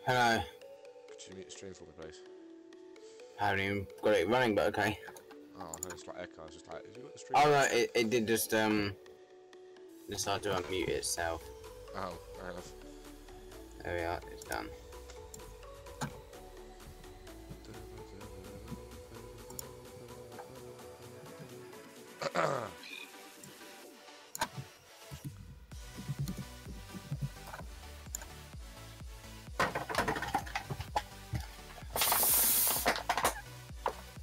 Hello. Could you mute stream for me, please? I haven't even got it running, but okay. Oh, I it's like echo. I was just like, have you got the stream? Oh no, it did just decide to unmute itself. Oh, fair enough. There we are. It's done.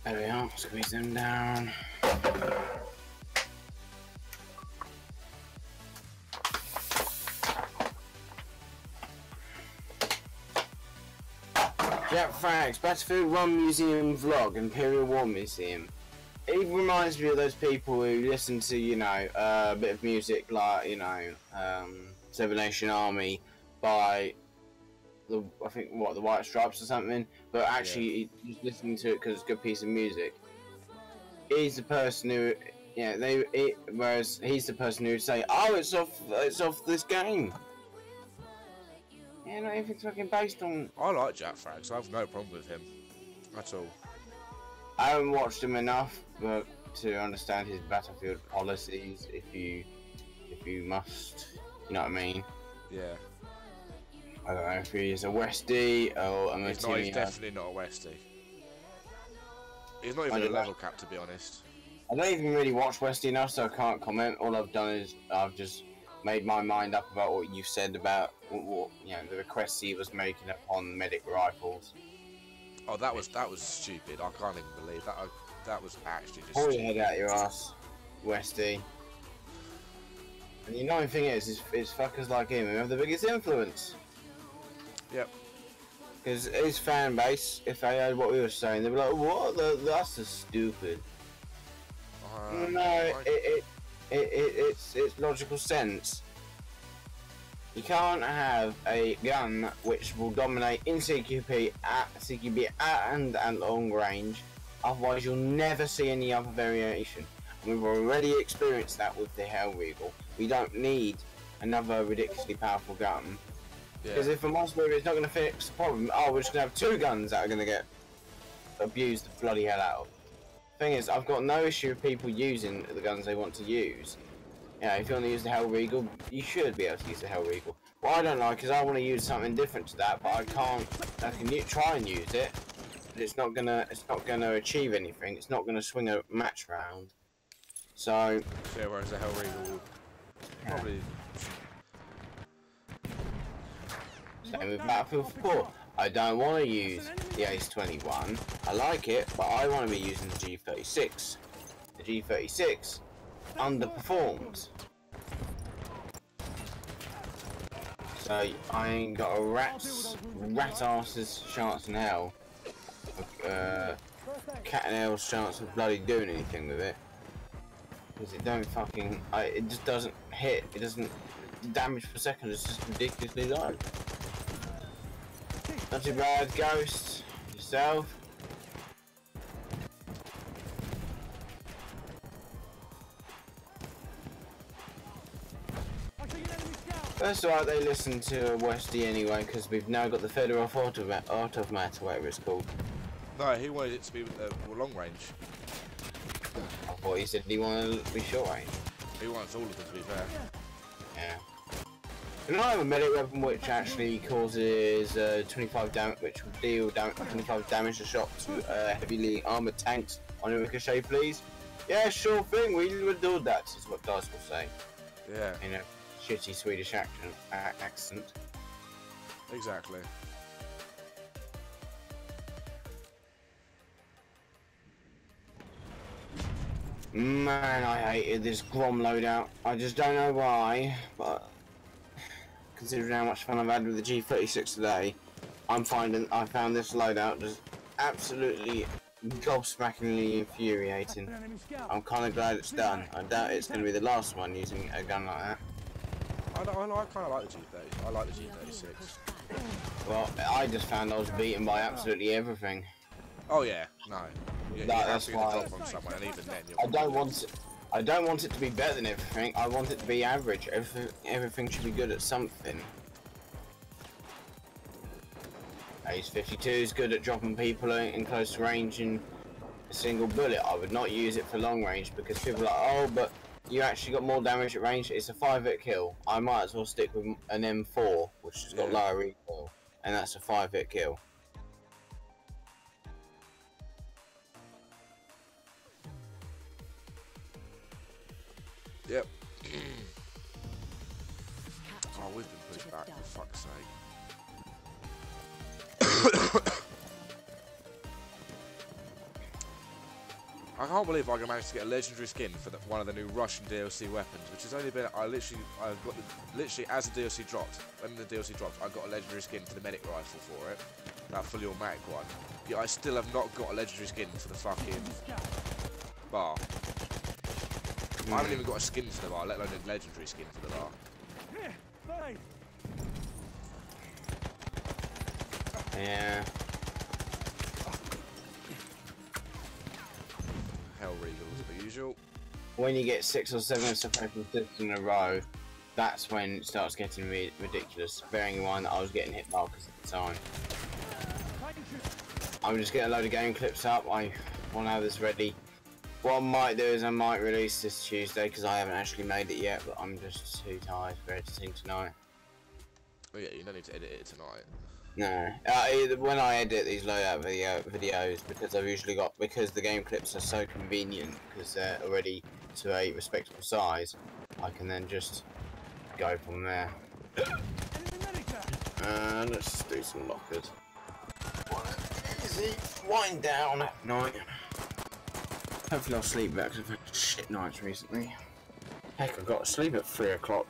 There we are, squeeze them down. Jack Frags, Battlefield 1 Museum Vlog, Imperial War Museum. It reminds me of those people who listen to, you know, a bit of music like, you know, Seven Nation Army by the, I think, what, the White Stripes or something, but actually he's listening to it because it's a good piece of music. He's the person who, yeah, whereas he's the person who would say, oh, it's off this game. Yeah, not everything's fucking based on. I like Jack Frags. I have no problem with him at all. I haven't watched him enough, but to understand his Battlefield policies, if you must, you know what I mean. Yeah. I don't know if he's a Westie or a He's definitely not a Westie. He's not even a level cap, to be honest. I don't even really watch Westie enough, so I can't comment. All I've done is I've just made my mind up about what you've said about what you know, the requests he was making upon medic rifles. Oh, that was stupid. I can't even believe that. That was actually just. Pull your head out your ass, Westie. And the annoying thing is fuckers like him who have the biggest influence. Yep. Because his fan base, if they heard what we were saying, they'd be like, "What? That's just stupid." No, it's logical sense. You can't have a gun which will dominate in CQB and at long range. Otherwise, you'll never see any other variation. And we've already experienced that with the Hellregal. We don't need another ridiculously powerful gun. Because if a monster movie is not going to fix the problem, oh, we're just going to have two guns that are going to get abused the bloody hell out of. Thing is, I've got no issue with people using the guns they want to use. You know, if you want to use the Hellregal, you should be able to use the Hellregal. What I don't like is I want to use something different to that, but I can't. I can try and use it, but it's not gonna achieve anything. It's not gonna swing a match round. So. Yeah, whereas the Hellregal will probably. Same with Battlefield 4. I don't want to use the Ace-21. I like it, but I want to be using the G36. The G36 underperforms. So I ain't got a rat arse's chance in hell. Cat and hell's chance of bloody doing anything with it. Because it don't fucking. It just doesn't hit. It doesn't. The damage per second is just ridiculously low. Not too bad, Ghost. Yourself. That's alright, they listen to Westie anyway, because we've now got the Federal Automat, whatever it's called. No, he wanted it to be long range. I thought he said he wanted to be short range. He wants all of them, to be fair. Yeah. And I have a medic weapon which actually causes 25 damage, which will deal 25 damage a shot to heavily armored tanks on a ricochet, please. Yeah, sure thing, we would do that, is what Dice will say. Yeah. In a shitty Swedish accent. Exactly. Man, I hated this Grom loadout. I just don't know why, but considering how much fun I've had with the G36 today, I found this loadout just absolutely gobsmackingly infuriating. I'm kind of glad it's done. I doubt it's going to be the last one using a gun like that. I kind of like the G30. I like the G36. Well, I just found I was beaten by absolutely everything. Oh yeah, no. Yeah, that's why. Drop on someone, and even then I don't want it to be better than everything. I want it to be average. Everything should be good at something. Ace 52 is good at dropping people in close range in a single bullet. I would not use it for long range because people are like, oh, but you actually got more damage at range. It's a 5-hit kill. I might as well stick with an M4, which has got lower recoil, and that's a 5-hit kill. Yep. Oh, we've been pushed back, for fuck's sake. I can't believe I managed to get a legendary skin for one of the new Russian DLC weapons, which has only been, I've got literally as the DLC dropped, when the DLC dropped, I got a legendary skin for the medic rifle for it, that fully automatic one. Yet I still have not got a legendary skin for the fucking bar. I haven't even got a skin for the bar, let alone a legendary skin for the bar. Yeah. Hell Regals, per usual. When you get 6 or 7 suppression assists in a row, that's when it starts getting ridiculous. Bearing in mind that I was getting hit markers at the time. I'm just getting a load of game clips up. I want to have this ready. What I might do is I might release this Tuesday because I haven't actually made it yet, but I'm just too tired for editing tonight. Oh yeah, you don't need to edit it tonight. No, when I edit these loadout videos, because I've usually got, because the game clips are so convenient, because they're already to a respectable size, I can then just go from there. Let's do some lockers. Easy, wind down at night. Hopefully I'll sleep better because I've had shit nights recently. Heck, I got to sleep at 3 o'clock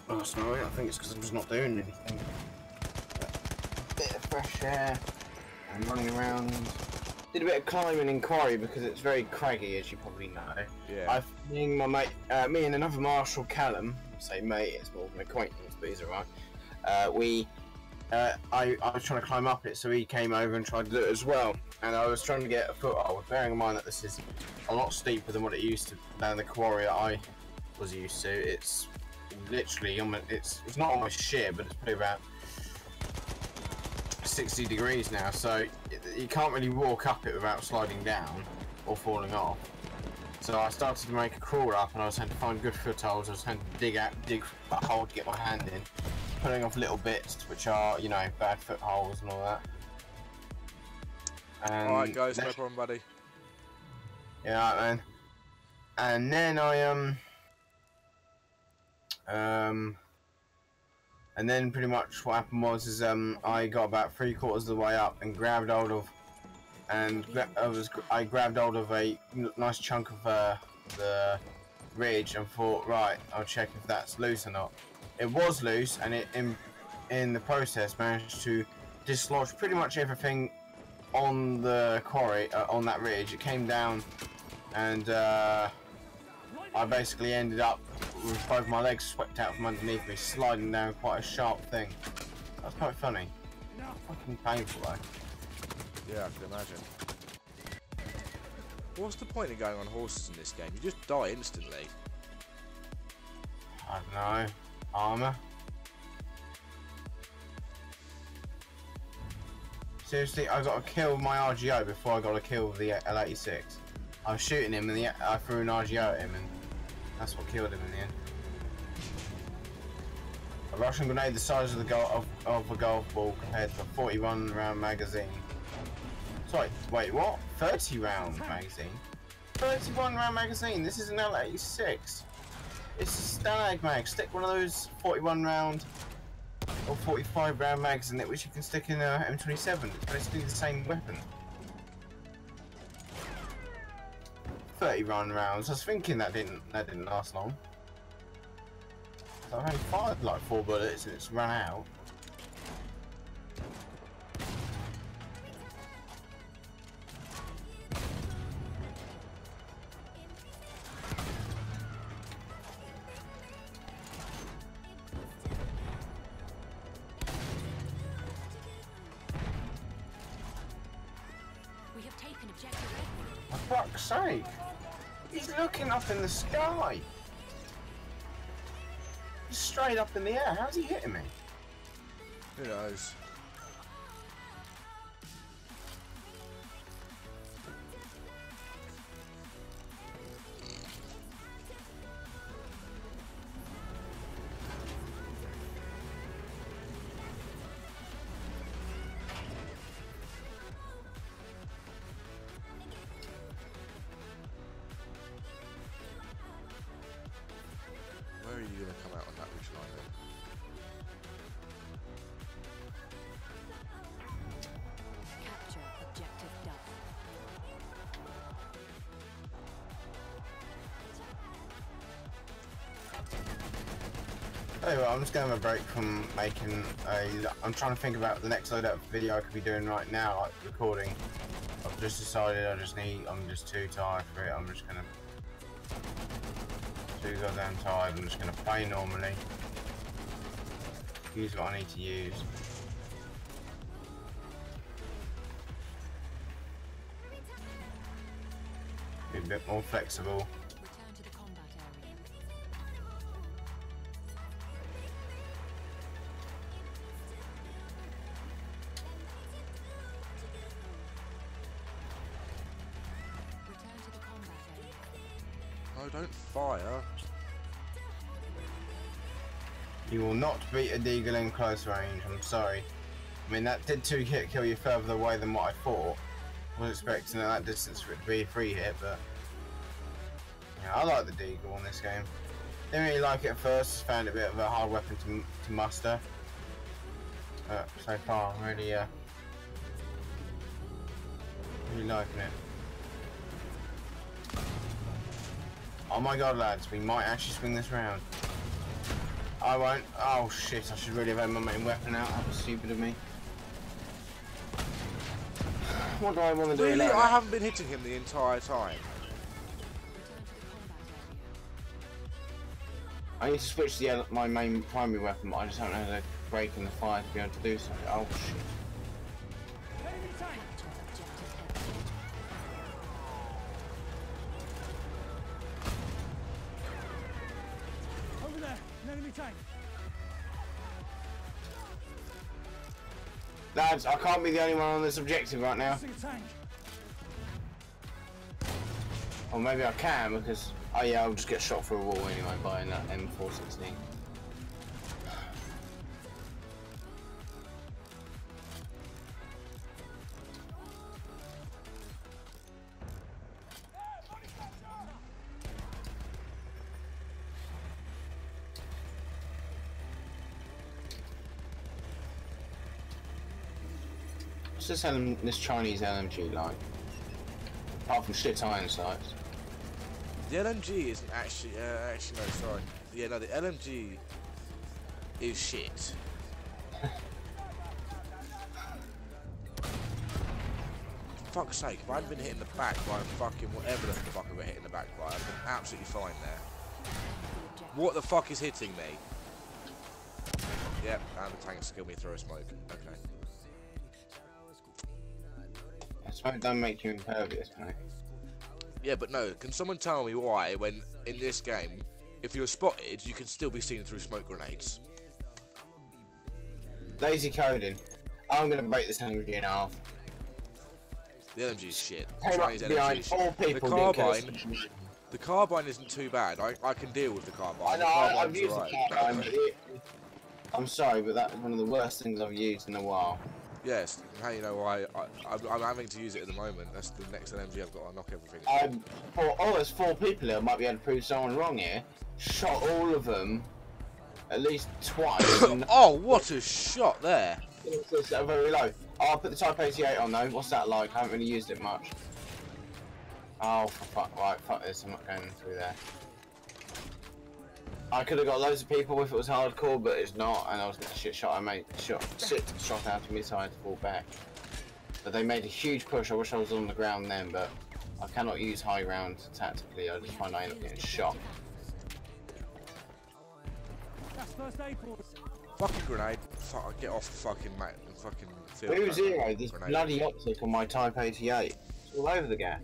last night. I think it's because I'm just not doing anything. Bit of fresh air and running around. Did a bit of climbing in Quarry because it's very craggy, as you probably know. Yeah. Me and my mate, me and another Marshall, Callum, say mate, it's more of an acquaintance, but he's alright. I was trying to climb up it, so he came over and tried to do it as well. And I was trying to get a foothold, bearing in mind that this is a lot steeper than what it used to down the Quarry that I was used to. It's literally, it's not almost sheer, but it's probably about 60 degrees now, so you can't really walk up it without sliding down or falling off. So I started to make a crawl up, and I was trying to find good footholds. I was trying to dig a hole to get my hand in, pulling off little bits which are, you know, bad footholds and all that. Alright guys, no problem, buddy. Yeah, right, man. And then and then pretty much what happened was I got about 3/4 of the way up and grabbed hold of, I grabbed hold of a nice chunk of the ridge and thought, right, I'll check if that's loose or not. It was loose, and it in the process managed to dislodge pretty much everything on the quarry, on that ridge. It came down, and I basically ended up with both my legs swept out from underneath me, sliding down quite a sharp thing. That's quite funny. Fucking painful though. Yeah, I can imagine. What's the point of going on horses in this game? You just die instantly. I don't know. Armour. Seriously, I got to kill my RGO before I got to kill the L86. I was shooting him and I threw an RGO at him, and that's what killed him in the end. A Russian grenade the size of the of a golf ball compared to a 41 round magazine. Sorry, wait, what? 30 round magazine? 31 round magazine? This is an L86. It's a Stalag mag. Stick one of those 41 round or 45 round mags in it, which you can stick in a M27. It's basically the same weapon. 30 rounds. I was thinking that didn't last long. So I've only fired like 4 bullets and it's run out. We have taken objective. For fuck's sake! He's looking up in the sky! He's straight up in the air. How's he hitting me? Who knows? Anyway, I'm just going to have a break from making a... I'm trying to think about the next load up video I could be doing right now, like recording. I've just decided I'm just too tired for it. I'm just going to... Too goddamn tired. I'm just going to play normally. Use what I need to use. Be a bit more flexible. No, don't fire. You will not beat a deagle in close range, I'm sorry. I mean, that did 2 hit kill you further away than what I thought. I was expecting at that distance for it to be a 3 hit, but... Yeah, I like the deagle in this game. Didn't really like it at first, found it a bit of a hard weapon to muster. But so far, I'm really liking it. Oh my god, lads, we might actually swing this round. I won't. Oh shit, I should really have had my main weapon out. That was stupid of me. What do I want to do? Really? I haven't been hitting him the entire time. I need to switch to my main primary weapon, but I just don't know the break in the fire to be able to do something. Oh shit. Lads, I can't be the only one on this objective right now. Or maybe I can because... Oh yeah, I'll just get shot through a wall anyway by that M416. What's this Chinese LMG like? Apart from shit iron sights. The LMG isn't actually, actually no, sorry. Yeah, no, the LMG is shit. For fuck's sake, if I hadn't been hit in the back by fucking whatever the fuck I got hit in the back by, I'd have been absolutely fine there. What the fuck is hitting me? Yep, and the tank killed me through a smoke. Okay. Smoke don't make you impervious, mate. Yeah, but no, can someone tell me why, when in this game, if you're spotted, you can still be seen through smoke grenades? Lazy coding. I'm gonna break this LMG in half. The LMG's shit. Chinese LMG is shit. The carbine isn't too bad. I can deal with the carbine. I know, I've used the carbine, but I'm sorry, but that's one of the worst things I've used in a while. Yes, how you know why I'm having to use it at the moment. That's the next LMG I've got to knock everything. There's 4 people here. I might be able to prove someone wrong here. Shot all of them at least twice. Oh, what a shot there! It's very low. Oh, I'll put the Type 88 on though. What's that like? I haven't really used it much. Oh, for fuck! Right, fuck this. I'm not going through there. I could have got loads of people if it was hardcore, but it's not, and I was getting shit shot. I made shot out of me, so I had to fall back. But they made a huge push. I wish I was on the ground then, but I cannot use high ground tactically. I just find I end up getting shot. Fucking grenade! Fuck! Get off the fucking mat and fucking field. Blue Zero, this bloody optic on my Type 88. It's all over the gap.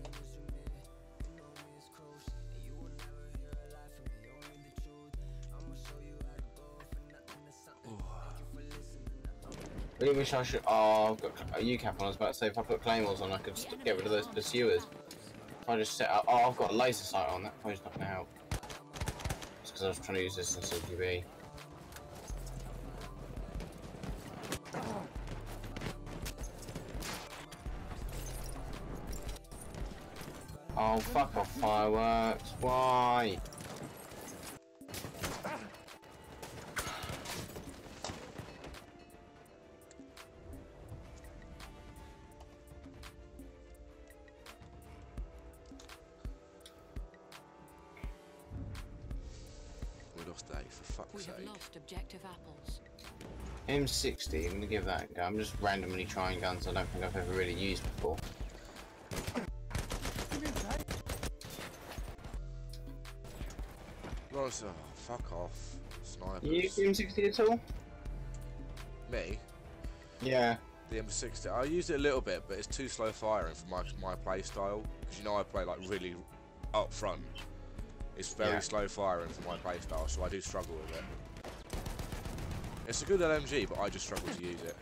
Really wish I should. Oh, I've got a UCAP on. I was about to say if I put claymores on, I could get rid of those pursuers. If I just set up. Oh, I've got a laser sight on. That probably's not going to help. It's because I was trying to use this in CQB. Oh, fuck off, fireworks. Why? lost A, for fuck's We have sake. lost objective apples. M60, I'm gonna give that a go. I'm just randomly trying guns I don't think I've ever really used before. Nice, oh, fuck off. Snipers. You use the M60 at all? Me? Yeah. The M60, I used it a little bit, but it's too slow firing for my play style. Because you know I play like really up front. It's very slow firing for my play style, so I do struggle with it. It's a good LMG, but I just struggle to use it.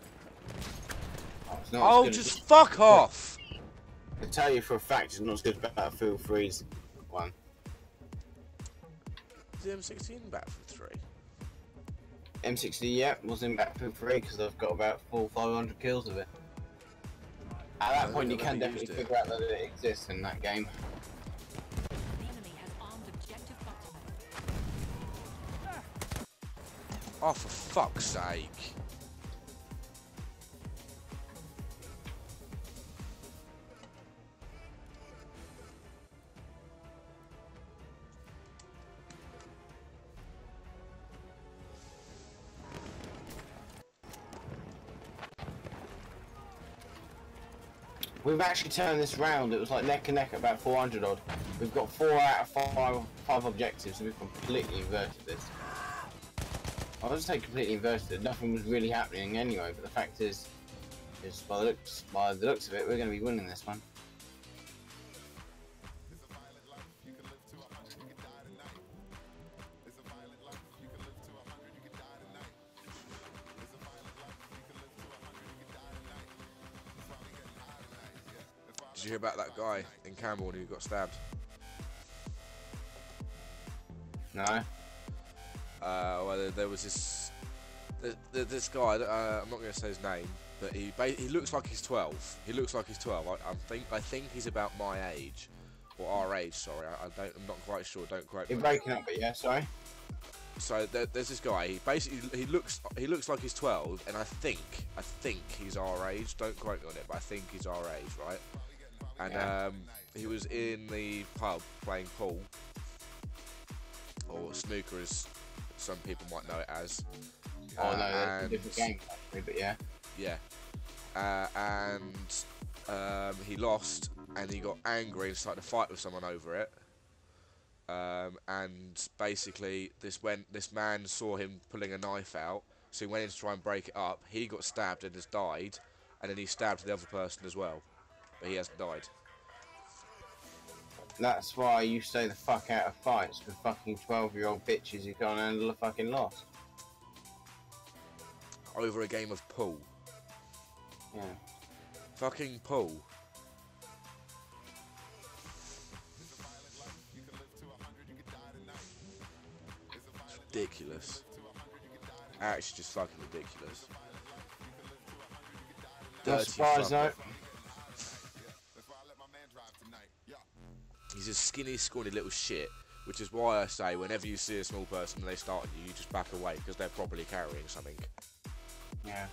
Oh, just fuck off! I tell you for a fact, it's not as good as Battlefield 3's one. Is the M16 Battlefield 3? M60, yeah, was in Battlefield 3 because I've got about 400-500 kills of it. At that point, you can definitely figure out that it exists in that game. The enemy has armed objective button. Oh, for fuck's sake. We've actually turned this round. It was like neck and neck at about 400 odd. We've got 4 out of 5 objectives, so we've completely inverted this. I would say completely inverted it. Nothing was really happening anyway, but the fact is by the looks of it, we're going to be winning this one. Did you hear about that guy in Campbell who got stabbed? No? Well, there was this guy. I'm not going to say his name, but he looks like he's 12. He looks like he's 12. I think he's about my age, or our age. Sorry, I'm not quite sure. Don't quote me. You're breaking up, but yeah, sorry. So there's this guy. He looks like he's 12, and I think he's our age. Don't quote me on it, but I think he's our age, right? And he was in the pub playing pool, or snooker as some people might know it as. Oh no, that's a different game actually, but yeah. Yeah. And he lost, and he got angry and started to fight with someone over it. And basically, this man saw him pulling a knife out, so he went in to try and break it up. He got stabbed and has died, and then he stabbed the other person as well, but he hasn't died. That's why you stay the fuck out of fights with fucking 12-year-old bitches who can't handle a fucking loss. Over a game of pool. Yeah. Fucking pool. It's ridiculous. Actually, just fucking ridiculous. Not surprised though. He's a skinny, scrawny little shit, which is why I say whenever you see a small person and they start on you, you just back away because they're probably carrying something. Yeah.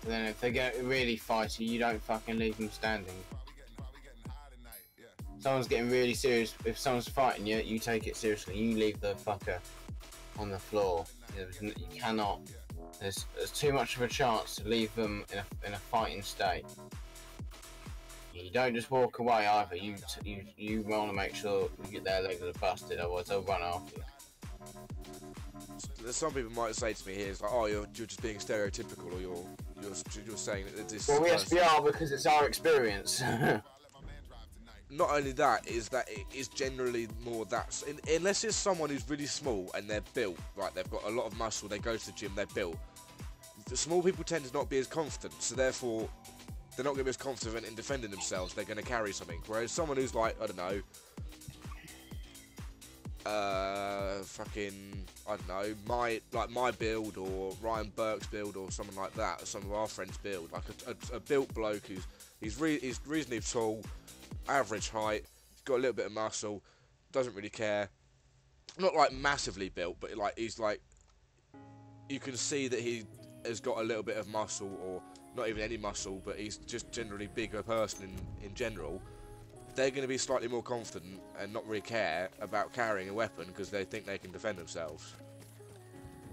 And then if they get really fighty, you don't fucking leave them standing. Someone's getting really serious. If someone's fighting you, you take it seriously. You leave the fucker on the floor. You cannot. There's too much of a chance to leave them in a fighting state. You don't just walk away either. You want to make sure you get their legs are busted, otherwise they'll run after you. Some people might say to me here, it's like, oh, you're just being stereotypical, or you're saying that this. Well, yes, we are, because it's our experience. Not only that, is that it is generally more that, unless it's someone who's really small and they're built, right, they've got a lot of muscle, they go to the gym, they're built. The small people tend to not be as confident, so therefore they're not going to be as confident in defending themselves, they're going to carry something. Whereas someone who's like, I don't know, my build, or Ryan Burke's build, or someone like that, or some of our friends' build, like a built bloke he's reasonably tall, average height, he's got a little bit of muscle, doesn't really care, not like massively built, but like he's like, you can see that he has got a little bit of muscle, or not even any muscle, but he's just generally bigger person in general. they're going to be slightly more confident and not really care about carrying a weapon because they think they can defend themselves.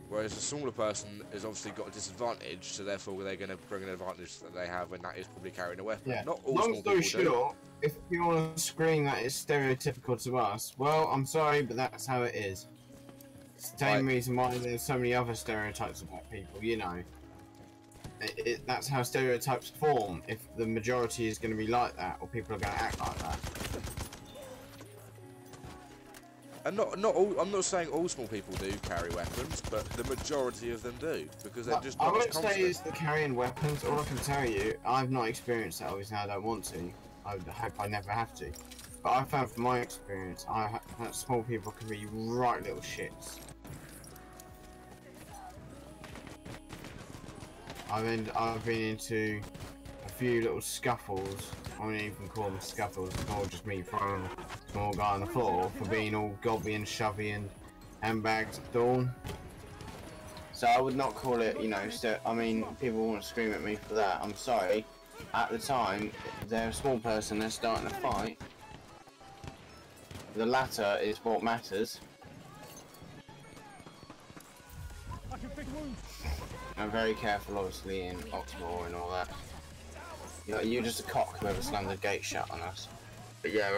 Whereas a smaller person has obviously got a disadvantage, so therefore they're going to bring an advantage that they have, and that is probably carrying a weapon. Yeah. Not all Long small story people do. short, if you want to scream that it's stereotypical to us, well, I'm sorry, but that's how it is. It's the same reason why there's so many other stereotypes about people, you know. That's how stereotypes form, if the majority is going to be like that, or people are going to act like that. And not all. I'm not saying all small people do carry weapons, but the majority of them do because they're just I not as won't confident. say it's the carrying weapons. All I can tell you, I've not experienced that. Obviously, I don't want to. I hope I never have to. But I found from my experience, that small people can be right little shits. I've been into a few little scuffles. I wouldn't even call them scuffles. It's more just me throwing a small guy on the floor for being all gobby and shovey and handbags at dawn. So I would not call it, you know, I mean, people want to scream at me for that. I'm sorry. At the time, they're a small person, they're starting a fight. The latter is what matters. I'm very careful, obviously, in Oxmoor and all that. You know, you're just a cock whoever slammed the gate shut on us. But yeah,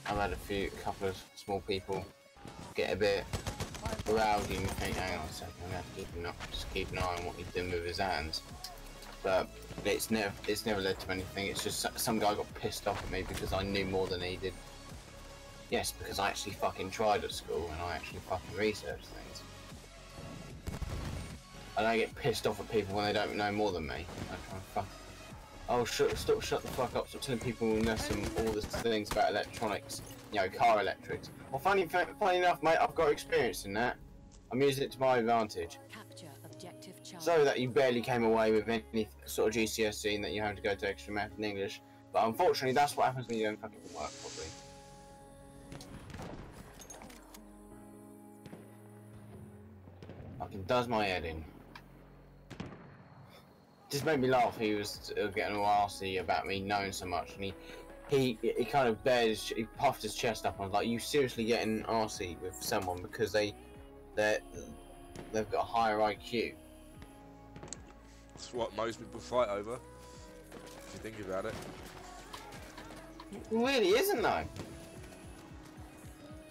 I've had a couple of small people get a bit rowdy and think, hang on a second, I'm gonna have to keep an eye on what he's doing with his hands. But it's never led to anything. It's just some guy got pissed off at me because I knew more than he did. Yes, because I actually fucking tried at school and I actually fucking researched things. I don't get pissed off at people when they don't know more than me. I try and fuck. Oh, shut the fuck up! Stop telling people all this things about electronics, you know, car electrics. Well, funny enough, mate, I've got experience in that. I'm using it to my advantage. Capture objective Charlie. So that you barely came away with any sort of GCSE and that you have to go to extra math and English. But unfortunately, that's what happens when you don't fucking work properly. Fucking does my head in. Just made me laugh. He was getting all arsey about me knowing so much, and he kind of he puffed his chest up and was like, "You seriously getting arsey with someone because they've got a higher IQ?" That's what most people fight over, if you think about it. It really isn't though.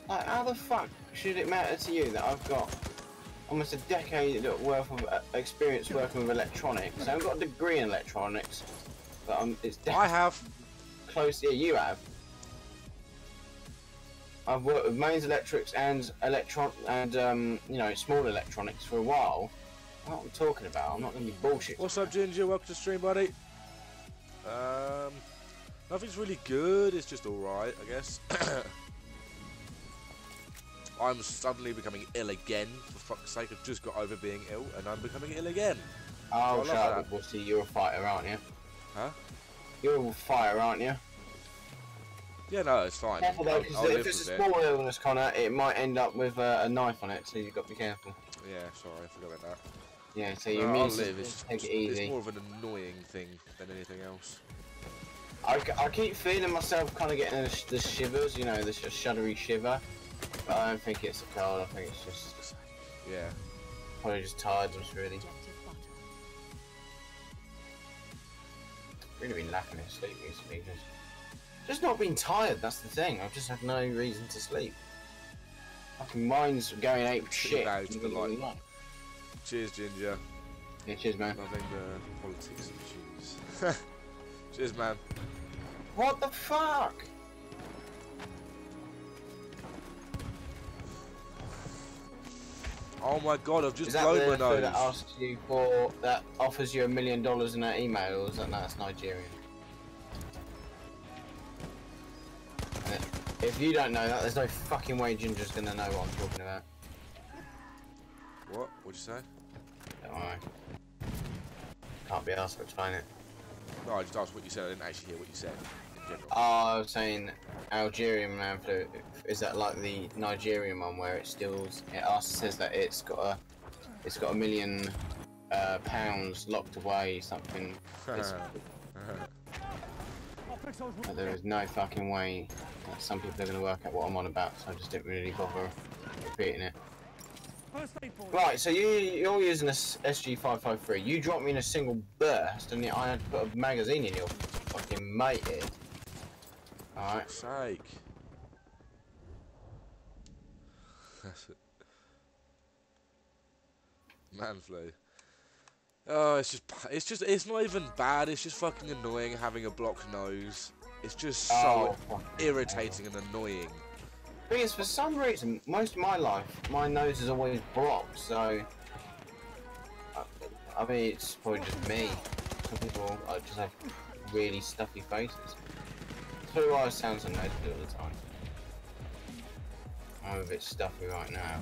Like, how the fuck should it matter to you that I've got almost a decade worth of experience working with electronics? I haven't got a degree in electronics, but it's I have. close. Yeah, you have. I've worked with mains electrics and you know, small electronics for a while. I know what I'm talking about. I'm not going to be bullshit. What's up, Ginger? Welcome to the stream, buddy. Nothing's really good. It's just all right, I guess. I'm suddenly becoming ill again. For fuck's sake, I've just got over being ill, and I'm becoming ill again. Oh, So shut up, Bussy. You're a fighter, aren't you? Huh? You're a fighter, aren't you? Yeah, no, it's fine. Careful though, because if it's a small illness, Connor, it might end up with a knife on it, so you've got to be careful. Yeah, sorry, I forgot about that. Yeah, so you I'll mean live. take it easy. It's more of an annoying thing than anything else. I keep feeling myself kind of getting the shivers, you know, the shuddery shiver. But I don't think it's a cold, I think it's just... Yeah. Probably just tired, just really. Objective butter. Really been lacking in sleep recently. Just not been tired, that's the thing. I've just had no reason to sleep. Fucking mind's going ape shit. Out to the light. Cheers, Ginger. Yeah, cheers, man. Loving the politics and cheese. Cheers, man. What the fuck? Oh my god, I've just Is that blown my the nose. that asks you that offers you $1 million in that email, or is that, no, that's Nigerian? And if you don't know that, there's no fucking way Ginger's gonna know what I'm talking about. What? What'd you say? Don't worry. Can't be asked to explain it. No, I just asked what you said. I didn't actually hear what you said in general. Oh, I was saying Algerian man flu. Is that like the Nigerian one where it says that it's got $1 million pounds locked away, something. But there is no fucking way that some people are going to work out what I'm on about, so I just didn't really bother repeating it. Right, so you're using a SG553. You dropped me in a single burst, and I had to put a magazine in your fucking mate here. Alright. Sake. Man flu. Oh, it's not even bad. It's just fucking annoying having a blocked nose. It's just so irritating and annoying. Because for some reason, most of my life, my nose is always blocked, so... I mean, it's probably just me. Some people just have really stuffy faces. That's probably why I sound so nasally all the time. I'm a bit stuffy right now.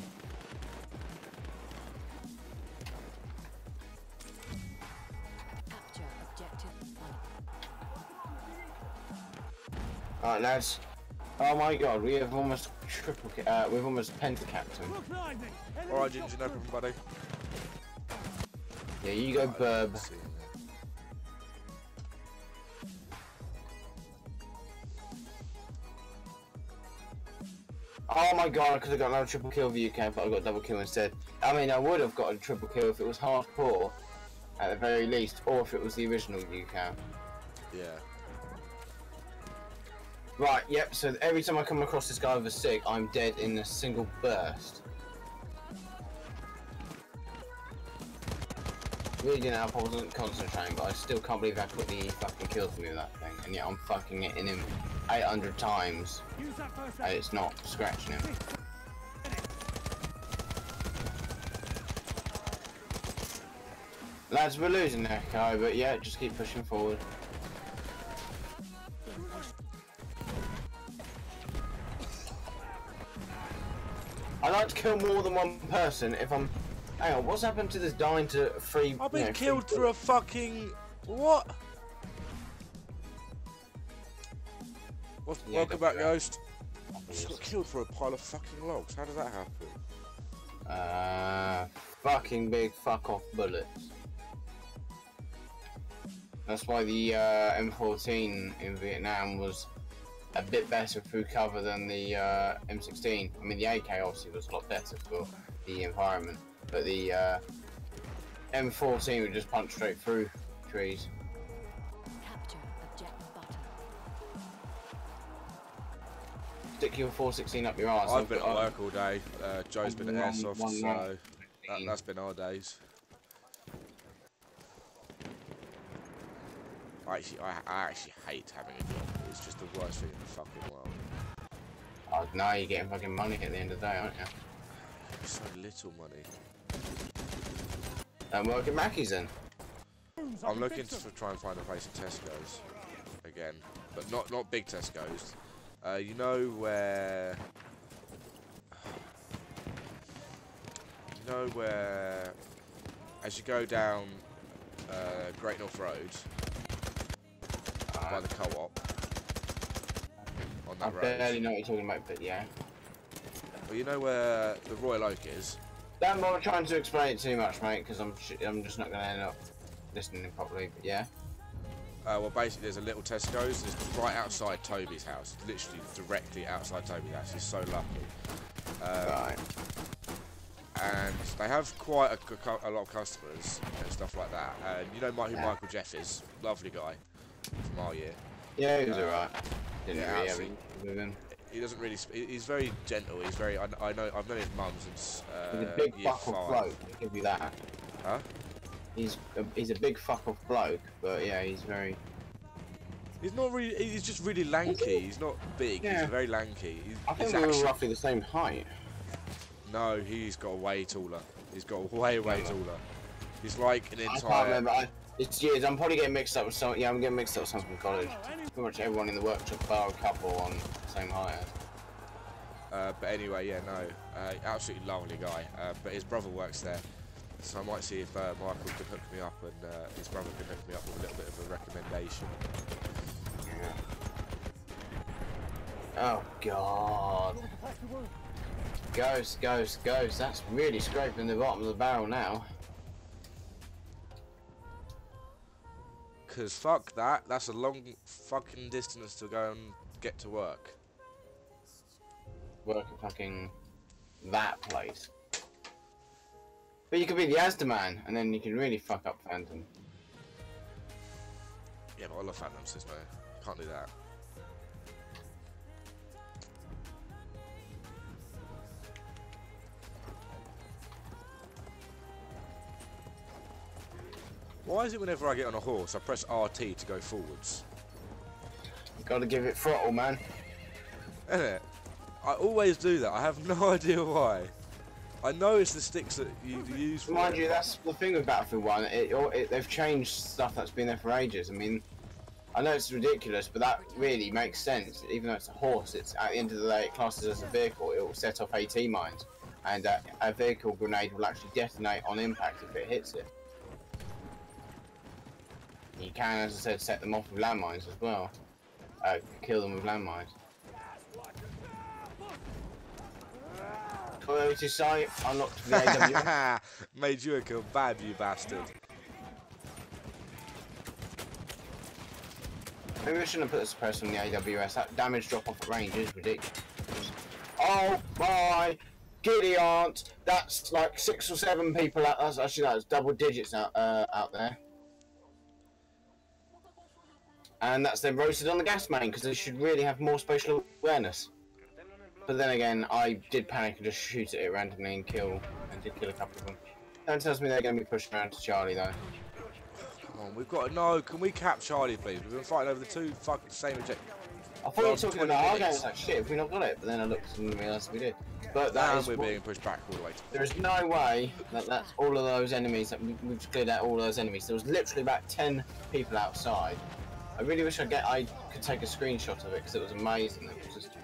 Capture objective 1. Alright, lads. Oh my god, we have almost we've almost pentacapped him. Alright, Ginger, no problem, buddy. Yeah, you go, Burb. Oh my god, I could have got another triple kill for UK, but I got a double kill instead. I mean, I would have got a triple kill if it was hardcore, at the very least, or if it was the original UK. Yeah. Right, yep, so every time I come across this guy with a SIG, I'm dead in a single burst. Really didn't help, I wasn't concentrating, but I still can't believe how quickly he fucking kills me with that thing, and yet I'm fucking hitting him 800 times, and it's not scratching him. Lads, we're losing that guy, but yeah, just keep pushing forward. I like to kill more than one person if I'm... Hang on, what's happened to this dying to free... I've been killed through a fucking... What? Yeah, Welcome back, Ghost. I just got killed for a pile of fucking logs. How did that happen? Fucking big fuck off bullets. That's why the M14 in Vietnam was a bit better through cover than the M16. I mean, the AK obviously was a lot better for the environment, but the M14 would just punch straight through trees. Capture objective button. Stick your 416 up your arse. I've been at work all day. Joe's been at Airsoft, so that's been our days. I actually hate having a job. It's just the worst thing in the fucking world. Oh, no, you're getting fucking money at the end of the day, aren't you? So little money. And work at Mackey's then. I'm looking to try and find a place at Tesco's again, but not big Tesco's. You know where? You know where? As you go down Great North Road. By the co-op on that road. I barely know what you're talking about, but yeah. Well, you know where the Royal Oak is? Don't bother trying to explain it too much, mate, because I'm just not going to end up listening properly, but yeah. Well, basically, there's a little Tesco's. It's right outside Toby's house. It's literally directly outside Toby's house. He's so lucky. Right. And they have quite a lot of customers and stuff like that. You know who Michael Jeff is? Lovely guy. From our year. Yeah, he was alright. Didn't yeah, really have anything with him. He doesn't really. He's very gentle. He's very. I know. I've known his mum since he's a big year fuck off 5. bloke. I'll give you that. Huh? He's a big fuck off bloke, but yeah, he's very. He's not really. He's just really lanky. He's not big. Yeah. He's very lanky. I think we were roughly the same height. No, he's got way taller. He's got way taller. He's like an entire. I can't remember. It's years. I'm probably getting mixed up with some. Yeah, I'm getting mixed up with someone from college. Pretty much everyone in the workshop bar a couple on the same height. But anyway, yeah, no, absolutely lovely guy. But his brother works there, so I might see if Michael can hook me up and his brother can hook me up with a little bit of a recommendation. Yeah. Oh God. Ghost. That's really scraping the bottom of the barrel now. Because fuck that. That's a long fucking distance to go and get to work. Work at fucking that place. But you could be the Asda man, and then you can really fuck up Phantom. Yeah, but I love Phantom Sis, man. Can't do that. Why is it whenever I get on a horse, I press RT to go forwards? You gotta give it throttle, man. Isn't it? I always do that. I have no idea why. I know it's the sticks that you use for Mind it. you, that's the thing with Battlefield 1. They've changed stuff that's been there for ages. I mean, I know it's ridiculous, but that really makes sense. Even though it's a horse, it's at the end of the day, it classes as a vehicle. It will set off AT mines, and a vehicle grenade will actually detonate on impact if it hits it. You can, as I said, set them off with landmines as well. Kill them with landmines. Coyote sight, unlocked for the AWS. Made you a kebab, you bastard. Maybe I shouldn't have put the suppressor on the AWS. That damage drop off at range is ridiculous. Oh my giddy aunt! That's like 6 or 7 people out. That's double digits out there. And that's them roasted on the gas main because they should really have more spatial awareness. But then again, I did panic and just shoot at it randomly and did kill a couple of them. That tells me they're going to be pushing around to Charlie though. Come on, we've got to know. Can we cap Charlie, please? We've been fighting over the 2 fucking same objectives. I thought you were talking about our game. It's like shit. If we not got it, but then I looked and realised we did. But that is we're being pushed back all the way. There is no way that that's all of those enemies. That we've just cleared out all of those enemies. There was literally about 10 people outside. I really wish I could take a screenshot of it because it was amazing. It was just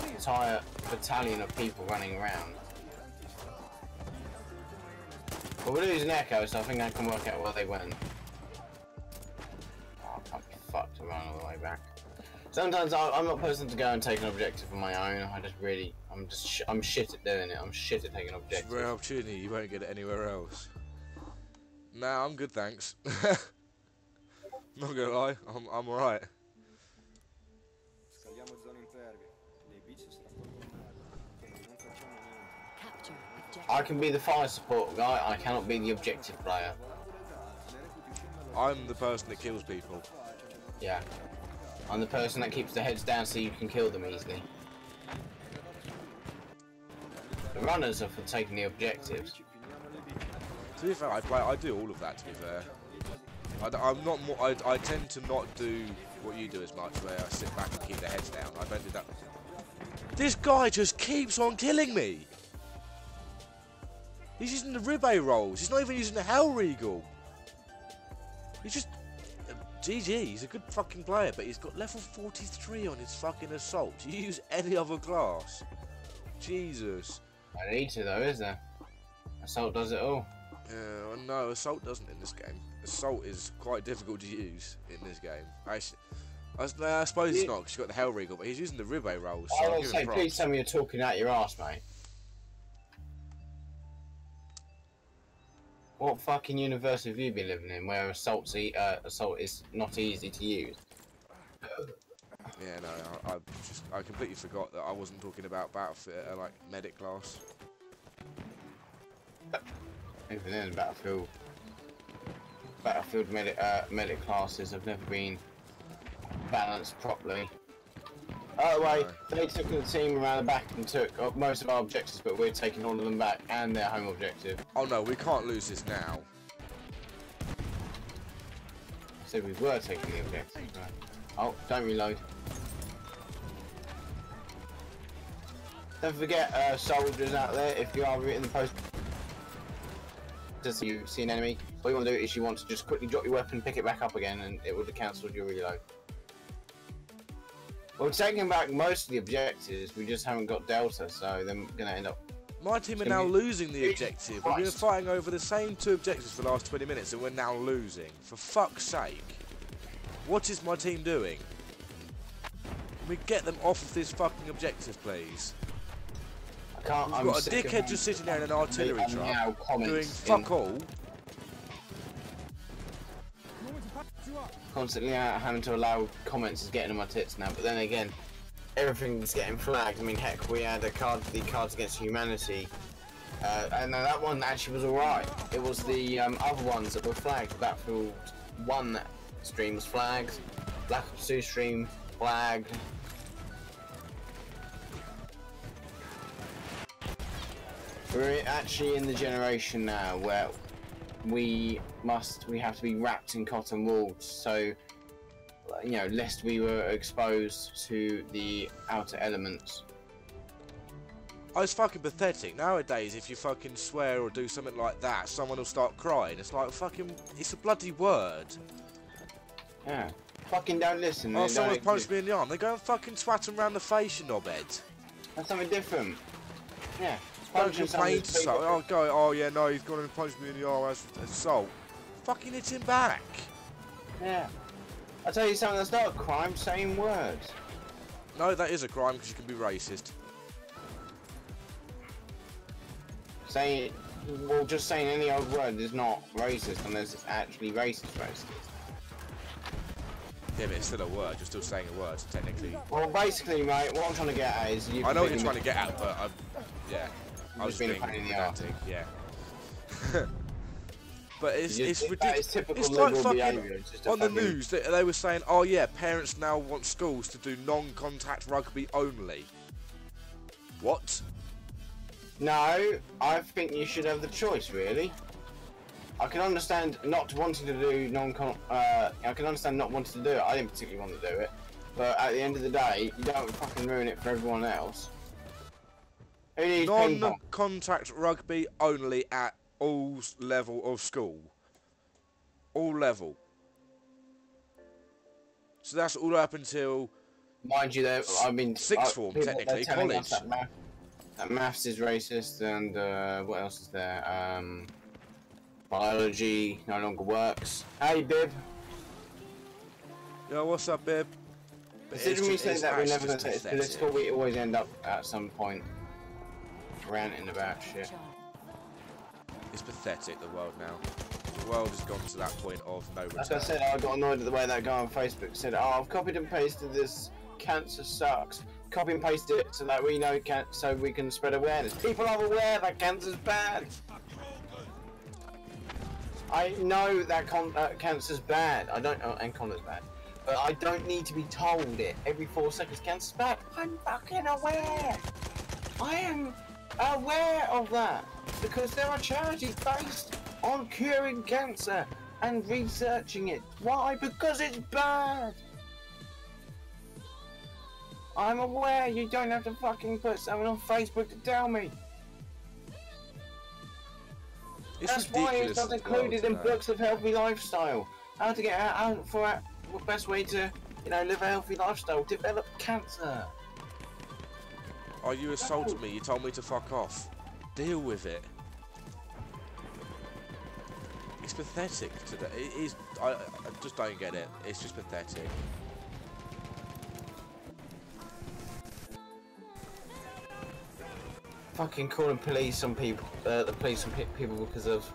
an entire battalion of people running around. But we're losing Echo, so I think I can work out where they went. Oh, I can't be fucked to run all the way back. Sometimes I'm not a person to go and take an objective on my own. I'm shit at doing it. I'm shit at taking objectives. It's a rare opportunity. You won't get it anywhere else. Nah, I'm good, thanks. Not gonna lie, I'm alright. I can be the fire support guy, I cannot be the objective player. I'm the person that kills people. Yeah. I'm the person that keeps the heads down so you can kill them easily. The runners are for taking the objectives. To be fair, I do all of that, to be fair. I'm not more. I tend to not do what you do as much, where I sit back and keep their heads down. I don't do that. This guy just keeps on killing me. He's using the ribeye rolls. He's not even using the Hell Regal. He's just GG. He's a good fucking player, but he's got level 43 on his fucking assault. You use any other class? Jesus. I need to though, is there? Assault does it all. No, assault doesn't in this game. Assault is quite difficult to use in this game. I suppose it's not, because you've got the Hell Regal, but he's using the ribeye rolls. So I will say, please tell me you're talking out your arse, mate. What fucking universe have you been living in where assault is not easy to use? Yeah, no, I completely forgot that I wasn't talking about Battlefield, like medic class. Even then, Battlefield medic classes have never been balanced properly. By the way, they took the team around the back and took most of our objectives, but we're taking all of them back and their home objective. Oh no, we can't lose this now. So we were taking the objective. Right. Oh, don't reload. Don't forget, soldiers out there, if you are in the post, you see an enemy, what you want to do is you want to just quickly drop your weapon, pick it back up again, and it would have cancelled your reload. Well, we're taking back most of the objectives, we just haven't got Delta, so they're going to end up... My team are now losing the objective. We've been fighting over the same 2 objectives for the last 20 minutes, and we're now losing. For fuck's sake. What is my team doing? Can we get them off of this fucking objective, please? I can't... We've got a dickhead just sitting there in an artillery truck, doing fuck all. constantly having to allow comments is getting on my tits now. But then again, everything's getting flagged. I mean, heck, we had the Cards Against Humanity, and that one actually was alright. It was the other ones that were flagged. Battlefield 1 stream was flagged. Black Ops 2 stream flagged. We're actually in the generation now where we have to be wrapped in cotton wool, so you know, lest we were exposed to the outer elements. Oh, it's fucking pathetic. Nowadays, if you fucking swear or do something like that, someone will start crying. It's like fucking, it's a bloody word. Yeah. Fucking don't listen. Oh, someone punched me in the arm. They go and fucking twat him round the face, you knobhead. That's something different. Yeah. Don't complain to someone. Oh, go. Oh, yeah, no, he's gone and punched me in the arm as assault. Fucking hit him back. Yeah. I'll tell you something, that's not a crime, saying words. No, that is a crime because you can be racist. Well, just saying any old word is not racist unless it's actually racist. Yeah, but it's still a word. You're still saying a word, so technically. Well, basically, mate, what I'm trying to get at is you. I know what you're trying to get at, but yeah, I was being pedantic. Yeah. But it's ridiculous. It's like fucking on the news they were saying, oh yeah, parents now want schools to do non-contact rugby only. What? No, I think you should have the choice, really. I can understand not wanting to do I can understand not wanting to do it. I didn't particularly want to do it, but at the end of the day, you don't fucking ruin it for everyone else. Who needs non-contact rugby only at all level of school. All level. So that's all up until. Mind you, I mean, sixth form technically, college. That maths is racist, and what else is there? Biology no longer works. Hey, Bib. Yo, what's up, Bib? Considering we said that we're never going to take it political, we always end up at some point ranting about shit. It's pathetic, the world now. The world has gone to that point of no return. Like I said, I got annoyed at the way that guy on Facebook said, oh, I've copied and pasted this, cancer sucks. Copy and paste it so that we know, so we can spread awareness. People are aware that cancer's bad. I know that cancer's bad. I don't know, and condoms bad. But I don't need to be told it every 4 seconds. Cancer's bad. I'm fucking aware. I am aware of that because there are charities based on curing cancer and researching it. Why? Because it's bad. I'm aware. You don't have to fucking put something on Facebook to tell me. That's why it's not included in books of healthy lifestyle. How to get out for the best way to, you know, live a healthy lifestyle. Develop cancer. Oh, you assaulted me. You told me to fuck off. Deal with it. It's pathetic today. It is. I just don't get it. It's just pathetic. Fucking calling police on people, the police on people because of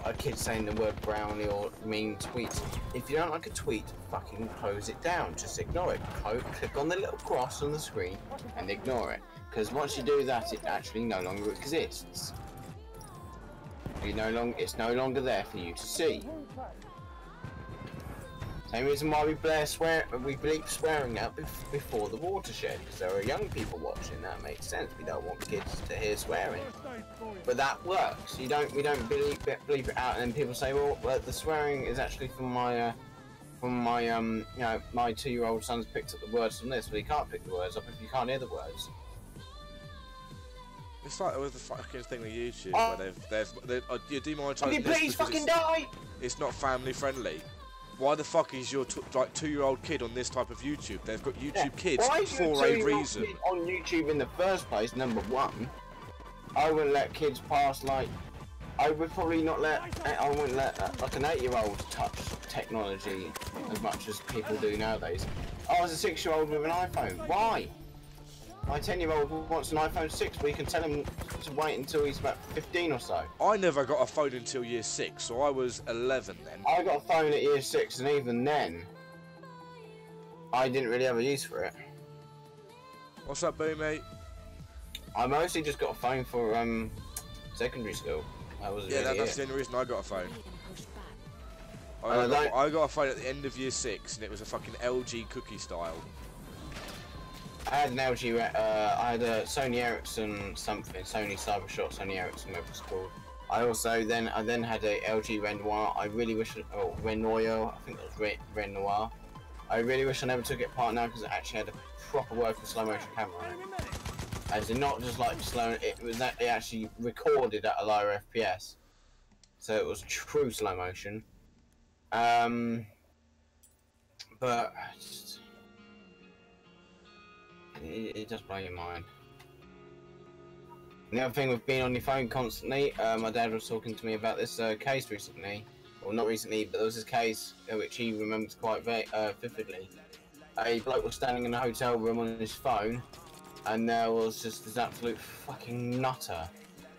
a kid saying the word brownie or mean tweets. If you don't like a tweet, fucking close it down. Just ignore it. Click on the little cross on the screen and ignore it. Because once you do that, it actually no longer exists. It's no longer there for you to see. Same reason why we bleep swearing out before the watershed, because there are young people watching. That makes sense. We don't want kids to hear swearing, but that works. We don't bleep it out, and then people say, well, the swearing is actually from my you know, my 2-year-old son's picked up the words from this. Well, he can't pick the words up if you can't hear the words. It's like with the fucking thing with YouTube where they've demonetised. Can you please fucking die? It's not family friendly. Why the fuck is your like 2-year-old kid on this type of YouTube? They've got YouTube Kids for a reason. Kid on YouTube in the first place, number one, I wouldn't let kids pass. Like, I would probably not let. I wouldn't let like an 8-year-old touch technology as much as people do nowadays. I was a 6-year-old with an iPhone. Why? My 10-year-old wants an iPhone 6, where you can tell him to wait until he's about 15 or so. I never got a phone until year 6, so I was 11 then. I got a phone at year 6, and even then, I didn't really have a use for it. What's up, boo, mate? I mostly just got a phone for secondary school. That was really that's the only reason I got a phone. Being pushed back. I got a phone at the end of year 6, and it was a fucking LG cookie style. I had an LG, I had a Sony Ericsson something, Sony Cybershot, Sony Ericsson, whatever it's called. I then had a LG Renoir. I really wish, Renoir, I think that was Renoir. I really wish I never took it apart now because it actually had a proper working slow motion camera on it. As in not just like slow, it actually recorded at a lower FPS. So it was true slow motion. But just, it does blow your mind. And the other thing with being on your phone constantly, my dad was talking to me about this case recently. Well, not recently, but there was this case which he remembers quite vividly. A bloke was standing in a hotel room on his phone, and there was just this absolute fucking nutter.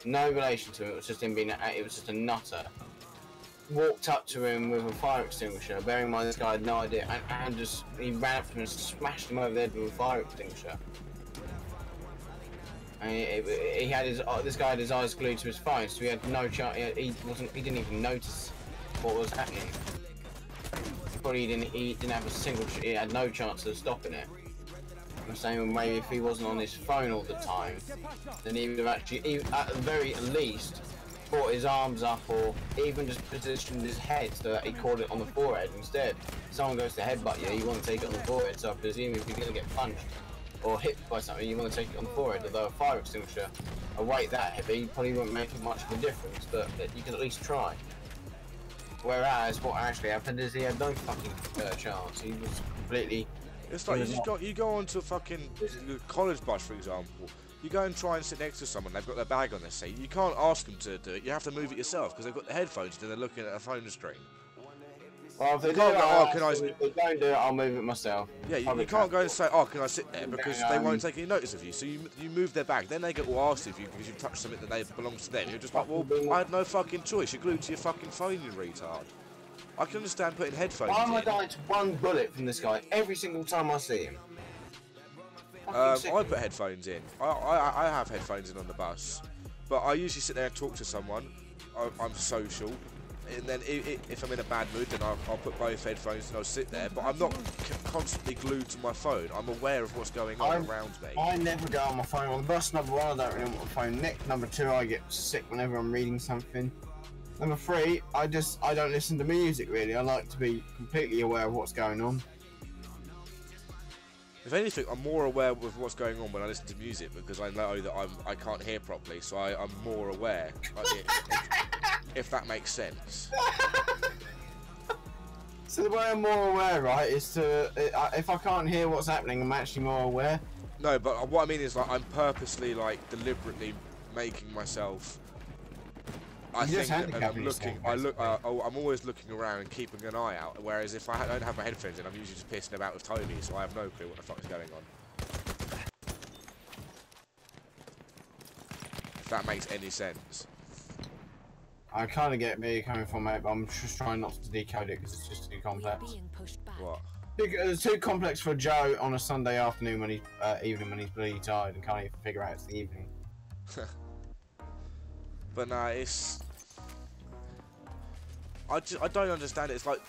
No relation to him, it was just him being it was just a nutter. Walked up to him with a fire extinguisher, bearing in mind this guy had no idea, and just, he ran up to him and smashed him over the head with a fire extinguisher. And he had this guy had his eyes glued to his phone, so he had no chance, he didn't even notice what was happening. He didn't have a single, he had no chance of stopping it. I'm saying maybe if he wasn't on his phone all the time, then he would have actually, at the very least, brought his arms up, or even just positioned his head so that he caught it on the forehead instead. If someone goes to headbutt you, you want to take it on the forehead, so I presume if you're going to get punched or hit by something, you want to take it on the forehead, although a fire extinguisher, a weight that heavy, probably won't make much of a difference, but you can at least try. Whereas, what actually happened is he had no fucking chance. He was completely... It's like you go onto a fucking college bus, for example. You go and try and sit next to someone, they've got their bag on their seat. You can't ask them to do it, you have to move it yourself, because they've got the headphones and they're looking at a phone screen. Well, if they can't go, if they don't do it, I'll move it myself. Yeah, you can't go and say, oh, can I sit there? Because they won't take any notice of you. So you move their bag, then they get all arsed of you because you've touched something that belongs to them. You're just like, well, I had no fucking choice. You're glued to your fucking phone, you retard. I can understand putting headphones in. Why am I dying to one bullet from this guy every single time I see him? I put headphones in. I have headphones in on the bus. But I usually sit there and talk to someone. I'm social. And then if I'm in a bad mood, then I'll put both headphones and I'll sit there. But I'm not constantly glued to my phone. I'm aware of what's going on around me. I never go on my phone on the bus. Number one, I don't really want my phone nicked. Number two, I get sick whenever I'm reading something. Number three, I don't listen to music really. I like to be completely aware of what's going on. If anything, I'm more aware of what's going on when I listen to music because I know that I can't hear properly, so I'm more aware. If that makes sense. So the way I'm more aware, right, is to if I can't hear what's happening, I'm actually more aware. No, but what I mean is like I'm purposely, like, deliberately making myself. I'm always looking around and keeping an eye out. Whereas if I don't have my headphones in, I'm usually just pissing about with Toby, so I have no clue what the fuck is going on. If that makes any sense. I kind of get where you're coming from, mate, but I'm just trying not to decode it because it's just too complex. Being pushed back. What? It's too complex for Joe on a Sunday afternoon when evening when he's bloody tired and can't even figure out it's the evening. But no, it's... I don't understand it. It's like,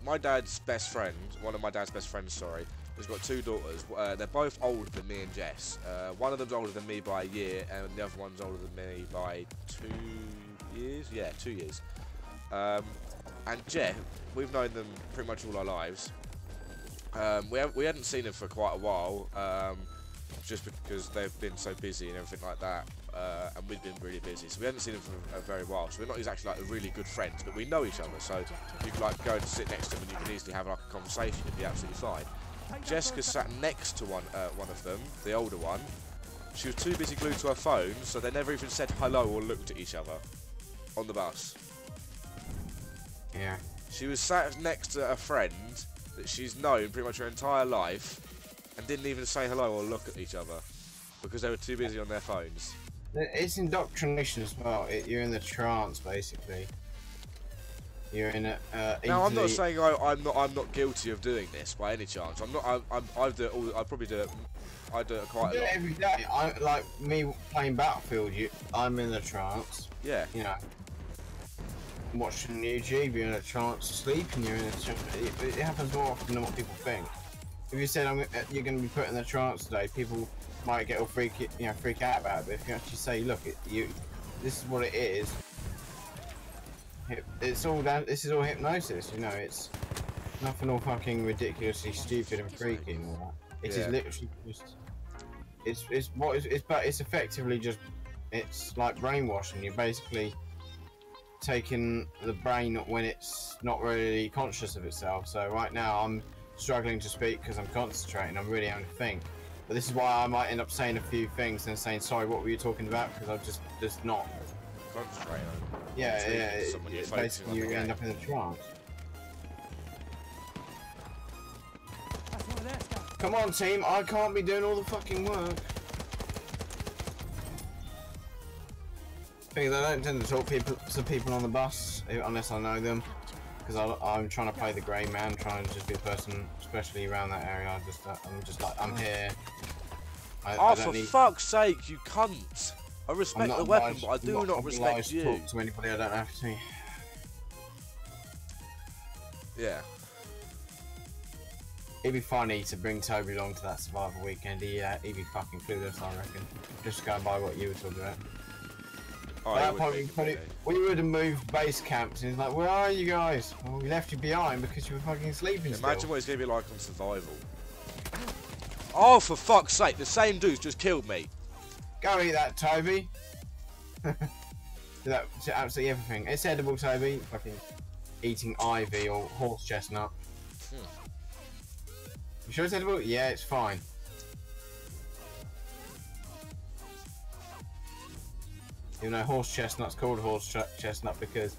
my dad's best friend, one of my dad's best friends, sorry, has got two daughters. They're both older than me and Jess. One of them's older than me by a year, and the other one's older than me by 2 years? Yeah, 2 years. And Jess, we've known them pretty much all our lives. We hadn't seen them for quite a while, just because they've been so busy and everything like that. And we've been really busy, so we haven't seen them for a very while. So we're not exactly like really good friends, but we know each other. So you can like go and sit next to them, and you can easily have like a conversation. It'd be absolutely fine. Jessica sat next to one of them, the older one. She was too busy glued to her phone, so they never even said hello or looked at each other on the bus. Yeah. She was sat next to a friend that she's known pretty much her entire life, and didn't even say hello or look at each other because they were too busy on their phones. It's indoctrination as well. You're in the trance, basically. You're in a. Now, I'm not saying I'm not guilty of doing this by any chance. I'm not. I do it all. I probably do it. I do it quite a lot. Every day. I like me playing Battlefield. I'm in a trance. Yeah. You know. Watching YouTube, you're in a trance. Sleeping, you're in a trance. It happens more often than what people think. If you said you're going to be put in a trance today, people might get all freak out about it. But if you actually say, look, this is what it is. It's all down. This is all hypnosis. You know, it's nothing all fucking ridiculously stupid and freaky and all that. It is literally just. It's effectively just. It's like brainwashing. You're basically taking the brain when it's not really conscious of itself. So right now I'm struggling to speak because I'm concentrating. I'm really having to think. But this is why I might end up saying a few things and saying, sorry, what were you talking about? Because I'm just not. Concentrate on. Yeah. Basically, you end up in a trance. Come on, team. I can't be doing all the fucking work. Because I don't tend to talk to people on the bus unless I know them. Because I'm trying to play the grey man, trying to just be a person, especially around that area. I'm just like, I'm here. For fuck's sake, you cunt! I respect the weapon, but I do not respect you. Talk to anybody I don't have to. Yeah. It'd be funny to bring Toby along to that survival weekend. He'd be fucking clueless, I reckon. Just going by what you were talking about. We would have moved base camps, and he's like, "Where are you guys?" Well, we left you behind because you were fucking sleeping. Imagine what it's gonna be like on survival. Oh, for fuck's sake! The same dude just killed me. Go eat that, Toby. That's absolutely everything. It's edible, Toby. Fucking eating ivy or horse chestnut. You sure it's edible? Yeah, it's fine. You know, horse chestnut's called horse chestnut because,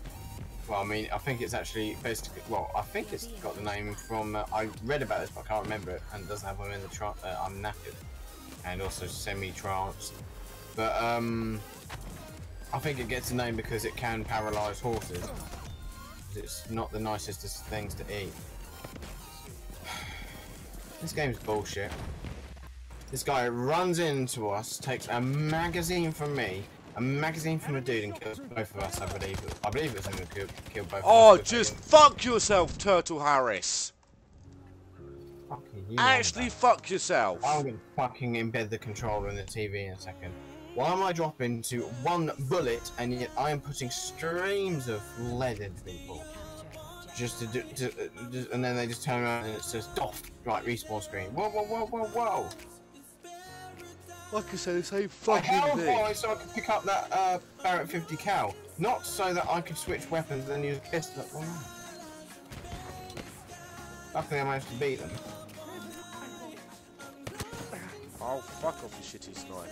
well, I mean, I think it's actually basically, well, I think it's got the name from, I read about this, but I can't remember it, and it doesn't have one in the trance, I'm knackered, and also semi-tranced, but, I think it gets a name because it can paralyse horses. It's not the nicest of things to eat. This game's bullshit. This guy runs into us, takes a magazine from me, a magazine from a dude, and kills both of us, I believe. I believe it's going to kill both of us. Oh, just fuck yourself, Turtle Harris. Fucking Actually, fuck yourself. I'm going to fucking embed the controller in the TV in a second. Why am I dropping to one bullet, and yet I am putting streams of lead into people? Just to do, and then they just turn around and it says, "Doff!" Right, respawn screen. Whoa, whoa, whoa, whoa, whoa! Like I said, the same fucking thing. Why? So I could pick up that Barrett 50 cal, not so that I could switch weapons and use a pistol. Oh, no. Luckily, I managed to beat them. Oh, fuck off, you shitty sniper.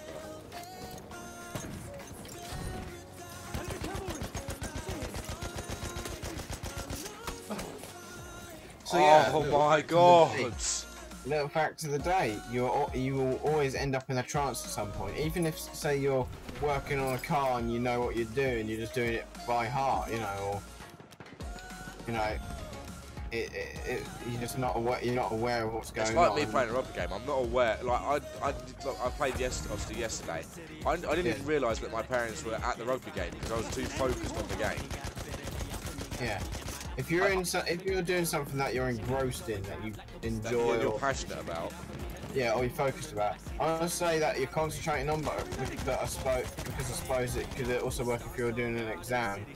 So yeah, oh my god! Little fact of the day, you will always end up in a trance at some point. Even if, say, you're working on a car and you know what you're doing, you're just doing it by heart, you know, or you know, you're just not aware. You're not aware of what's going on. It's like me playing a rugby game. I'm not aware. Like I played obviously yesterday. I didn't even realise that my parents were at the rugby game because I was too focused on the game. Yeah. If you're if you're doing something that you're engrossed in, that you enjoy, that you're passionate about, yeah, or you're focused about, I would say that you're concentrating on, but I suppose it could also work if you're doing an exam.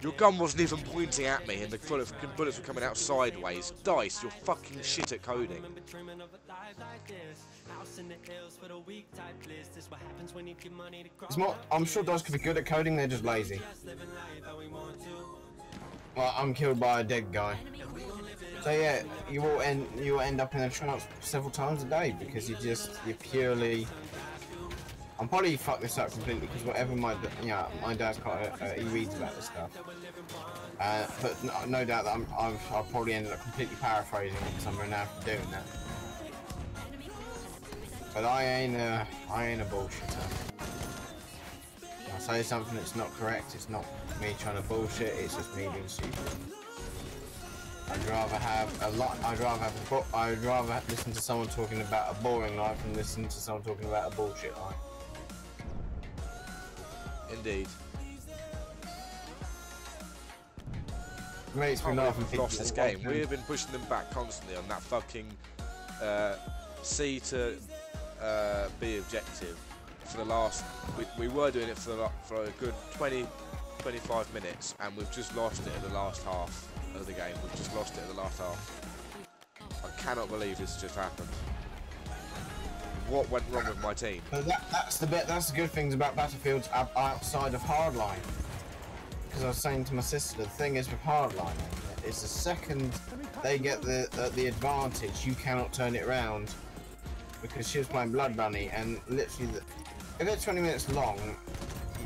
Your gun wasn't even pointing at me, and the bullets were coming out sideways. Dice, you're fucking shit at coding. It's more, I'm sure Dice could be good at coding, they're just lazy. Well, I'm killed by a dead guy. So yeah, you will end up in a trance several times a day because you're purely. I'm probably fuck this up completely because whatever my dad's quite he reads about this stuff. But no doubt that I'll probably end up completely paraphrasing it because I'm renowned for doing that. But I ain't a bullshitter. I say something that's not correct, it's not me trying to bullshit, it's just me being stupid. I'd rather listen to someone talking about a boring life than listen to someone talking about a bullshit life. Indeed. Makes me laugh when we've people lost this game. We've been pushing them back constantly on that fucking C to B objective for the last. We were doing it for a good 20-25 minutes, and we've just lost it in the last half of the game. We've just lost it in the last half. I cannot believe this just happened. What went wrong with my team? But that's the bit. That's the good things about Battlefields outside of hardline. Because I was saying to my sister, the thing is with hardline, is the second they get the advantage, you cannot turn it around. Because she was playing Blood Bunny, and literally, if they're 20 minutes long,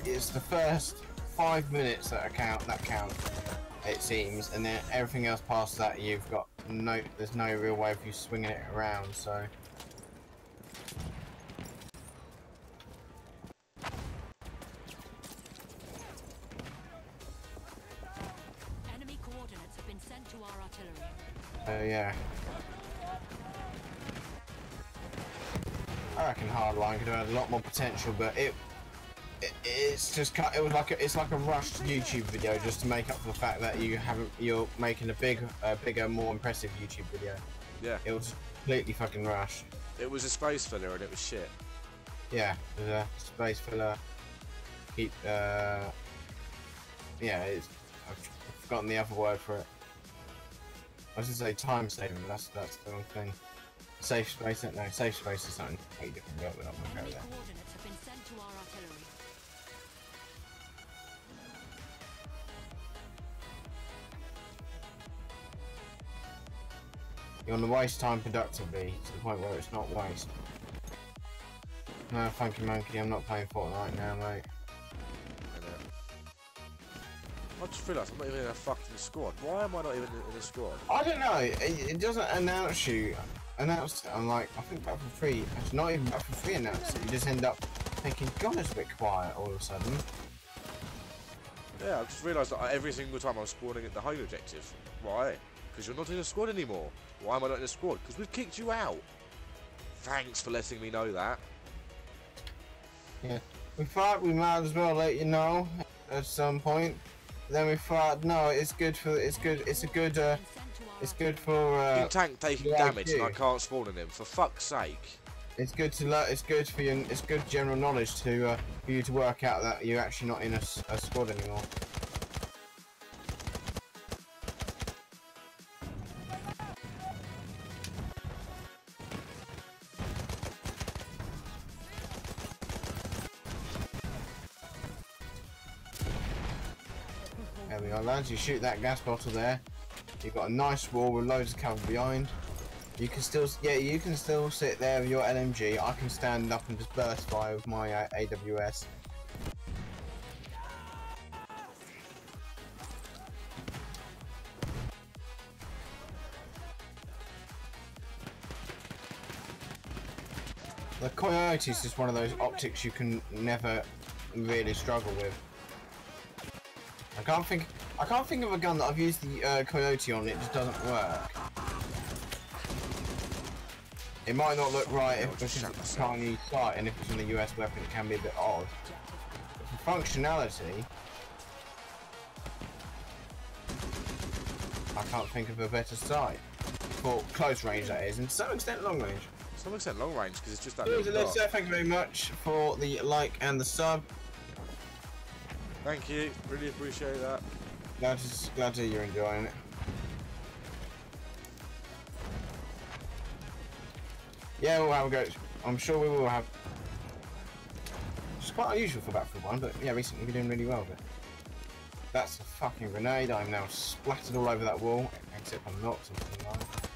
it's the first 5 minutes that count. It seems, and then everything else past that, you've got there's no real way of you swinging it around. So. Enemy coordinates have been sent to our artillery. Yeah. I reckon hardline could have had a lot more potential, but it's just it's like a rushed YouTube video just to make up for the fact that you're making a bigger, more impressive YouTube video. Yeah. It was completely fucking rushed. It was a space filler and it was shit. Yeah, it was a space filler. Yeah, I've forgotten the other word for it. I was gonna say time saving, but that's the wrong thing. Safe space, no, safe space is something completely different. We're not going to go there. Coordinates have been sent to our artillery. You want to waste time productively to the point where it's not waste. No, funky monkey, I'm not playing Fortnite now, mate. I just realised I'm not even in a fucking squad. Why am I not even in a squad? I don't know. It doesn't announce it. I'm like, I think Battlefield 3, it's not even Battlefield 3 announced it. You just end up thinking, God, it's a bit quiet all of a sudden. Yeah, I just realised that every single time I'm spawning at the home objective. Why? Because you're not in a squad anymore. Why am I not in a squad? Because we've kicked you out. Thanks for letting me know that. Yeah. We thought we might as well let you know at some point. Then we thought, no, it's good for tank taking damage and I can't spawn in him. For fuck's sake. It's good for you. It's good general knowledge to for you to work out that you're actually not in a squad anymore. There we are, lads. You shoot that gas bottle there. You've got a nice wall with loads of cover behind. You can still sit there with your LMG. I can stand up and just burst fire with my AWS. The Coyote is just one of those optics you can never really struggle with. I can't think of a gun that I've used the Coyote on. It just doesn't work. It might not look right if it's a tiny sight, and if it's in a US weapon, it can be a bit odd. But for functionality, I can't think of a better sight. For close range, that is, and to some extent long range. To some extent long range, because it's just that Thank you very much for the like and the sub. Thank you, really appreciate that. Glad to hear you're enjoying it. Yeah, we'll have a go. I'm sure we will have. It's quite unusual for Battlefield 1, but yeah, recently we're doing really well with it. That's a fucking grenade. I'm now splattered all over that wall, except I'm not. Something like that.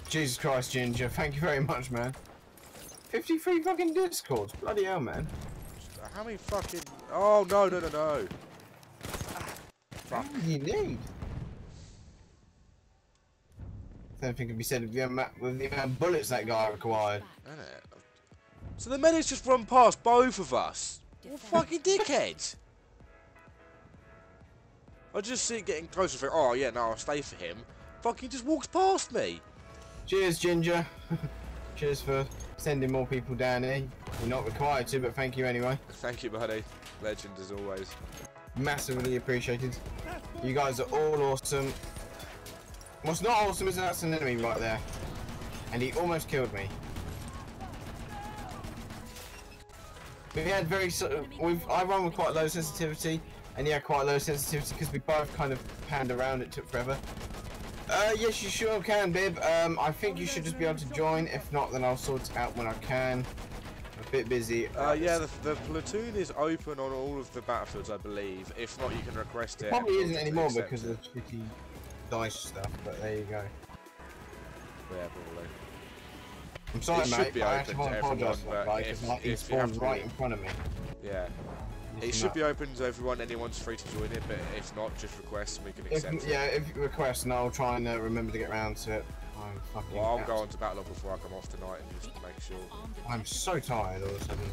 Jesus Christ, Ginger, thank you very much, man. 53 fucking Discords, bloody hell, man. How many fucking... Oh, no. Fuck. You need. Anything can be said with the amount of bullets that guy required. Innit? So the medics just run past both of us. What fucking dickheads! I just see it getting closer and think, oh yeah, no, I'll stay for him. Fucking just walks past me. Cheers, Ginger. Cheers for sending more people down here. You're not required to, but thank you anyway. Thank you, buddy. Legend as always. Massively appreciated. You guys are all awesome. What's not awesome is that's an enemy right there. And he almost killed me. We had very I run with quite low sensitivity, and he had quite low sensitivity because we both kind of panned around. It took forever. Yes, you sure can, Bib. I think you should just be able to join. If not, then I'll sort it out when I can. I'm a bit busy. Yeah, the platoon is open on all of the battlefields, I believe. If not, you can request it. Probably isn't anymore because of the shitty dice stuff, but there you go. Yeah, probably. I'm sorry, it mate. Should be I open actually to want to everyone, apologise for that, but because he spawned right in front of me. Yeah. It should be open to everyone. Anyone's free to join it, but if not, just request and we can accept it. Yeah, if you request, and I'll try and remember to get around to it. I'm fucking. Well, I'll go on to battle log before I come off tonight and just make sure. I'm so tired all of a sudden.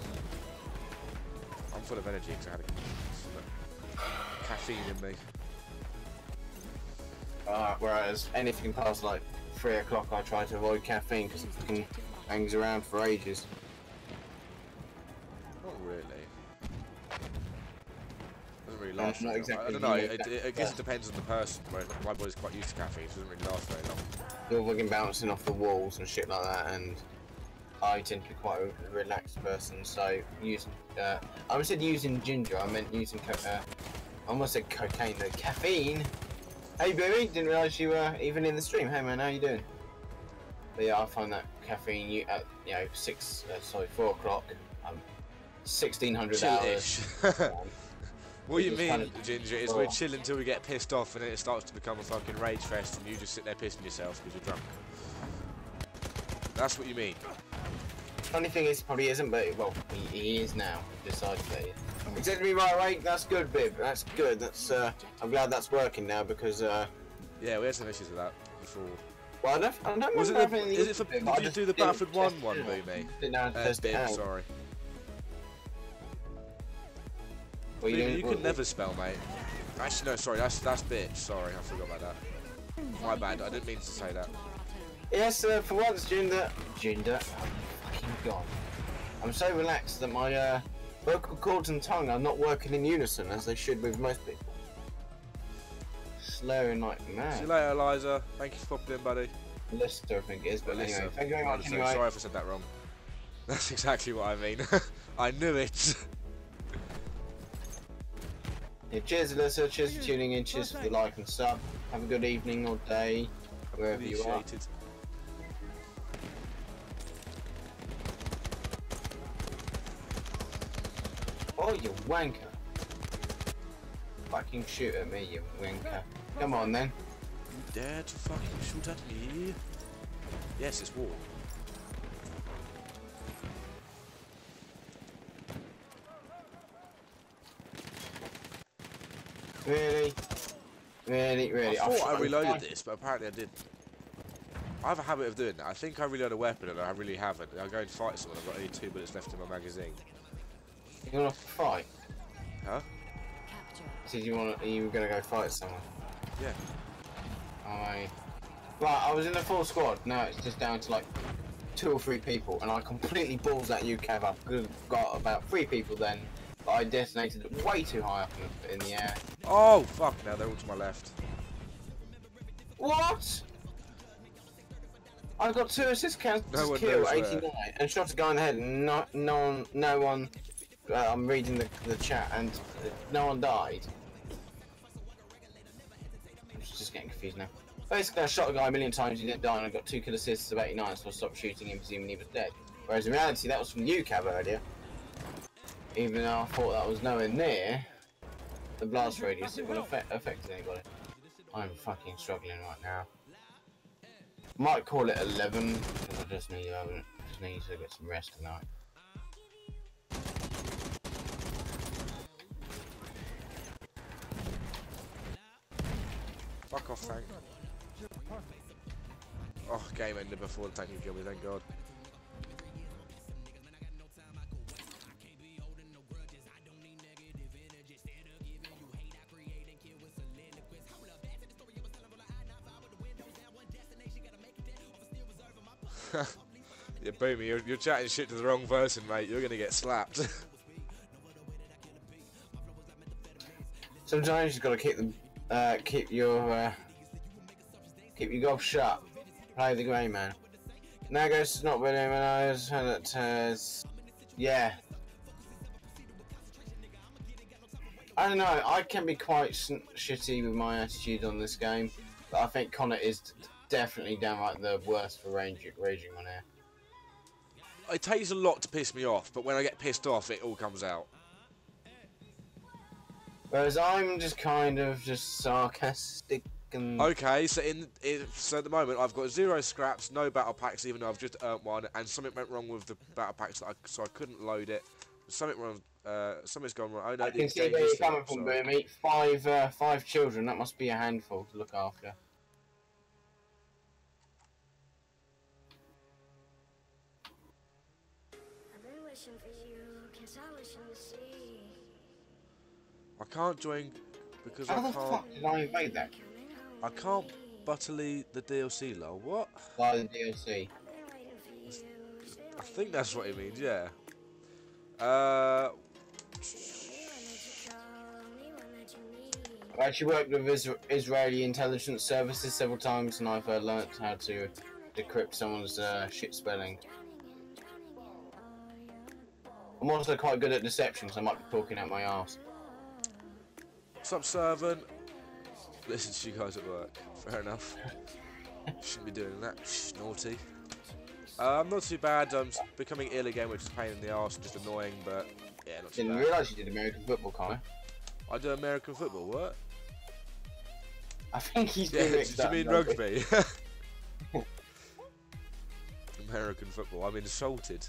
I'm full of energy because I had a caffeine in me. Whereas anything past like 3 o'clock, I try to avoid caffeine because it fucking hangs around for ages. Not really. Doesn't really last. Not exactly. I don't know. I guess it depends on the person. My body's quite used to caffeine, so it doesn't really last very long. You're fucking bouncing off the walls and shit like that, and I tend to be quite a relaxed person, so using. I said using ginger. I meant using. I almost said cocaine. No, caffeine. Hey, baby. Didn't realise you were even in the stream. Hey, man, how you doing? But yeah, I find that caffeine at 4 o'clock. 1600 hours. What you mean, Ginger, is we're chill until we get pissed off and then it starts to become a fucking rage fest and you just sit there pissing yourself because you're drunk. That's what you mean. Funny thing is, probably isn't, but well, he is now. Decided that he is. Exactly right. That's good, Bib. That's good. That's I'm glad that's working now because yeah, we had some issues with that before. Well, I don't remember. Is it for? Did you do the Battlefield 1 one, Boomy? Bib, sorry. Well, you can never spell, mate. Actually, no, sorry, that's bitch. Sorry, I forgot about that. My bad, I didn't mean to say that. Yes, for once, Ginger, I'm fucking gone. I'm so relaxed that my vocal cords and tongue are not working in unison as they should with most people. Slurring like mad. See you later, Eliza. Thank you for popping in, buddy. Lister, I think it is, but anyway, thank you very much. Anyway. Sorry if I said that wrong. That's exactly what I mean. I knew it. Yeah, cheers, Alyssa. Cheers for tuning in. Cheers for the like and sub. Have a good evening or day, wherever you are. Oh, you wanker. Fucking shoot at me, you wanker. Come on, then. You dare to fucking shoot at me? Yes, it's war. Really? Really? I thought I reloaded this, but apparently I didn't. I have a habit of doing that. I think I reload a weapon and I really haven't. I go and fight someone, I've got only 2 bullets left in my magazine. You wanna fight? Huh? So you were gonna go fight someone? Yeah. Right, I was in a full squad. Now it's just down to like 2 or 3 people, and I completely balls at you, Kev. I've got about 3 people then, but I detonated it way too high up in the air. Oh fuck! Now they're all to my left. What? I got 2 assist counts to kill, 89, and shot a guy in the head, and no one. I'm reading the chat, and no one died. I'm just getting confused now. Basically, I shot a guy a million times, he didn't die, and I got 2 kill assists of 89, so I stopped shooting him, presuming he was dead. Whereas in reality, that was from you, Cav, earlier. Even though I thought that was nowhere near the blast radius, it wouldn't affect anybody. I'm fucking struggling right now. Might call it 11, because I just need to get some rest tonight. Fuck off, tank. Oh, game ended before the tank could kill me, thank God. Yeah, Boomy, you're chatting shit to the wrong person, mate. You're gonna get slapped. Sometimes you've got to keep your gob shut. Play the grey man. Now goes to not really when I was yeah. I don't know. I can be quite shitty with my attitude on this game, but I think Connor is definitely downright the worst for raging on here. It takes a lot to piss me off, but when I get pissed off, it all comes out. Whereas I'm just kind of just sarcastic and... Okay, so so at the moment I've got 0 scraps, no battle packs, even though I've just earned one, and something went wrong with the battle packs, so I couldn't load it. Something wrong. Something's gone wrong. Oh no, I can see where you're coming from, Boomy. 5 children. That must be a handful to look after. I can't join because How I the can't. fuck did I invade that? I can't butterly the DLC lol. What? By the DLC. I think that's what it means. Yeah. I've actually worked with Israeli intelligence services several times, and I've learnt how to decrypt someone's shit spelling. I'm also quite good at deception, so I might be talking out my arse. What's up, servant? Listen to you guys at work. Fair enough. Shouldn't be doing that. Shh, naughty. I'm not too bad. I'm becoming ill again, which is a pain in the arse, just annoying, but yeah, not too bad. Didn't realise you did American football, Connor. I do American football. What? I think he's Yeah, been did mixed you up mean rugby? American football. I'm insulted.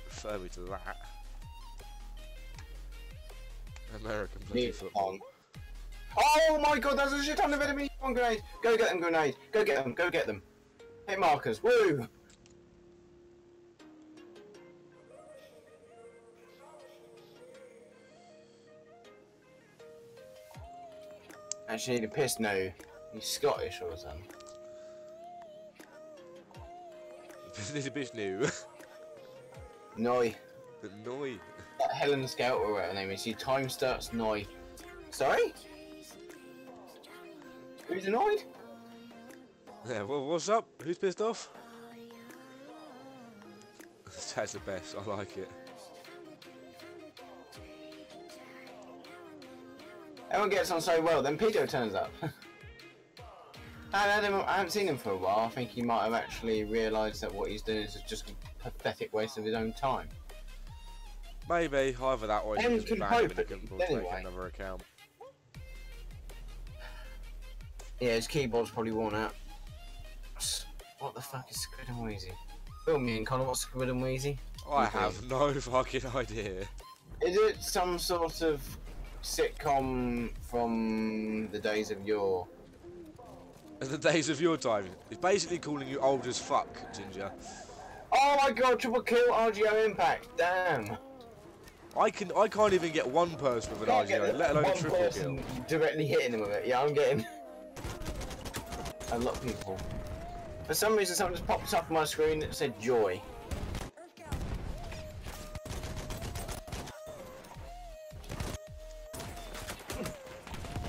Refer me to that. American bloody football. Oh my god, there's a shit ton of enemy on grenade. Go get them, grenade. Go get them, go get them. Hit markers, woo! Actually, need a piss now. He's Scottish or something. This bitch new. Noi. Noi. That Helen Scout or whatever her name is. She time starts Noi. Sorry? Who's annoyed? Yeah, well, what's up? Who's pissed off? That's the best. I like it. Everyone gets on so well, then Peter turns up. I haven't seen him for a while. I think he might have actually realised that what he's doing is just a pathetic waste of his own time. Maybe, either that or he's just banned him and couldn't take anyway. another account. Yeah, his keyboard's probably worn out. What the fuck is Squid and Wheezy? Fill me in, Connor, what's Squid and Wheezy? I have no fucking idea. Is it some sort of sitcom from the days of yore? The days of your time. It's basically calling you old as fuck, Ginger. Oh my god, triple kill, RGO impact, damn. I can't even get one person with an RGO, let alone a triple kill. Directly hitting him with it. Yeah, I'm getting a lot of people. For some reason, something just popped up on my screen that said joy.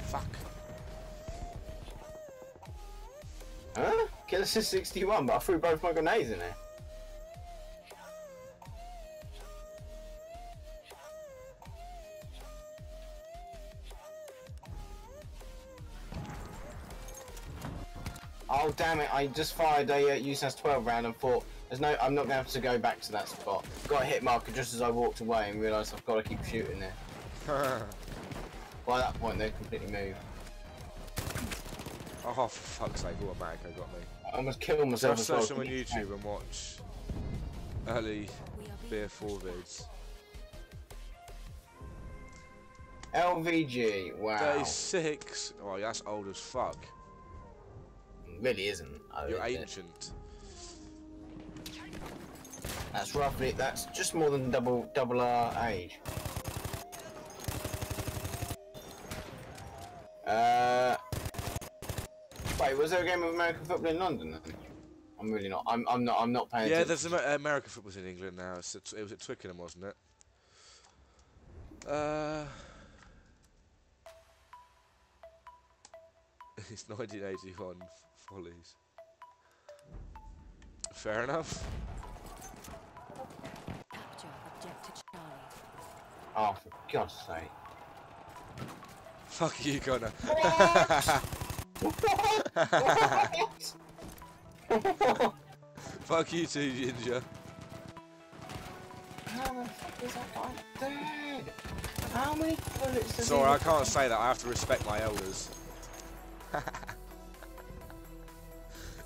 Fuck. Huh? Kill assist 61, but I threw both my grenades in there. Oh damn it, I just fired a USAS 12 round and thought, I'm not going to have to go back to that spot. Got a hit marker just as I walked away and realised I've got to keep shooting there. By that point they'd completely moved. Oh, for fuck's sake, what a Mariko got me. I almost killed myself as well. Just search them on YouTube and watch early BF4 vids. LVG, wow. 36. Oh, that's old as fuck. It really isn't. You're ancient. That's just more than double our age. Wait, was there a game of American football in London then? I'm really not. I'm not paying Yeah, attention. there's American football's in England now. It was at Twickenham, wasn't it? It's 1981 Follies. Fair enough. Capture objective Charlie. Oh, for God's sake. Fuck you, Connor. What? Fuck you too, Ginger. How the fuck is that guy dead? How many bullets does Sorry, he I can't say that. I have to respect my elders.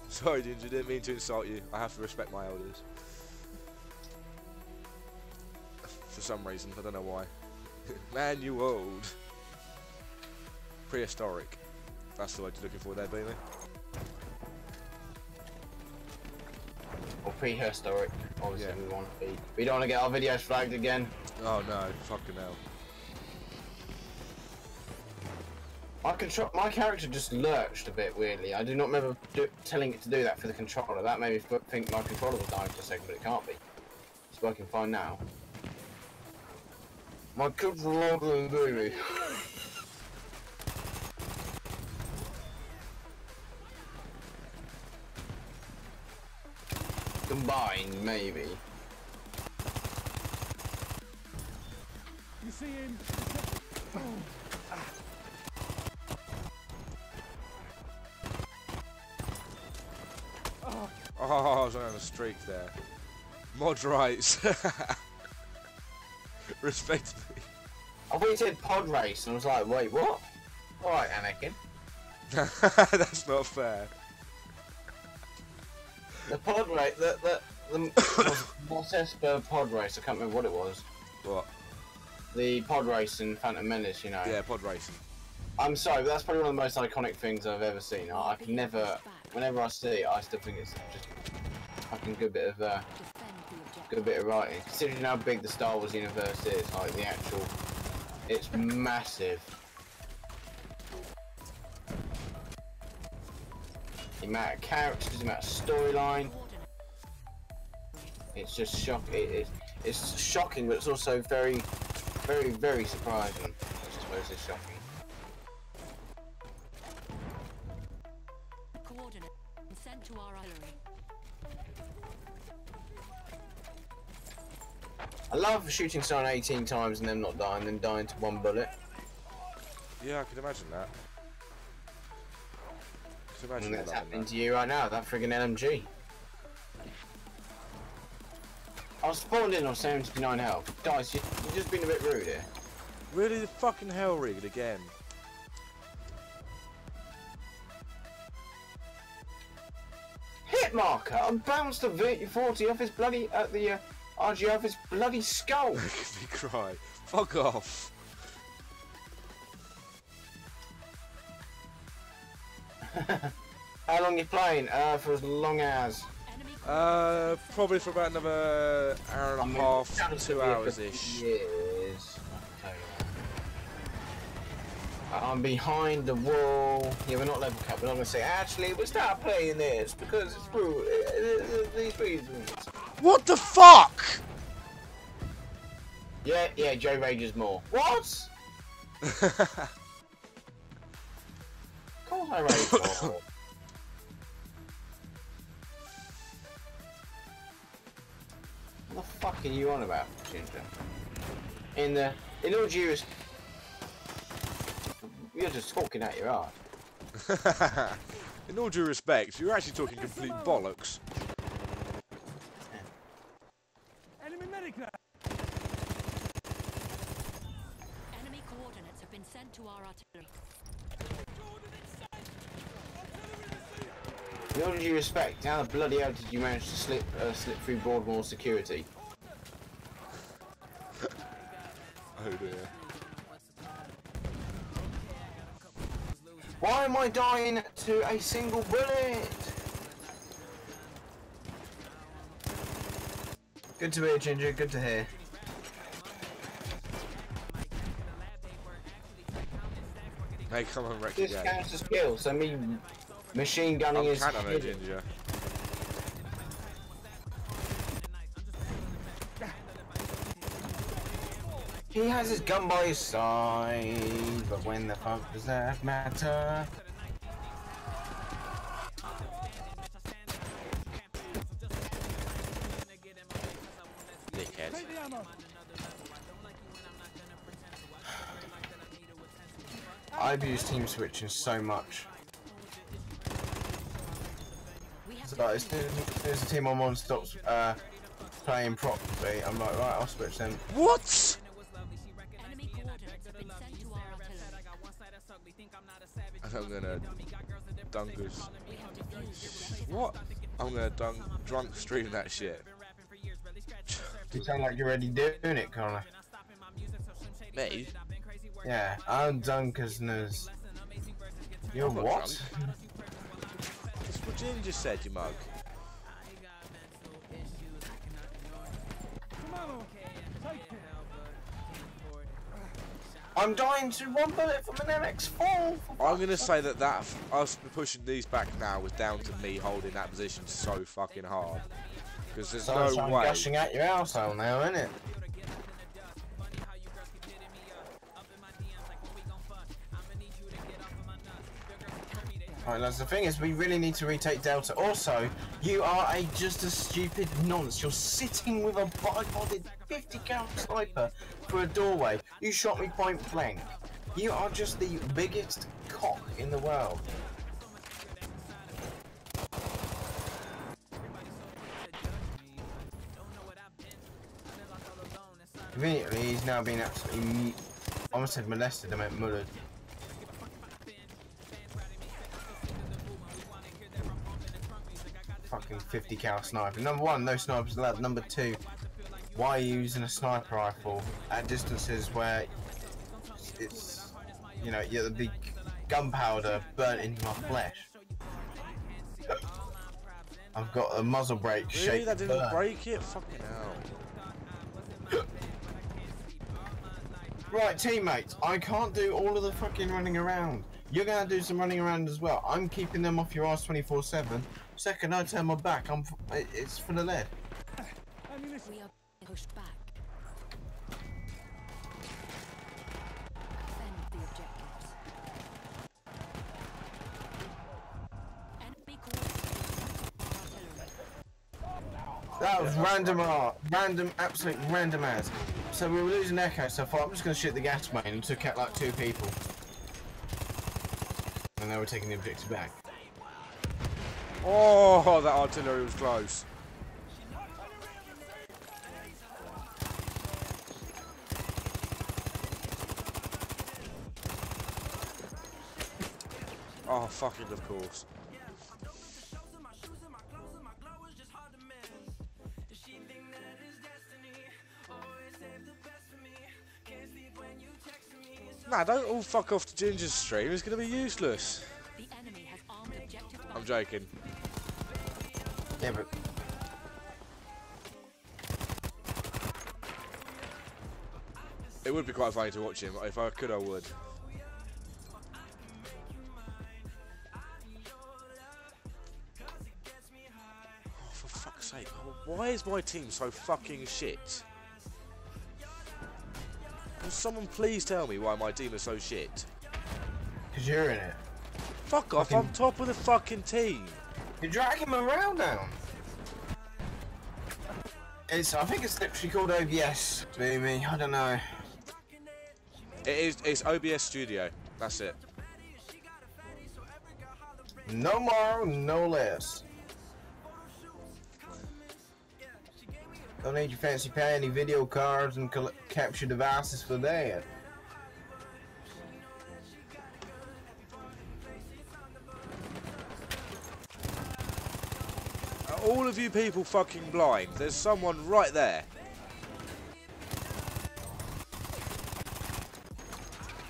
Sorry, Ginger. Didn't mean to insult you. I have to respect my elders. For some reason, I don't know why. Man, you old. Prehistoric. That's the word you're looking for there, baby. Or prehistoric, obviously Yeah. we want to be. We don't want to get our videos flagged again. Oh no, fucking hell. My character just lurched a bit weirdly. I do not remember telling it to do that for the controller. That made me think my controller was dying for a second, but it can't be. It's working fine now. My kids are longer than baby. Combined, maybe. You see him? Oh, I was on a streak there. Mod rights. Respect me. I thought you said pod race, and I was like, wait, what? Alright, Anakin. That's not fair. The pod race, the what's Esper pod race? I can't remember what it was. What? The pod race in Phantom Menace, you know. Yeah, pod racing. I'm sorry, but that's probably one of the most iconic things I've ever seen. I can never, whenever I see it, I still think it's just a fucking good bit of Defend the objective. good bit of writing. Considering how big the Star Wars universe is, like the actual, it's massive. The amount of characters, the amount of storyline. It's just shocking. It's shocking, but it's also very, very, very surprising. I suppose it's shocking. Coordinate sent to our artillery. I love shooting someone 18 times and them not dying, then dying to one bullet. Yeah, I can imagine that. I can And imagine that's that. happening to you right now, that friggin' LMG. I was spawned in on 79 health. Guys, you've just been a bit rude here. Really, the fucking hell rigged again. Hit marker! I bounced a V40 off his bloody, the RG off his bloody skull! Look at me cry. Fuck off. How long you playing? For as long as... Enemy Probably for about another hour and a half, 2 hours-ish. Years. I'm behind the wall. Yeah, we're not level cap. We're not going to say, actually, we start playing this because it's rude. These reasons. What the fuck? Yeah, Joe rages more. What? Of course I rage more. What the fuck are you on about, Ginger? In all due respect, you're just talking out your ass. In all due respect, you're actually talking complete bollocks. Enemy medic now. enemy coordinates have been sent to our artillery. In all due respect, how the bloody hell did you manage to slip through Broadmoor security? Oh dear. Why am I dying to a single bullet? Good to hear, Ginger. Good to hear. Hey, come on, wreck the This game. counts as kill, so me machine gunning is. I'm on Ginger. He has his gun by his side, but when the fuck does that matter? Dickhead. Take the ammo. I've used team switching so much. So as soon as the team I'm on stops playing properly, I'm like, right, I'll switch them. What? Enemy coordinates have been sent to our artillery. I'm gonna dunkers. We have defused the What? I'm gonna drunk stream that shit. You sound like you're already doing it, Connor. Me? Yeah, I'm Dunkersness. You're I'm not what? drunk. That's what Ginger just said, you mug. Some ammo. Take it. I'm dying to one bullet from an MX4. I'm gonna say that us pushing these back now was down to me holding that position so fucking hard. Because there's no I'm way. gushing at your arsehole now, innit? Alright, that's the thing is, we really need to retake Delta. Also, you are just a stupid nonce. You're sitting with a bipoded 50 cal sniper for a doorway. You shot me point blank. You are just the biggest cock in the world. Conveniently, he's now been absolutely, I almost said molested, I meant mullered. Fucking 50 cal sniper. Number one, no snipers allowed. Number two, why are you using a sniper rifle at distances where it's, you know, the big gunpowder burnt into my flesh? I've got a muzzle brake Really? shaped That didn't burn. break it? Fucking hell. Right, teammates, I can't do all of the fucking running around. You're gonna do some running around as well. I'm keeping them off your ass 24/7. Second I turn my back, it's for the lead. Ammunition. We are pushed back. Defend the objectives. Enemy coordinates. That was random, absolute random as. So we were losing echo, so I thought I'm just gonna shoot the gas main and took out like 2 people. And they were taking the objective back. Oh, that artillery was close. Oh, fucking of course. Nah, don't all fuck off to Ginger's stream. It's gonna be useless. The enemy has armed objective. I'm joking. Yeah, but It would be quite funny to watch him. If I could, I would. Oh, for fuck's sake. Why is my team so fucking shit? Will someone please tell me why my team is so shit? because you're in it. Fuck off, I'm top of the fucking team. You're dragging him around now. I think it's literally called OBS, Boomy. I don't know. It's OBS Studio. That's it. No more, no less. Don't need your fancy panty video cards and capture devices for that. Are all of you people fucking blind? There's someone right there.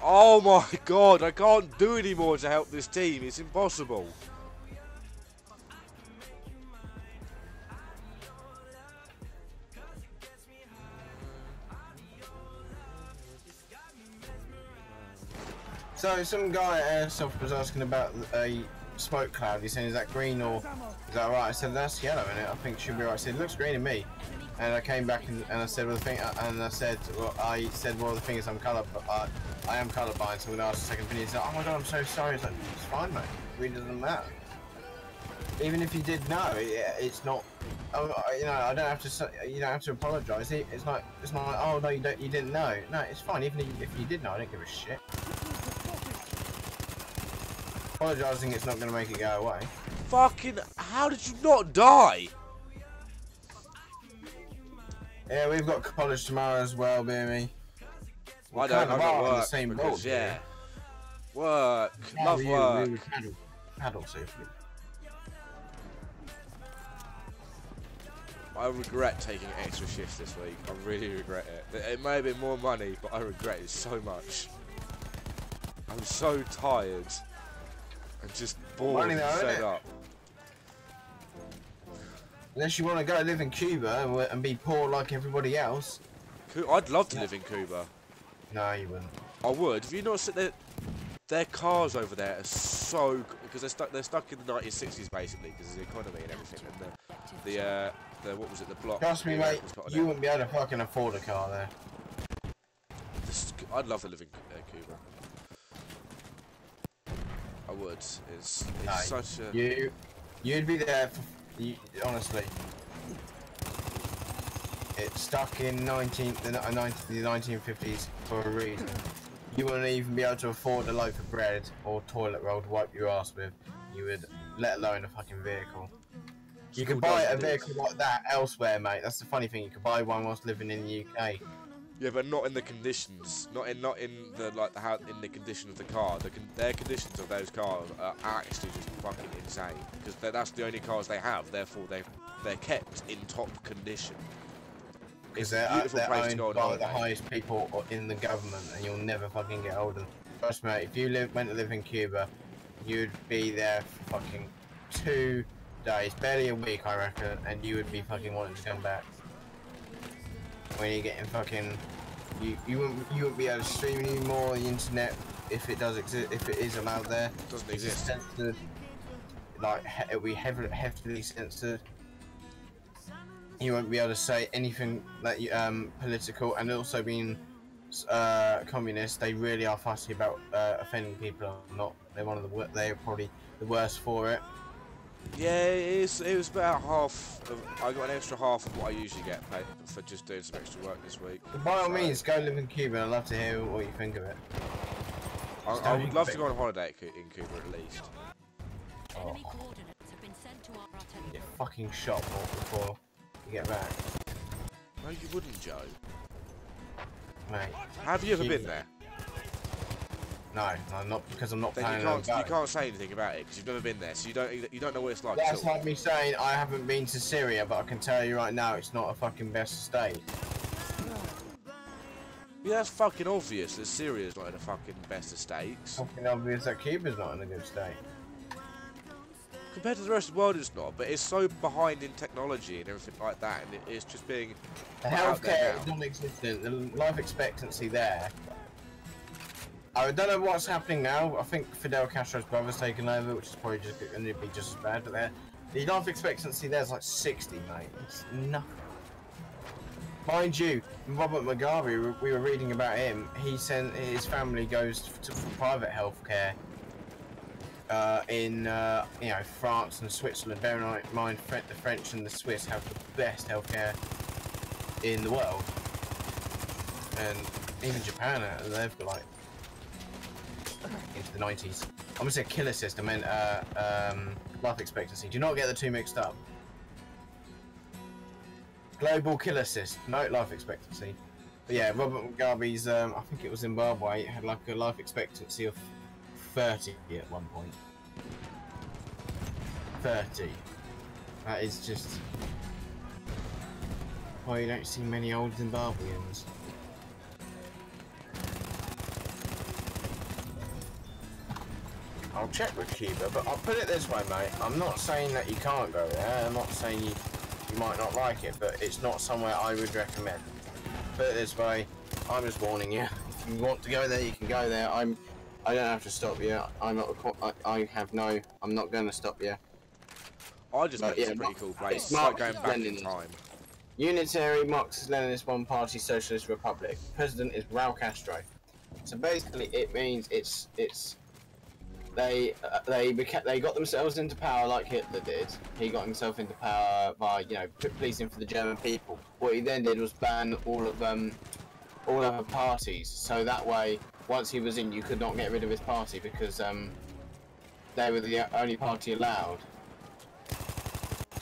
Oh my god, I can't do any more to help this team. It's impossible. So some guy at Airsoft was asking about a smoke cloud. He's saying, is that green or is that right? I said, that's yellow in it. I think it should be right. I said, it looks green to me. And I came back and I said, well, the thing, well, the thing is, I'm I am colourblind, so when I asked a second opinion, he said, oh my god, I'm so sorry. It's like, it's fine, mate. It really doesn't matter. Even if you did know, it's not. You know, I don't have to. You don't have to apologise. It's not. Oh no, you didn't know. No, it's fine. Even if you did know, I don't give a shit. Apologising, it's not going to make it go away. Fucking, how did you not die? Yeah, we've got college tomorrow as well, baby. I don't. I've got work. The same Because, boat, yeah. Work. Love work. Paddle safely. I regret taking extra shifts this week. I really regret it. It may have been more money, but I regret it so much. I'm so tired. And just bored and fed up. Unless you want to go live in Cuba and be poor like everybody else. I'd love to live in Cuba. No, you wouldn't. I would. Have you not seen their cars over there are so, because they're stuck in the 1960s basically because of the economy and everything, and the what was it, the block. Trust me, mate. You wouldn't be able to fucking afford a car there. I'd love to live in Cuba. I would. It's no, such a. You'd be there for. Honestly, it's stuck in the 1950s for a reason. You wouldn't even be able to afford a loaf of bread or toilet roll to wipe your ass with. You would, let alone a fucking vehicle. You could buy a vehicle like that elsewhere, mate. That's the funny thing. You could buy one whilst living in the UK. Yeah, but not in the conditions. Not in the condition of the car. Their conditions of those cars are actually just fucking insane. Because that's the only cars they have. Therefore, they're kept in top condition. Because they're owned by the highest people in the government, and you'll never fucking get older. Trust me, if you went to live in Cuba, you'd be there for fucking 2 days, barely a week, I reckon, and you would be fucking wanting to come back. When you're getting fucking, you wouldn't be able to stream anymore on the internet if it does exist, if it is allowed there. It doesn't exist. Censored, like it'll be heavily censored. You won't be able to say anything that political, and also being communist, they really are fussy about offending people or not. They're probably the worst for it. Yeah, it was about half. I got an extra half of what I usually get paid for just doing some extra work this week. But by all means, go live in Cuba. I'd love to hear what you think of it. I would love to go on holiday in Cuba at least. Enemy coordinates have been sent to our artillery. Get fucking shot before you get back. No, you wouldn't, Joe. Mate. Have you ever been there? No, not because I'm not then planning on going. You can't say anything about it because you've never been there, so you don't know what it's like. That's like me saying I haven't been to Syria, but I can tell you right now it's not a fucking best state. Yeah, that's fucking obvious that Syria's not in a fucking best of states. Fucking obvious that Cuba's not in a good state. Compared to the rest of the world, it's not, but it's so behind in technology and everything like that, and it's just being. The healthcare is non-existent. The life expectancy there. I don't know what's happening now. I think Fidel Castro's brother's taken over, which is probably just going to be just as bad. But the life expectancy there's like 60, mate. It's nothing. Mind you, Robert Mugabe, we were reading about him. He sent his family goes for private healthcare in France and Switzerland. Bear in mind, the French and the Swiss have the best healthcare in the world, and even Japan, they've got like. Into the 90s. I'm gonna say killer system and life expectancy. Do not get the two mixed up. Global killer system, no life expectancy. But yeah, Robert Mugabe's, I think it was Zimbabwe, had like a life expectancy of 30 at one point. 30. That is just. Oh, you don't see many old Zimbabweans. I'll check with Cuba, but I'll put it this way, mate. I'm not saying that you can't go there. I'm not saying you might not like it, but it's not somewhere I would recommend. Put it this way, I'm just warning you. If you want to go there, you can go there. I don't have to stop you. I'm not. I'm not going to stop you. I just think it's a pretty cool place. It's like going back in time. Unitary Marxist-Leninist One-Party Socialist Republic. President is Raul Castro. So basically, it means they got themselves into power like Hitler did. He got himself into power by policing for the German people. What he then did was ban all other parties. So that way, once he was in, you could not get rid of his party because they were the only party allowed.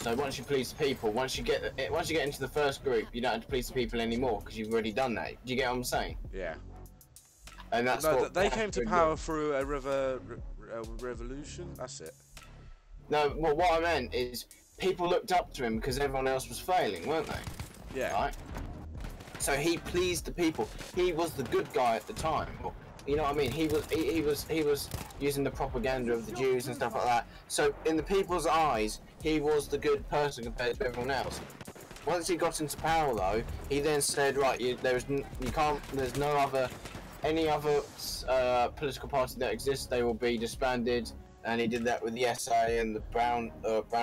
So once you police the people, once you get into the first group, you don't have to police the people anymore because you've already done that. Do you get what I'm saying? Yeah. And that's no, they came to power through a revolution. That's it. No, well, what I meant is people looked up to him because everyone else was failing, weren't they? Yeah. Right. So he pleased the people. He was the good guy at the time. You know what I mean? He was using the propaganda of the Jews and stuff like that. So in the people's eyes, he was the good person compared to everyone else. Once he got into power, though, he then said, right, there's no other, any other political party that exists. They will be disbanded. And he did that with the SA and the brown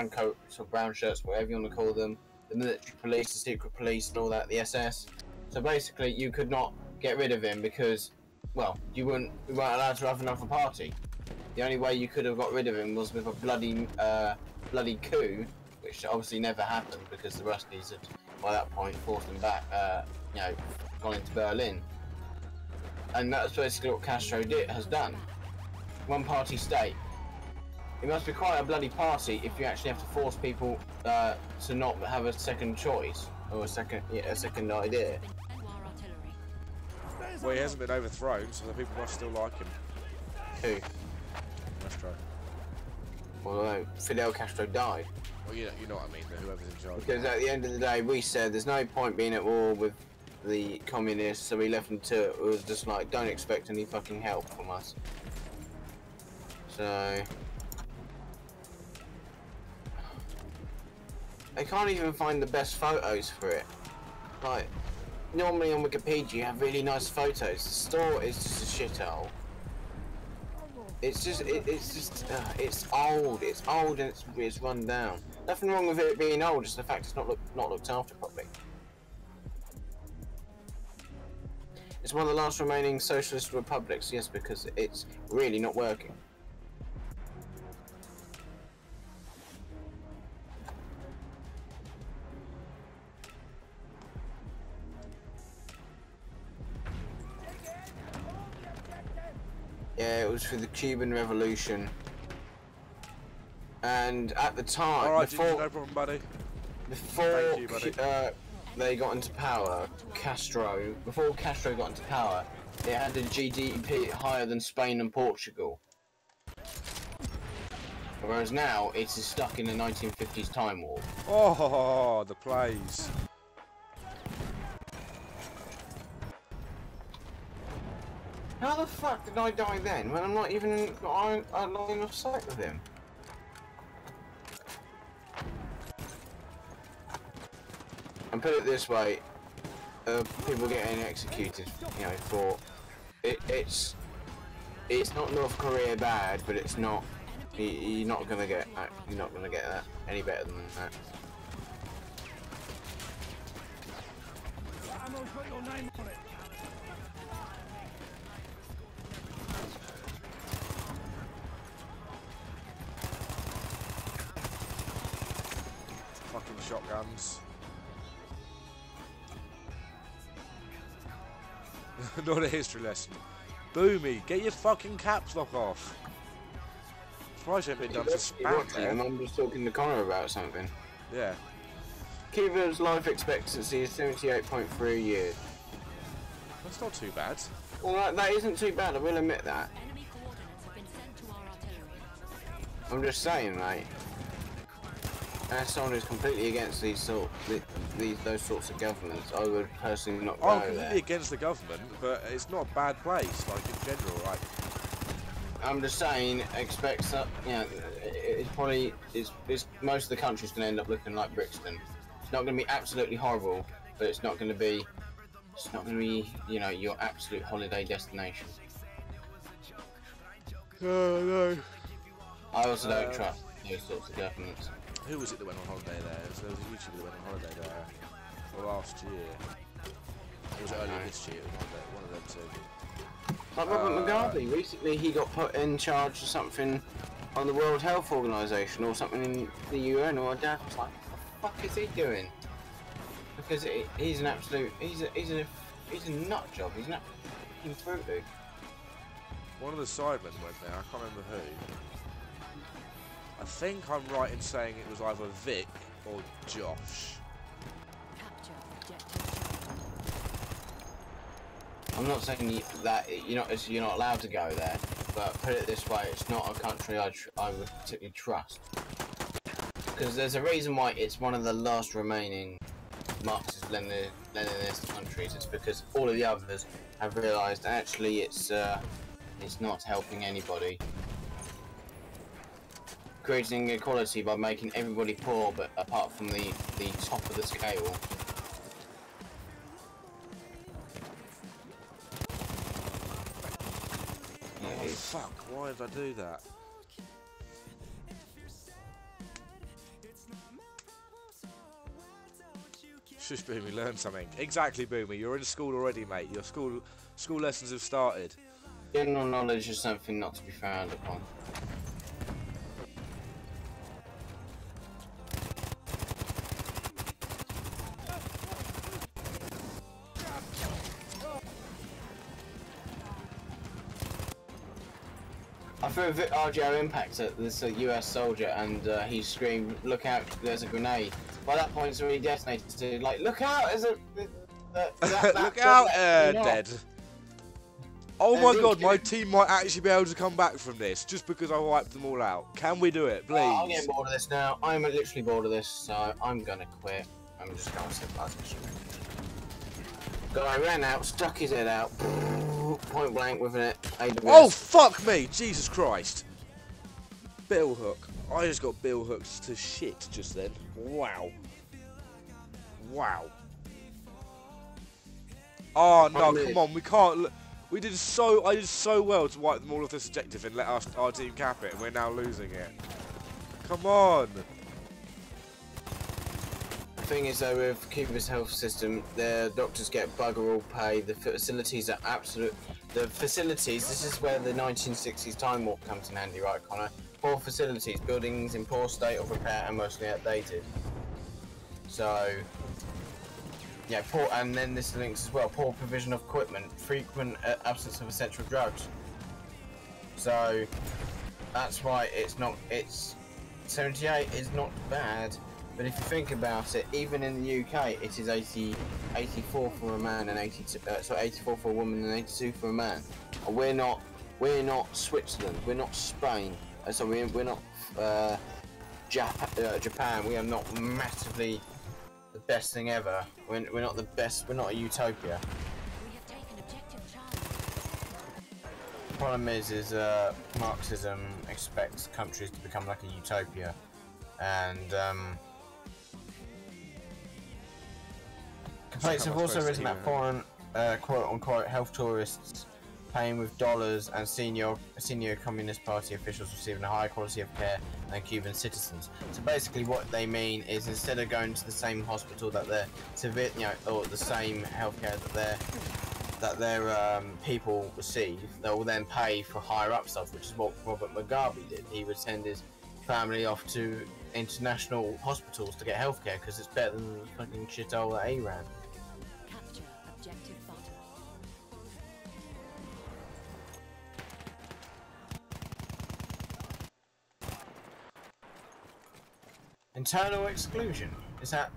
coats or brown shirts, whatever you want to call them, the military police, the secret police, and all that, the SS. So basically, you could not get rid of him because, well, you weren't allowed to have another party. The only way you could have got rid of him was with a bloody coup, which obviously never happened because the Ruskies had, by that point, forced him back, gone into Berlin. And that's basically what Castro has done. One-party state. It must be quite a bloody party if you actually have to force people to not have a second choice or a second idea. Well, he hasn't been overthrown, so the people must still like him. Who? Castro. Well, no, Fidel Castro died. Well, you know what I mean, whoever's in charge. Because at the end of the day, we said there's no point being at war with the communists, so we left them to it. It was just like, don't expect any fucking help from us. So... I can't even find the best photos for it. Like, normally on Wikipedia you have really nice photos. The store is just a shithole. It's old. It's old and it's run down. Nothing wrong with it being old. Just the fact it's not looked after properly. It's one of the last remaining socialist republics. Yes, because it's really not working. Yeah, it was for the Cuban Revolution, and at the time, alright, no problem, buddy. Before they got into power, before Castro got into power, it had a GDP higher than Spain and Portugal. Whereas now, it is stuck in the 1950s time warp. Oh, the plays. How the fuck did I die then, when I'm not even got a line of sight with him? And put it this way, people getting executed, for... It's not North Korea bad, but it's not... You're not gonna get that any better than that. Ammo's got your name on it. Fucking shotguns. Not a history lesson. Boomy, get your fucking caps lock off. Surprised you haven't been done to spam there. I'm just talking to Connor about something. Yeah. Cuba's life expectancy is 78.3 years. That's not too bad. Well, that isn't too bad, I will admit that. Enemy coordinates have been sent to our artillery. I'm just saying, mate. As someone who's completely against those sorts of governments, I would personally not go I'm completely there. against the government, but it's not a bad place, like in general, like. I'm just saying, expect that. You know, it's probably most of the country's going to end up looking like Brixton. It's not going to be absolutely horrible, but it's not going to be. It's not going to be, you know, your absolute holiday destination. Oh no. I also don't trust those sorts of governments. Who was it that went on holiday there? There was a YouTuber that went on holiday there last year. Or was it earlier this year? It was one of them two. Like Robert Mugabe, recently he got put in charge of something on the World Health Organization or something in the UN, or Dad was like, what the fuck is he doing? Because he's an absolute, he's a nut job, he's an absolute fruity. One of the sidemen went there, I can't remember who. I think I'm right in saying it was either Vic or Josh. Capture objective. I'm not saying that you're not allowed to go there, but put it this way, it's not a country I would particularly trust. Because there's a reason why it's one of the last remaining Marxist-Leninist countries. It's because all of the others have realised actually it's not helping anybody. Creating equality by making everybody poor, but apart from the top of the scale. Oh fuck, why did I do that? Shush Boomy, learn something. Exactly Boomy, you're in school already mate. Your school lessons have started. General knowledge is something not to be frowned upon. I threw a RGO impact at this US soldier and he screamed, "Look out, there's a grenade." By that point it's already detonated to, like, look out, there's a... Look out, dead. Oh my god, my team might actually be able to come back from this, just because I wiped them all out. Can we do it, please? Oh, I'm getting bored of this now. I'm literally bored of this, so I'm gonna quit. I'm just gonna sit back and shoot. Guy ran out, stuck his head out, point blank with an AWS. Oh, fuck me! Jesus Christ! Bill hook. I just got bill hooked to shit just then. Wow. Wow. Oh no, come on, we can't. I did so well to wipe them all off this objective and let our team cap it, and we're now losing it. Come on. The thing is though, with Cuba's health system, their doctors get bugger all pay. The facilities are absolute. The facilities. This is where the 1960s time warp comes in handy, right, Connor? Poor facilities, buildings in poor state of repair and mostly outdated. So, yeah, poor. And then this links as well. Poor provision of equipment, frequent absence of essential drugs. So that's why it's not. It's 78 is not bad. But if you think about it, even in the UK, it is 84 for a man and 84 for a woman and 82 for a man. And we're not Switzerland, we're not Spain, so we're not Japan. We are not massively the best thing ever. We're not the best. We're not a utopia. We have taken objective Charlie. The problem is Marxism expects countries to become like a utopia, and complaints have also risen that foreign quote-unquote health tourists paying with dollars and senior Communist Party officials receiving a higher quality of care than Cuban citizens. So basically what they mean is, instead of going to the same hospital that their or the same healthcare that their people receive, they will then pay for higher up stuff, which is what Robert Mugabe did. He would send his family off to international hospitals to get healthcare because it's better than the fucking shithole that he ran. Capture objective butter. Internal exclusion? Is that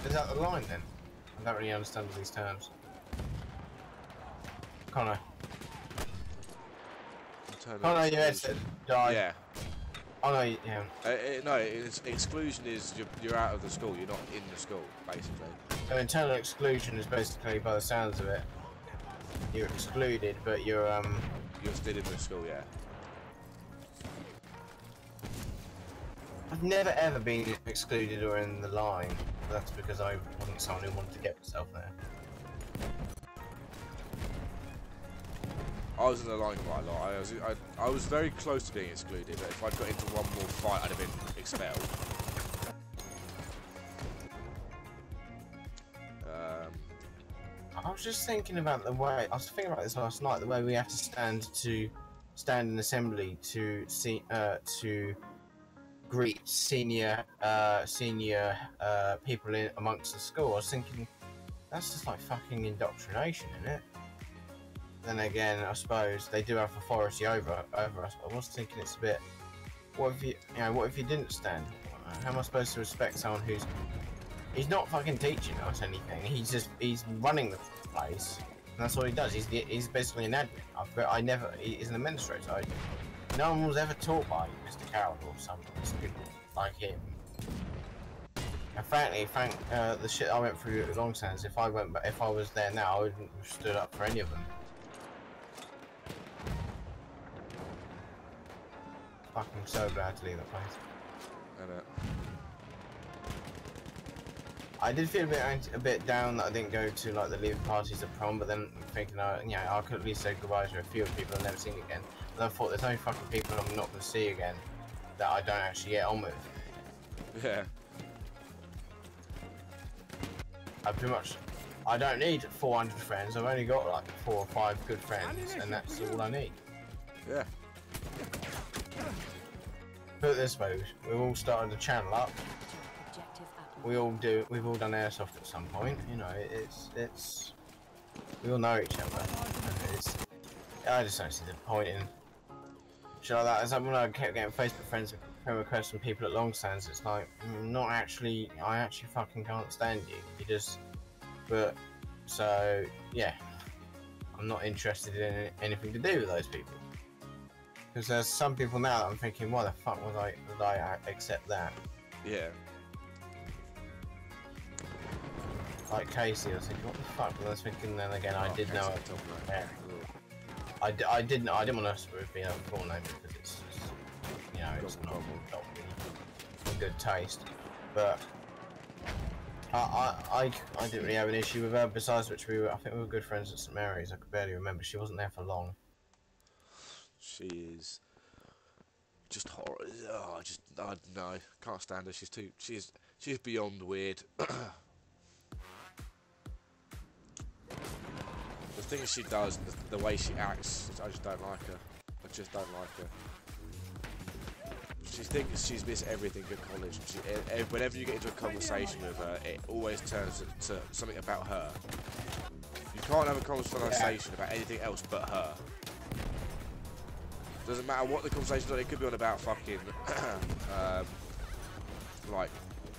the line then? I don't really understand these terms. Connor. Connor, you said die. Yeah. Oh no, yeah. No, exclusion is you're out of the school. You're not in the school, basically. So internal exclusion is basically, by the sounds of it, you're excluded, but you're You're still in the school, yeah. I've never ever been excluded or in the line. That's because I wasn't someone who wanted to get myself there. I was in the line quite a lot. I was very close to being excluded, but if I'd got into one more fight, I'd have been expelled. I was just thinking about the way I was thinking about this last night. The way we have to stand in assembly to see to greet senior people in amongst the school. I was thinking that's just like fucking indoctrination, isn't it? Then again, I suppose they do have authority over us. But I was thinking it's a bit. What if you didn't stand? How am I supposed to respect someone who's? He's not fucking teaching us anything. He's running the place. And that's all he does. He's basically an admin. He's an administrator. No one was ever taught by Mr. Carroll or some people like him. And frankly, the shit I went through at Longsands, if I was there now, I wouldn't have stood up for any of them. Fucking so glad to leave the place. I did feel a bit down that I didn't go to like the leaving parties at prom, but then thinking, I could at least say goodbye to a few people I've never seen again. But I thought there's only fucking people I'm not going to see again that I don't actually get on with. Yeah. I don't need 400 friends. I've only got like 4 or 5 good friends, and that's all I need. Yeah. Put it this way, we've all started to channel up. We've all done airsoft at some point. You know, it's we all know each other. I just don't see the point in shit like that. It's like when I kept getting Facebook friends requests from people at Longsands. It's like I actually fucking can't stand you. But so yeah, I'm not interested in anything to do with those people. Because there's some people now that I'm thinking, why the fuck would I accept that? Yeah. Like Casey, I was thinking, what the fuck? But I was thinking, then again, I did know it. Yeah. I didn't want to be able to call name because it's just, it's not really good taste. But I didn't really have an issue with her. Besides which, I think we were good friends at St Mary's. I could barely remember. She wasn't there for long. She is just horrible. Oh, I don't know. Can't stand her. She's beyond weird. The things she does, the way she acts, I just don't like her. I just don't like her. She thinks she's missed everything at college. Whenever you get into a conversation with her, it always turns to something about her. You can't have a conversation about anything else but her. Doesn't matter what the conversation's on, it could be on about fucking, like,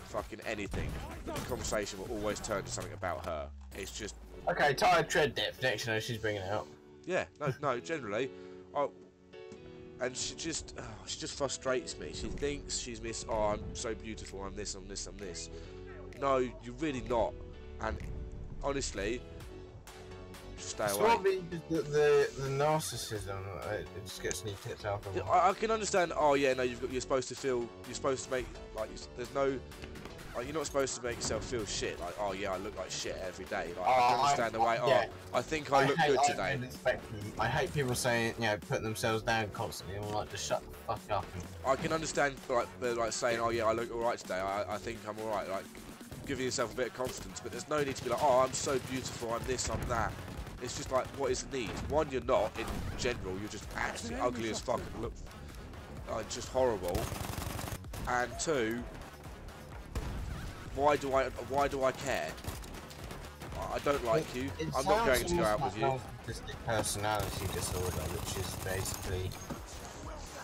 fucking anything. But the conversation will always turn to something about her. It's just... Okay, tire tread depth, next you know she's bringing it up. Yeah, no, generally. And she just frustrates me. She thinks she's Miss, oh, I'm so beautiful, I'm this, I'm this, I'm this. No, you're really not. And honestly, just stay away. It's probably the narcissism. It just gets any tits out of I can understand. Oh yeah, no, you're supposed to make like there's no. Like, you're not supposed to make yourself feel shit. Like, oh yeah, I look like shit every day. Like, I can understand the way. Yeah. Oh, I think I look good today. I hate people saying, putting themselves down constantly. I'm like, just shut the fuck up. I can understand like saying, oh yeah, I look alright today. I think I'm alright. Like, giving yourself a bit of confidence. But there's no need to be like, oh, I'm so beautiful. I'm this. I'm that. It's just like, what is the need? One, you're not. In general, you're just absolutely ugly as fuck and look just horrible. And two. Why do I care? I don't like you. I'm not going to go out with you. Narcissistic personality disorder, which is basically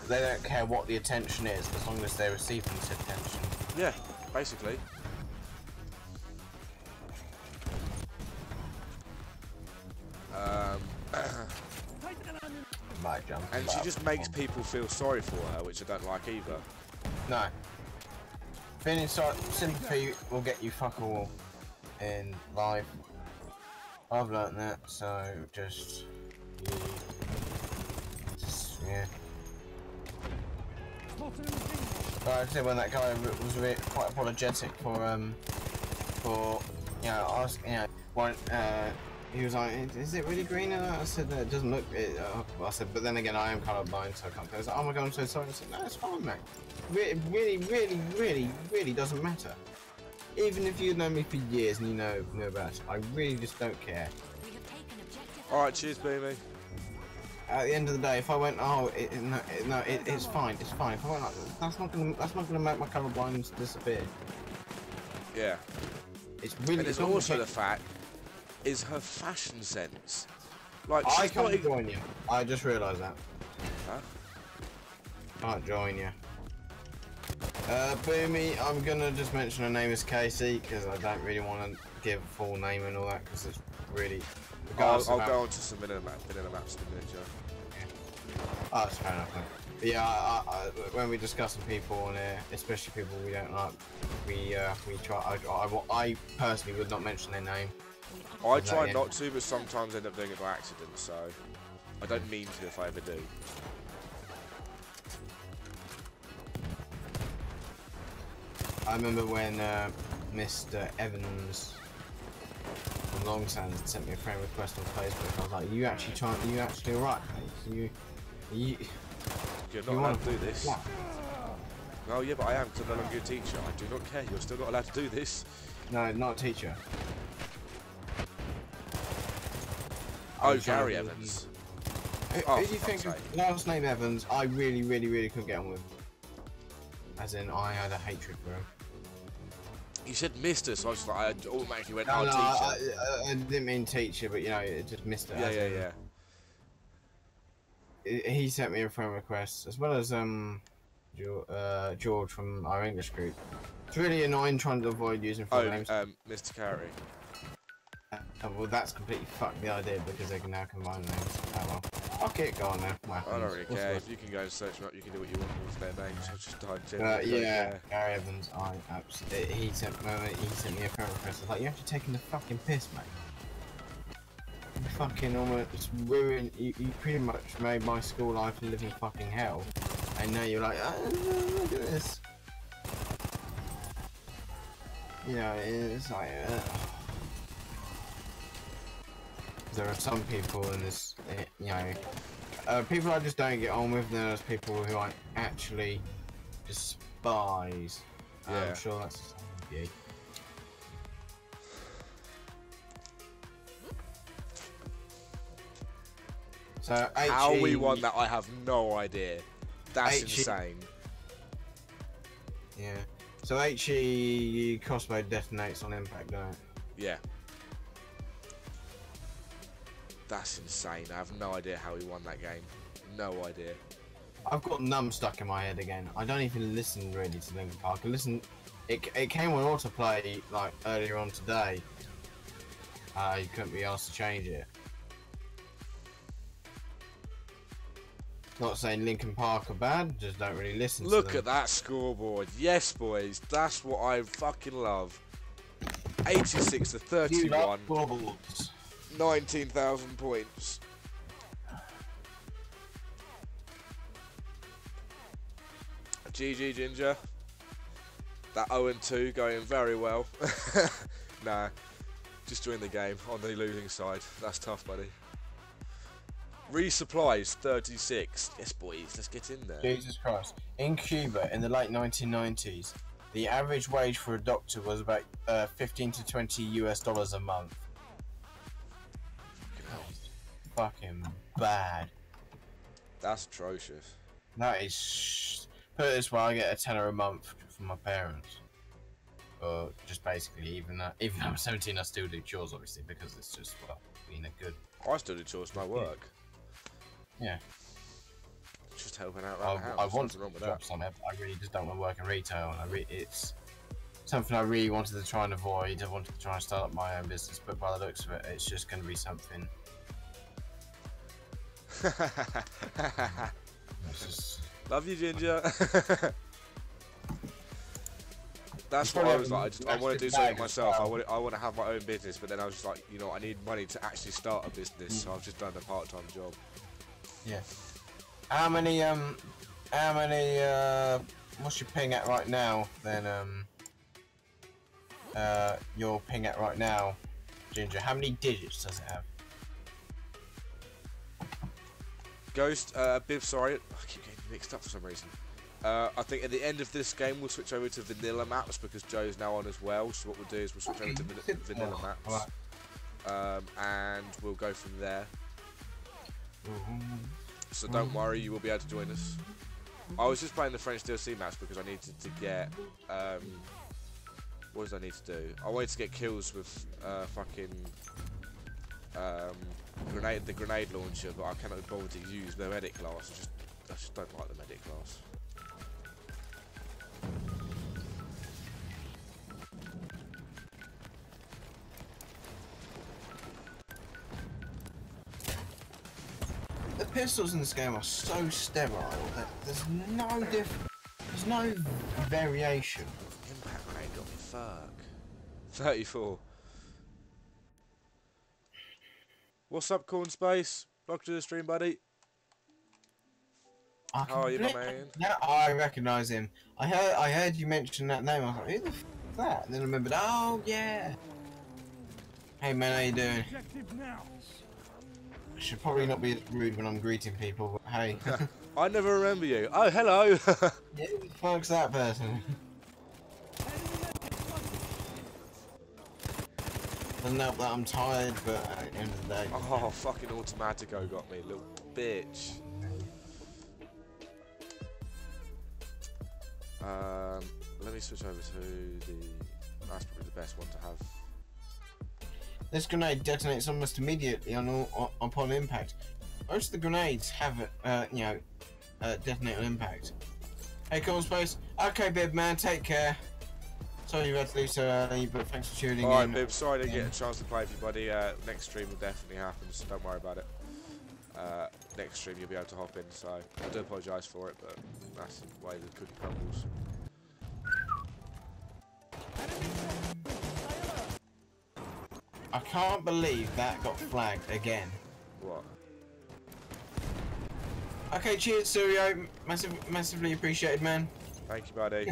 they don't care what the attention is as long as they're receiving this attention. Yeah, basically. And she just makes people feel sorry for her, which I don't like either. No. Feeling sympathy will get you fuck all in life. I've learnt that, so just I said when that guy was quite apologetic for you know, asking, you know, one, he was like, is it really green? And I said, no, it doesn't look, I said, but then again, I am colourblind, so I can't tell. He was like, oh my god, I'm so sorry. I said, no, it's fine, mate. It really doesn't matter. Even if you've known me for years and you know about it, I really just don't care. We have taken objective. Alright, cheers, baby. At the end of the day, if I went, oh, it's fine, it's fine. If I went, like, that's not gonna make my colour blindness disappear. Yeah. It's really. And there's also the fact is her fashion sense. Like I she's not can't join you. I just realised that. Huh? Can't join you. Boomy, I'm gonna just mention her name is Casey because I don't really want to give a full name and all that because it's really. I'll go on to some vanilla maps in a minute, Joe. Oh, that's fair enough. Then. But yeah, when we discuss some people on here, especially people we don't like, we try. I personally would not mention their name. I try not to, but sometimes end up doing it by accident. So I don't mean to if I ever do. I remember when Mr. Evans from Longsand sent me a friend request on Facebook. I was like, "You actually alright, mate? You're not allowed to do this." Yeah. Oh yeah, but I am, because I'm no longer a teacher. I do not care. You're still not allowed to do this. No, not a teacher. Oh, Gary Evans. Who do you think last name Evans? I really couldn't get on with. As in, I had a hatred for him. You said Mr., so I was just like, I automatically went, No, oh, no, teacher. I didn't mean teacher, but you know, it just Mr. Yeah. He sent me a friend request, as well as George from our English group. It's really annoying trying to avoid using full names. Mr. Carey. Well, that's completely fucked the idea because they can now combine names. Oh well. Fuck it, go on then. I don't really care. If you can go and search them up, you can do what you want with their names. I just yeah, Gary Evans. He sent me a friend request. I was like, you're actually taking the fucking piss, mate. You fucking almost ruined. You pretty much made my school life a living fucking hell, and now you're like, oh, look at this. You know, it's like. There are some people in this, you know, people I just don't get on with. There's people who I actually despise. Yeah. I'm sure that's the same with you. So how we won that, I have no idea. That's insane. Yeah. So HE crossbow detonates on impact, don't it? Yeah. That's insane. I have no idea how he won that game. No idea. I've got Numb stuck in my head again. I don't even listen really to Linkin Park. I listen. It came on autoplay like earlier on today. You couldn't be asked to change it. Not saying Linkin Park are bad, just don't really listen to them. Look at that scoreboard. Yes, boys. That's what I fucking love. 86 to 31. You love scoreboards. 19,000 points. GG Ginger. That 0-2 going very well. Nah, just join the game on the losing side. That's tough, buddy. Resupplies 36. Yes, boys, let's get in there. Jesus Christ. In Cuba in the late 1990s, the average wage for a doctor was about 15 to 20 US dollars a month. Fucking bad. That's atrocious. That is. Put it this way, I get a tenner a month from my parents. Or just basically, even though I'm 17, I still do chores, obviously, because it's just, well, being a good. I still do chores for my work. Yeah. Just helping out around the house. I want to to drop something. I really just don't want to work in retail, and it's something I really wanted to try and avoid. I wanted to try and start up my own business, but by the looks of it, it's just going to be something. Just... Love you, Ginger. That's what I was like. I want to do something myself. I want to have my own business, but then I was just like, you know, I need money to actually start a business, so I've just done a part-time job. Yeah. How many How many, what's your ping at right now, then, your ping at right now, Ginger? How many digits does it have? Ghost, Biv, sorry, I keep getting mixed up for some reason. I think at the end of this game we'll switch over to vanilla maps because Joe's now on as well. So what we'll do is we'll switch over to vanilla maps, and we'll go from there. So don't worry, you will be able to join us. I was just playing the French DLC maps because I needed to get what did I need to do? I wanted to get kills with fucking the grenade launcher, but I cannot be bothered to use the medic class. I just don't like the medic class. The pistols in this game are so sterile that there's no difference. There's no variation. Impact grenade got me fuck. 34. What's up, Corn Space? Welcome to the stream, buddy. How are you, my man? Yeah, I recognise him. I heard you mention that name. I was like, who the f is that? And then I remembered, oh yeah. Hey man, how you doing? Objective now. I should probably not be rude when I'm greeting people, but hey. I never remember you. Oh, hello. Yeah, who the fuck's that person? Doesn't help that I'm tired, but at the end of the day. Oh, fucking Automatico got me, little bitch. Let me switch over to the. That's probably the best one to have. This grenade detonates almost immediately upon impact. Most of the grenades have, detonate on impact. Hey, Cool Space. Okay, Bib, man, take care. Sorry you had to leave so early, but thanks for tuning in. Alright, Bib, sorry I didn't get a chance to play with you, buddy. Next stream will definitely happen, so don't worry about it. Next stream you'll be able to hop in, so I do apologise for it, but that's the way the cookie crumbles. I can't believe that got flagged again. What? Okay, cheers, Surio. Massively appreciated, man. Thank you, buddy.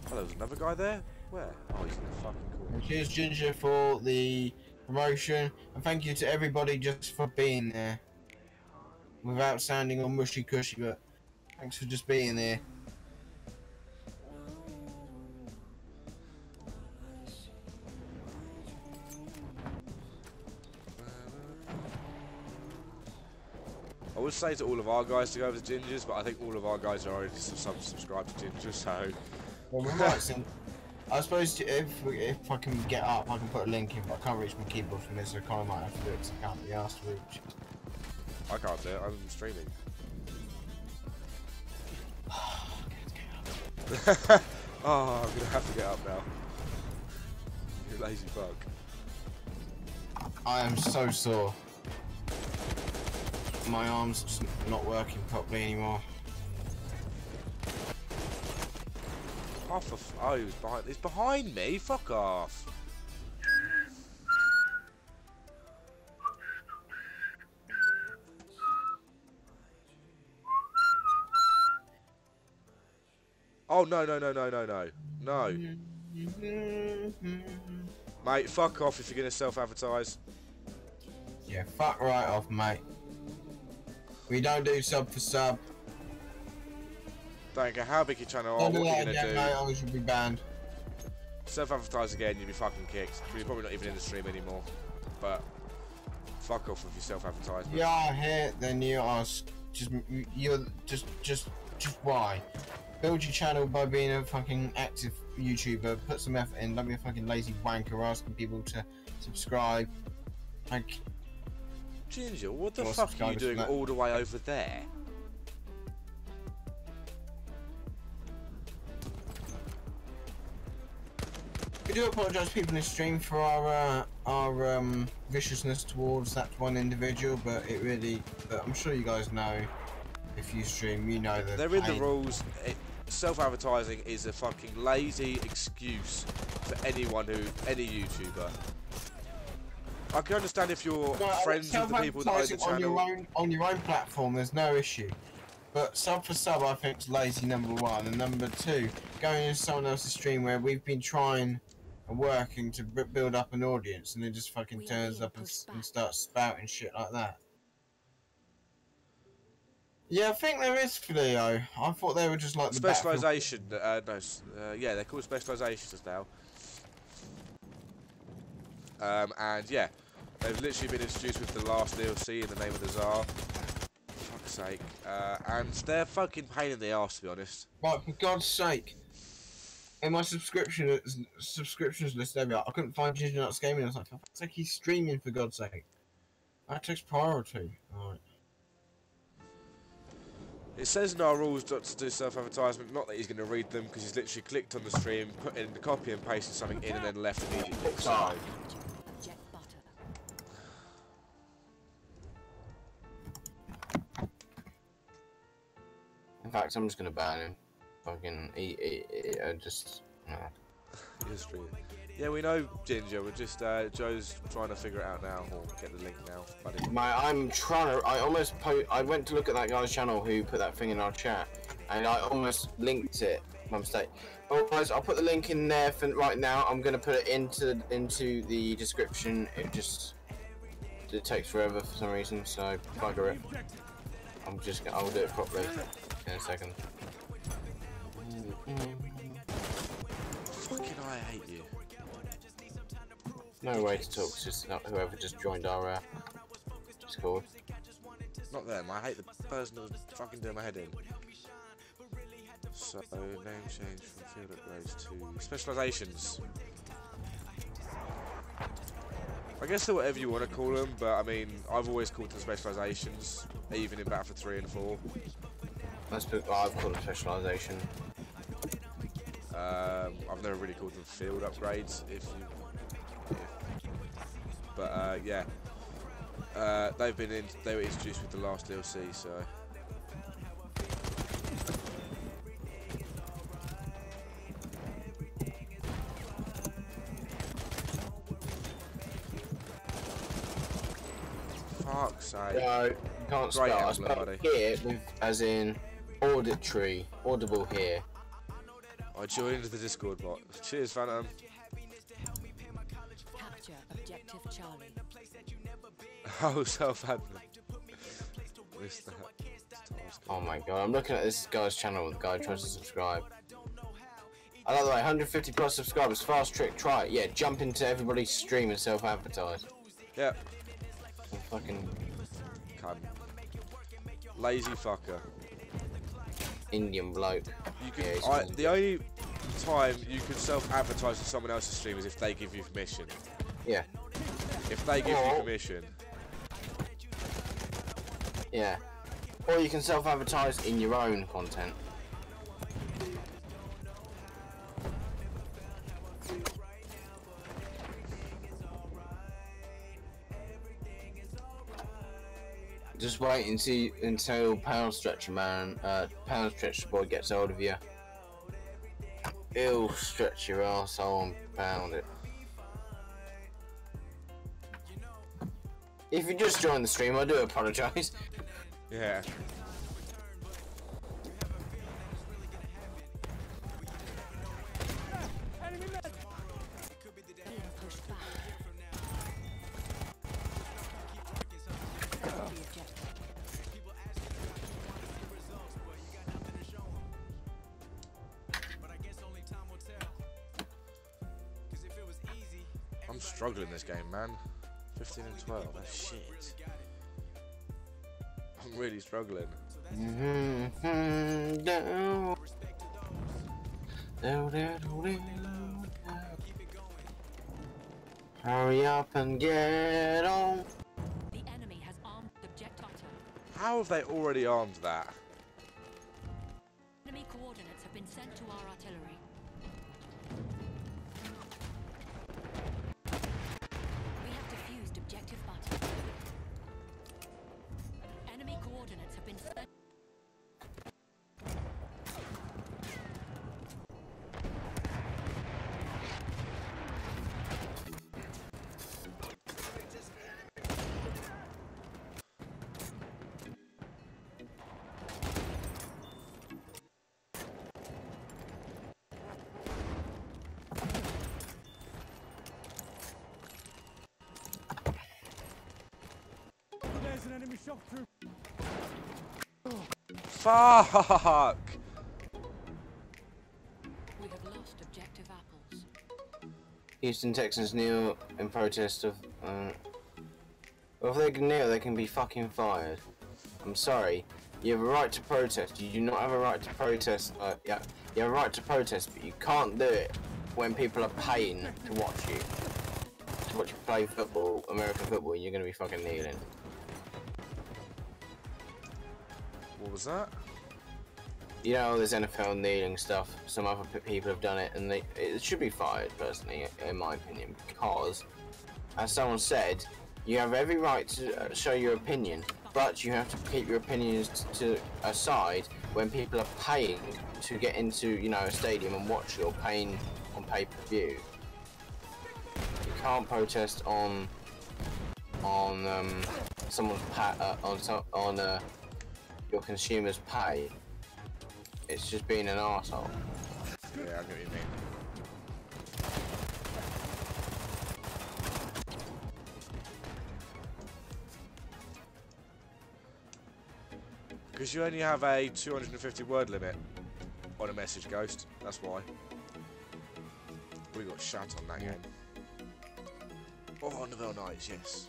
Oh, there was another guy there? Where? Oh, he's in the fucking corner. Cheers, Ginger, for the promotion, and thank you to everybody just for being there. Without sounding all mushy cushy, but thanks for just being there. I would say to all of our guys to go over to Gingers, but I think all of our guys are already subscribed to Ginger, so... Well, we might send... I suppose if I can get up, I can put a link in, but I can't reach my keyboard from this, so I kind of might have to do it because I can't be asked to reach. I can't do it, I'm streaming. Oh, I'm gonna have to get up now. You lazy fuck. I am so sore. My arms are just not working properly anymore. Oh, he was behind. He's behind me. Fuck off. Oh no. No. Mate, fuck off if you're gonna self-advertise. Yeah, fuck right off, mate. We don't do sub for sub. Don't care how big your channel are, Don't what do you're that gonna again, do. mate, or we should be banned. Self-advertise again, you'll be fucking kicked. You're probably not even in the stream anymore. But fuck off with your self-advertisement. You are here, then you are just why? Build your channel by being a fucking active YouTuber. Put some effort in. Don't be a fucking lazy wanker asking people to subscribe. Like, Ginger, what the More fuck are you subscribers doing for that. all the way over there? we do apologise to people in the stream for our viciousness towards that one individual, but it really. But I'm sure you guys know. If you stream, you know that. They're in the rules. Self-advertising is a fucking lazy excuse for any YouTuber. I can understand if you're friends with the people that own the channel. On your own platform, there's no issue. But sub for sub, I think is lazy, number one, and number two, going into someone else's stream where we've been trying and working to build up an audience, and it just fucking turns up and starts spouting shit like that. Yeah, I think there is, Leo. I thought they were just like the specialization. Yeah, they're called specializations now. And yeah, they've literally been introduced with the last DLC in the name of the Tsar. For fuck's sake. And they're fucking pain in the arse, to be honest. Right, for God's sake. In my subscriptions list, there we are. I couldn't find Ginger Nuts Gaming. I was like, for fuck's sake, he's streaming, for God's sake. That takes priority. Alright. It says in our rules not to do self-advertisement, not that he's going to read them, because he's literally clicked on the stream, put in the copy and pasted something in, and then left immediately. So. In fact, I'm just going to ban him. Fucking, just... No. Yeah, we know Ginger. We're just Joe's trying to figure it out now, or get the link now, buddy. I'm trying to. I went to look at that guy's channel who put that thing in our chat, and I almost linked it by mistake. Well, guys, I'll put the link in there for right now. I'm gonna put it into the description. It takes forever for some reason, so bugger it. I'll do it properly in a second. Fucking I hate you. No way to talk to whoever just joined our Discord. Not them, I hate the person who's fucking doing my head in. So, name change from field upgrades to specializations. I guess they're whatever you want to call them, but I mean, I've always called them specializations, even in Battlefield 3 and 4. I've called them specialization. I've never really called them field upgrades, but yeah, they were introduced with the last DLC, so. Fuck's sake. No, you can't spell. I spelled here as in auditory, audible here. I joined the Discord bot. Cheers, Phantom. Capture objective Charlie. Oh, self-admin. Missed that. Oh my god, I'm looking at this guy's channel. The guy tries to subscribe. I like the way 150 plus subscribers. Fast trick, try it. Yeah, jump into everybody's stream and self-advertise. Yep. Fucking cunt. Lazy fucker. Indian bloke. You can, the only time you can self-advertise to someone else's stream is if they give you permission. Yeah. If they give you permission. Yeah. Or you can self-advertise in your own content. Just wait and see until Pound Stretcher Boy gets hold of you. He'll stretch your arsehole and pound it. If you just joined the stream, I do apologise. Yeah. I'm struggling this game, man. 15 and 12, that's shit. I'm really struggling. Hurry up and get on. The enemy has armed objective. How have they already armed that? Enemy coordinates have been sent to our artillery. We have defused objective button. Enemy coordinates have been sent. Enemy shock troop. Fuck! We have lost objective apples. Houston Texans kneel in protest of. Well, if they can kneel, they can be fucking fired. I'm sorry. You have a right to protest. You do not have a right to protest. Yeah, you have a right to protest, but you can't do it when people are paying to watch you. To watch you play football, American football, you're gonna be fucking kneeling. What was that? You know, there's NFL kneeling stuff. Some other people have done it, and it should be fired, personally, in my opinion, because, as someone said, you have every right to show your opinion, but you have to keep your opinions to aside when people are paying to get into, you know, a stadium and watch you, or paying on pay-per-view. You can't protest on someone's on your consumer's pay. It's just being an arsehole. Yeah, I get what you mean. Because you only have a 250 word limit on a message, Ghost. That's why. We got shot on that game. Oh, Novel Knights, yes.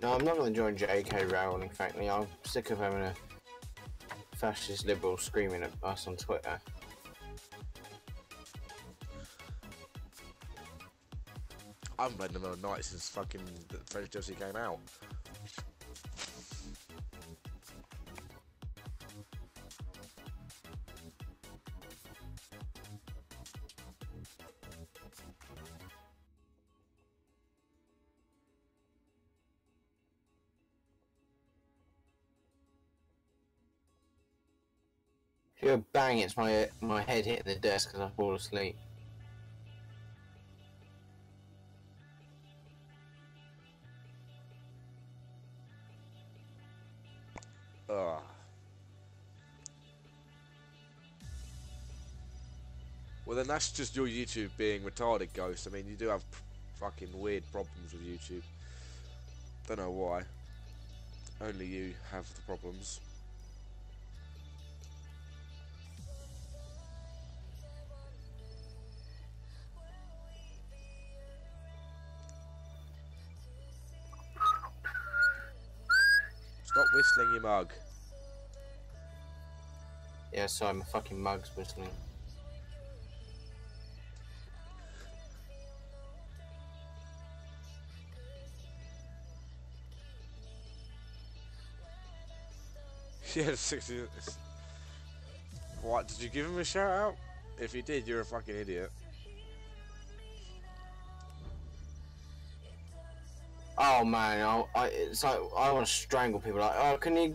No, I'm not going to join J.K. Rowling, frankly. I'm sick of having a fascist liberal screaming at us on Twitter. I haven't played Novel Knights since fucking the French DLC came out. If you bang, it's my head hitting the desk because I fall asleep. Ugh. Well, then that's just your YouTube being retarded, Ghost. I mean, you do have fucking weird problems with YouTube. Don't know why. Only you have the problems. Stop whistling, you mug. Yeah, sorry, my fucking mug's whistling. Yeah, 60. What? Did you give him a shout out? If you did, you're a fucking idiot. Oh man, it's like I want to strangle people. Like, oh, can you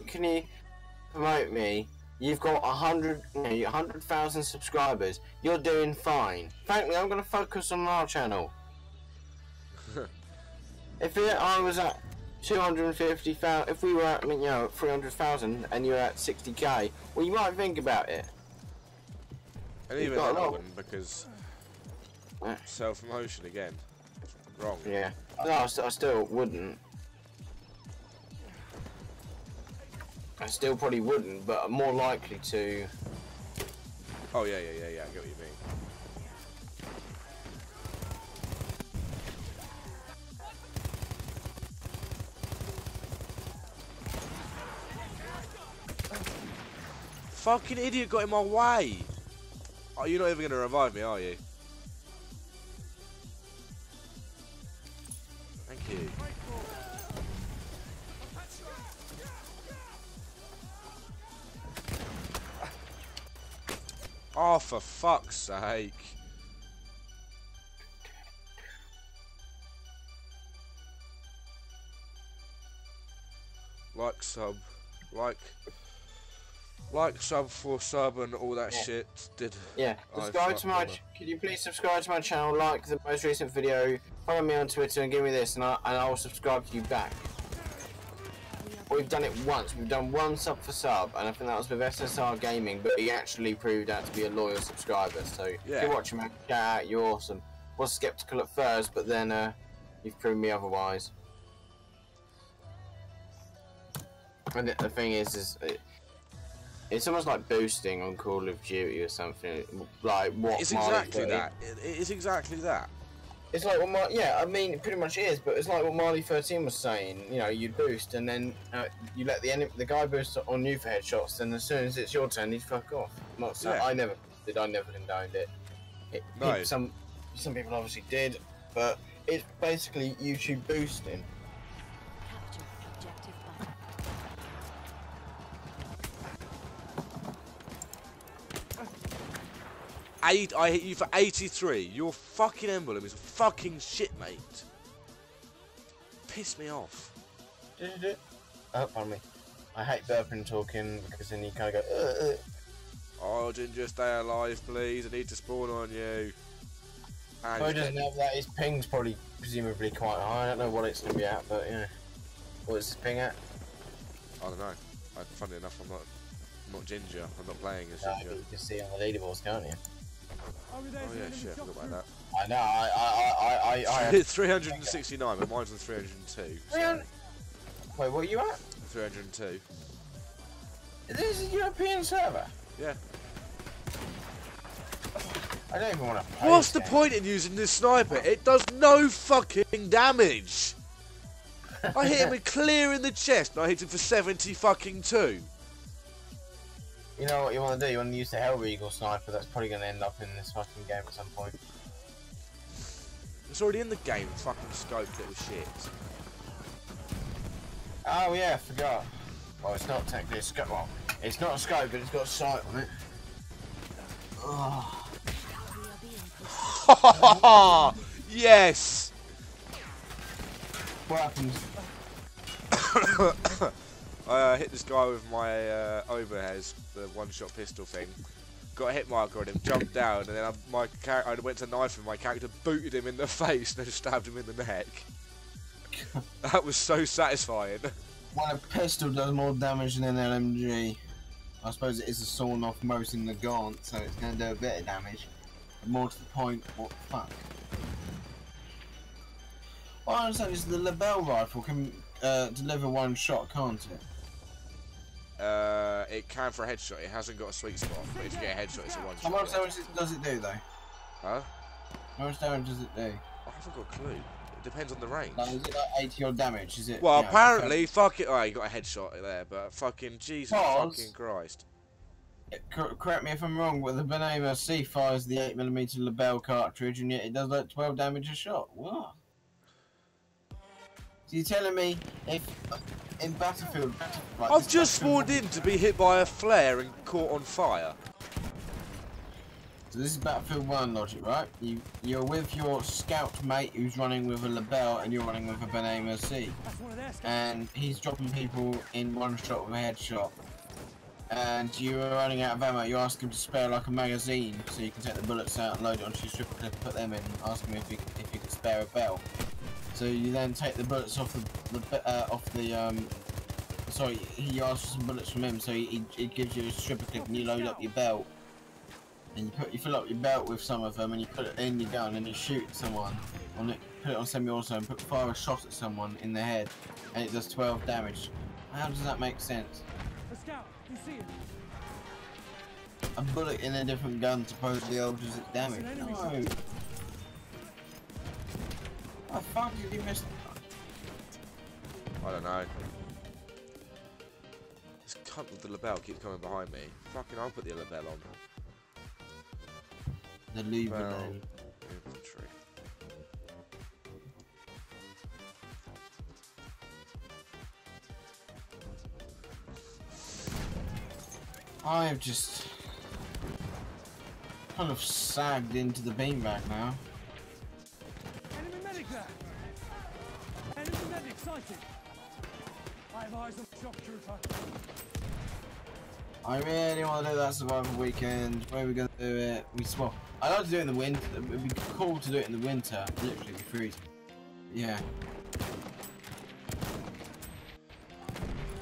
promote me? You've got 100,000 subscribers. You're doing fine. Frankly, I'm gonna focus on our channel. If I was at 250,000, if we were at 300,000 and you're at 60k, well, you might think about it. And even then I wouldn't, because self-promotion again. Wrong. Yeah. No, I still wouldn't. I still probably wouldn't, but I'm more likely to. Oh yeah, I get what you mean. Fucking idiot got in my way! Oh, you're not even gonna revive me, are you? Thank you. Oh, for fuck's sake. like, sub, like, sub for sub and all that shit. Yeah, subscribe to my. Can you please subscribe to my channel? Like the most recent video. Follow me on Twitter and give me this, and I'll subscribe to you back. We've done it once. We've done one sub for sub, and I think that was with SSR Gaming. But he actually proved out to be a loyal subscriber. So yeah. If you're watching, man, shout out, you're awesome. Was skeptical at first, but then you've proved me otherwise. And the thing is it's almost like boosting on Call of Duty or something. Like what? It's exactly that. It's exactly that. It's like what I mean, it pretty much is. But it's like what Marley 13 was saying. You know, you boost and then you let the guy boost on you for headshots. Then as soon as it's your turn, he'd fuck off. Not so. Yeah. I never condoned it. No. Some people obviously did, but it's basically YouTube boosting. I hit you for 83. Your fucking emblem is a fucking shit, mate. Piss me off. Oh, pardon me. I hate burping talking because then you kind of go. Oh, Ginger, stay alive, please. I need to spawn on you. And he doesn't have that. His ping's probably presumably quite high. I don't know what it's going to be at, but yeah. What's his ping at? I don't know. Funny enough, I'm not Ginger. I'm not playing as Ginger. Ginger. You can see on the leaderboards, can't you? Oh yeah, shit, I forgot about that. I know, I hit 369, but mine's on 302. So. Wait, what are you at? 302. This is a European server? Yeah. I don't even want to play. What's the point in using this sniper? It does no fucking damage! I hit him clear in the chest, and I hit him for 70 fucking 2. You know what you want to do? You want to use the Hell Eagle sniper. That's probably going to end up in this fucking game at some point. It's already in the game. Fucking scope, little shit. Oh yeah, I forgot. Well, it's not technically a scope. Well, it's not a scope, but it's got a sight on it. Oh. Yes. What happens? I hit this guy with my overheads, the one-shot pistol thing. Got a hit marker on him, jumped down, and then I went to knife him. My character booted him in the face and then stabbed him in the neck. That was so satisfying. Well, a pistol does more damage than an LMG. I suppose it is a sawn-off most in the gaunt, so it's going to do a bit of damage. But more to the point, what the fuck? What I understand is the Lebel rifle can deliver one shot, can't it? It can for a headshot. It hasn't got a sweet spot. But if you get a headshot, it's a one shot. How much damage does it do, though? Huh? How much damage does it do? I haven't got a clue. It depends on the range. Like, is it like 80 odd damage? Is it? Well, apparently, fuck it. Oh, you got a headshot there, but fucking Jesus fucking Christ. Correct me if I'm wrong, but the Benema C fires the 8mm Lebel cartridge, and yet it does like 12 damage a shot. What? So you're telling me if in Battlefield, like, I've just spawned in to be hit by a flare and caught on fire. So this is Battlefield 1 logic, right? You're with your scout mate who's running with a Lebel and you're running with a Benema C. And he's dropping people in one shot with a headshot. And you're running out of ammo, you ask him to spare like a magazine so you can take the bullets out and load it onto your stripper clip and put them in, ask him if you can spare a bell. So you then take the bullets off sorry, he asks for some bullets from him, so he gives you a stripper clip and you load up your belt. And you fill up your belt with some of them and you put it in your gun and you shoot someone on it, put it on semi-auto and fire a shot at someone in the head and it does 12 damage. How does that make sense? A scout, you see him. A bullet in a different gun supposedly alters its damage. No! How the fuck did he miss? I don't know. This cunt with the Lebel keeps coming behind me. Fucking, I'll put the Lebel on. The Lebel. Infantry. I've just kind of sagged into the beanbag now. Enemy medic there! Enemy medic sighted! I have eyes on the shock trooper. I really want to do that survival weekend. Where are we going to do it? Well, I'd like to do it in the winter. It'd be cool to do it in the winter. Literally be freezing. Yeah.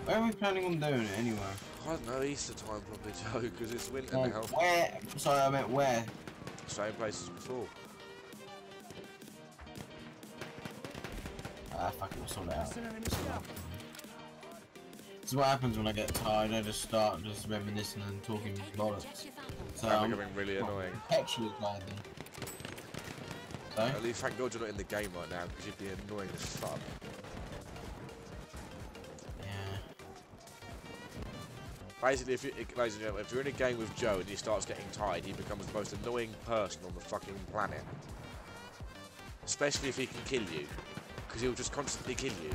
Where are we planning on doing it anyway? I don't know, Easter time probably, Joe, because it's winter now. Where? Sorry, I meant where? Same place as before. Ah, fuck it, we'll sort it out. That's an enemy scout. This is what happens when I get tired. I just start just reminiscing and talking bollocks. So I'm becoming really annoying. Perpetually gliding. So? At least thank God you're not in the game right now, because you'd be annoying as fuck. Basically, ladies and gentlemen, if you're in a game with Joe and he starts getting tired, he becomes the most annoying person on the fucking planet. Especially if he can kill you, because he'll just constantly kill you.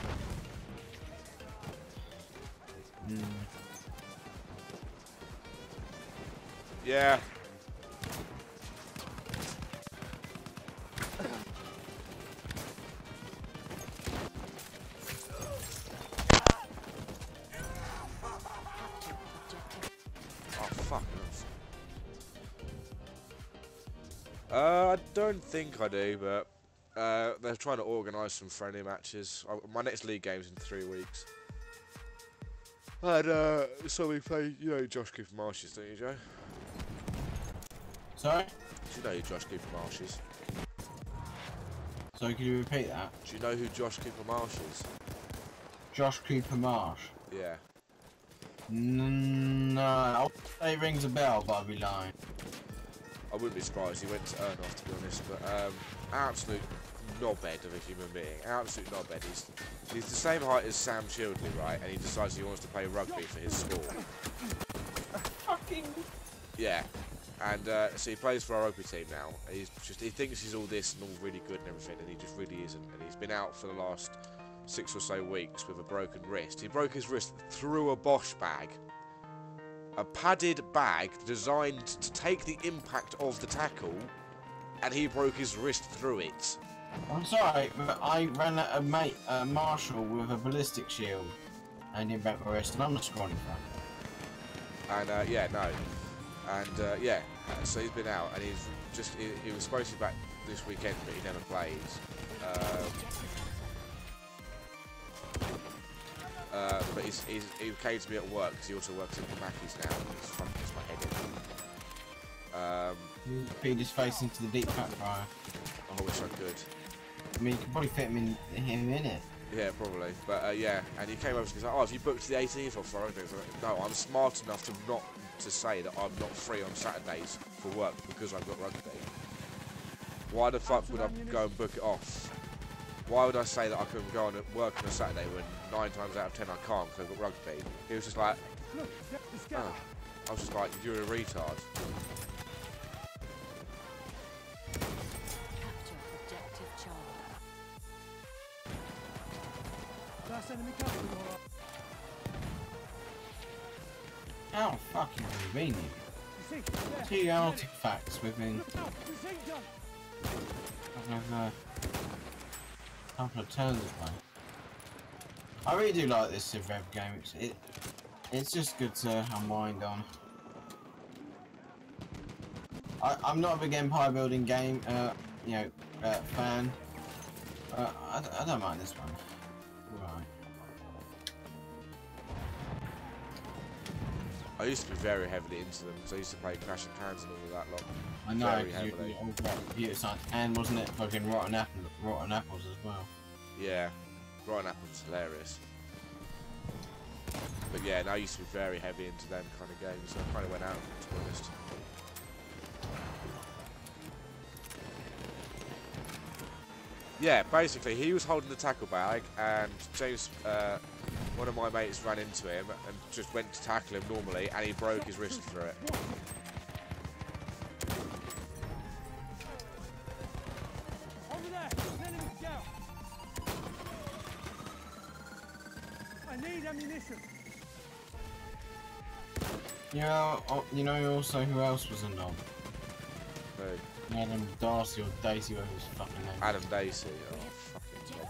Yeah. I don't think I do, but they're trying to organise some friendly matches. My next league game's in 3 weeks. And so we play, you know, Josh Cooper Marshes, don't you, Joe? Sorry? Do you know who Josh Cooper Marsh is? Sorry, can you repeat that? Do you know who Josh Cooper Marsh is? Josh Cooper Marsh? Yeah. No, I'll say it rings a bell, but I'll be lying. I wouldn't be surprised. He went to Ernoth, to be honest, but absolute knobhead of a human being. Absolute knobhead. He's the same height as Sam Childley, right? And he decides he wants to play rugby for his school. Fucking. Yeah. And so he plays for our rugby team now. He thinks he's all this and all really good and everything, and he just really isn't. And he's been out for the last 6 or so weeks with a broken wrist. He broke his wrist through a Bosch bag. A padded bag designed to take the impact of the tackle, and he broke his wrist through it. I'm sorry, but I ran at a Marshall with a ballistic shield, and he broke my wrist, and I'm a scrawny fan. And yeah, no. And yeah, so he's been out, and he was supposed to be back this weekend, but he never plays. But he came to me at work because he also works at the Mackey's now. It's fucking my head in. Feed his face into the deep fat fryer. I wish I could. I mean, you could probably fit him in it. Yeah, probably. But yeah, and he came over and he's like, "Oh, have you booked the 18th off for rugby?" No, I'm smart enough to say that I'm not free on Saturdays for work because I've got rugby. Why the fuck would I go and book it off? Why would I say that I couldn't go on at work on a Saturday when 9 times out of 10 I can't because I've got rugby? He was just like, oh. I was just like, you're a retard. Capture objective Charlie. Last enemy captured, all right. How fucking convenient. You see? 2 artifacts within Machine gun. a couple of turns of play. I really do like this Civ Rev game. It's just good to unwind on. I'm not a big empire building game, fan. I don't mind this one. Right. I used to be very heavily into them because I used to play Clash of Clans and all of that lot. I know, very because heavily. you all got computer science, and wasn't it fucking rotten apples as well? Yeah, Rotten Apple's hilarious. But yeah, and I used to be very heavy into them kind of games, so I kind of went out, to be honest. Yeah, basically, he was holding the tackle bag, and James, one of my mates ran into him and just went to tackle him normally, and he broke his wrist through it. Over there, an enemy scout. I need ammunition. You know also who else was a knob? So, Adam Darcy or Daisy, whatever his fucking name. Adam Dacey, oh fucking god.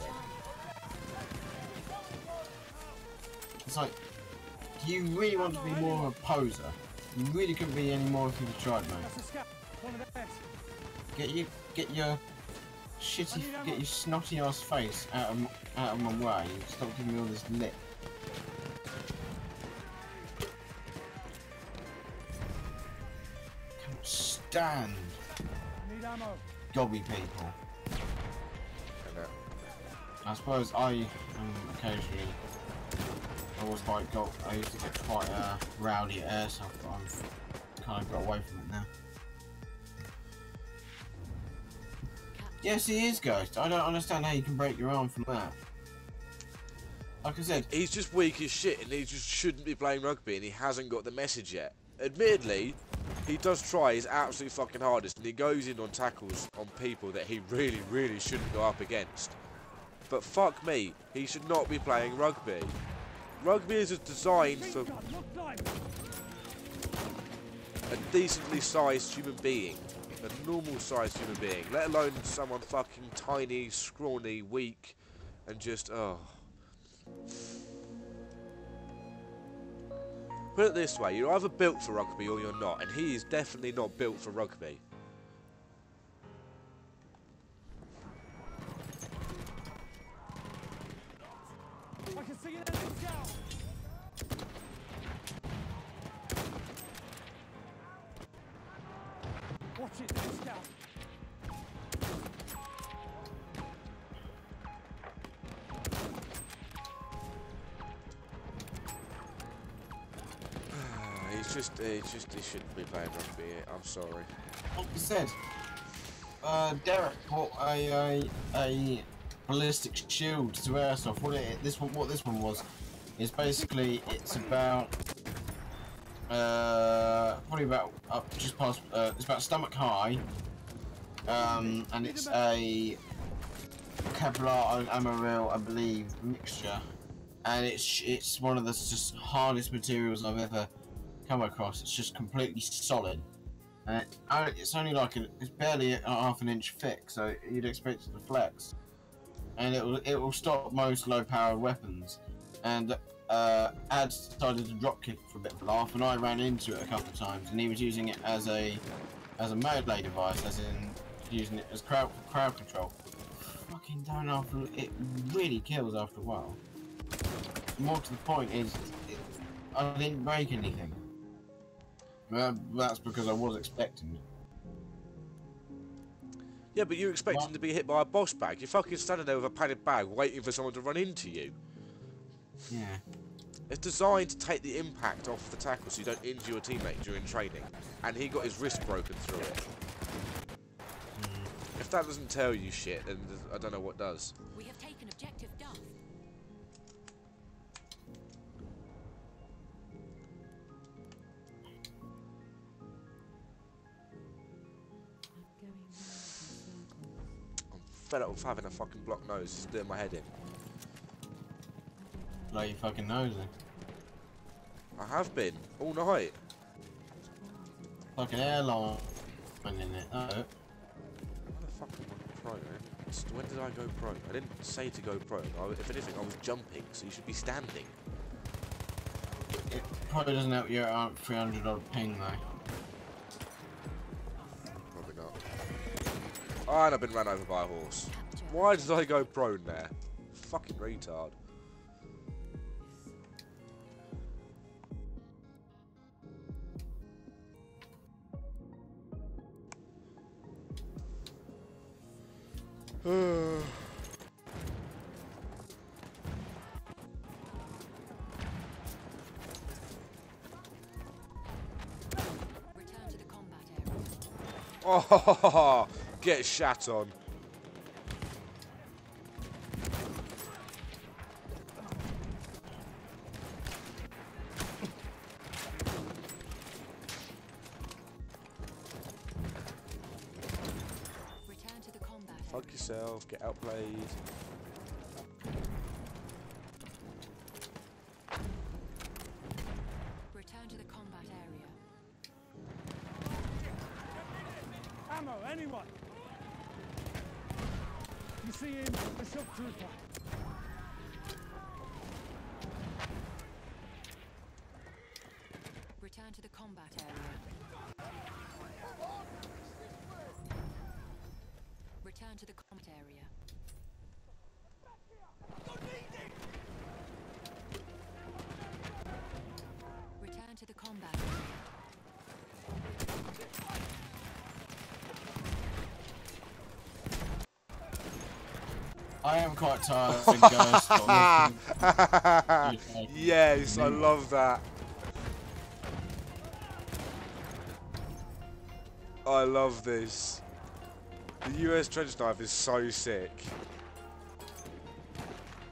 It's like, do you really want to be more of a poser? You really couldn't be any more if you tried, mate. That's a scout. One of theirs. Get your shitty, get your snotty ass face out of my way. Stop giving me all this lip. Can't stand Need ammo. gobby people. I suppose I occasionally always like I used to get quite rowdy at airsoft, but I've kind of got away from it now. Yes, he is, Ghost. I don't understand how you can break your arm from that. Like I said, He's just weak as shit, and he just shouldn't be playing rugby, and he hasn't got the message yet. Admittedly, he does try his absolute fucking hardest, and he goes in on tackles on people that he really, really shouldn't go up against. But fuck me, he should not be playing rugby. Rugby is designed for a decently sized human being. A normal sized human being. Let alone someone fucking tiny, scrawny, weak, and just, oh. Put it this way, you're either built for rugby or you're not, and he is definitely not built for rugby. I can see it as a scout. Watch it, there's a scout. He shouldn't be playing rugby. I'm sorry. like I said, Derek bought a ballistic shield to airsoft. What this one was is basically it's about probably about up just past it's about stomach high, and it's a Kevlar and Amaryl, I believe, mixture, and it's one of the just hardest materials I've ever come across. It's just completely solid, and it's only like it's barely a half an inch thick, so you'd expect it to flex, and it will stop most low powered weapons. And Ad decided to drop kick for a bit of a laugh, and I ran into it a couple of times, and he was using it as a melee device, as in using it as crowd control. Fucking don't after it really kills after a while. More to the point is, I didn't break anything. That's because I was expecting it. Yeah, but you're expecting to be hit by a boss bag. You're fucking standing there with a padded bag waiting for someone to run into you. Yeah. It's designed to take the impact off the tackle so you don't injure your teammate during training. And he got his wrist broken through it. If that doesn't tell you shit, then I don't know what does. We have taken objective Duff. I'm fed up with having a fucking blocked nose. It's doing my head in. Like you fucking nosy. I have been all night. Fucking airline in it. Why the fuck am I pro? When did I go pro? I didn't say to go pro. If anything, I was jumping, so you should be standing. It probably doesn't help you at 300 odd ping though. Probably not. Oh, and I've been run over by a horse. Why did I go prone there? Fucking retard. Return to the combat area. Oh, get shat on. Return to the combat area. Fuck yourself, get outplayed. Return to the combat area. Ammo, anyone? You see him, the shock trooper. combat area. Return to the combat area. Return to the combat area. I am quite tired of Ghost. Yes, I love that. I love this. The US trench knife is so sick.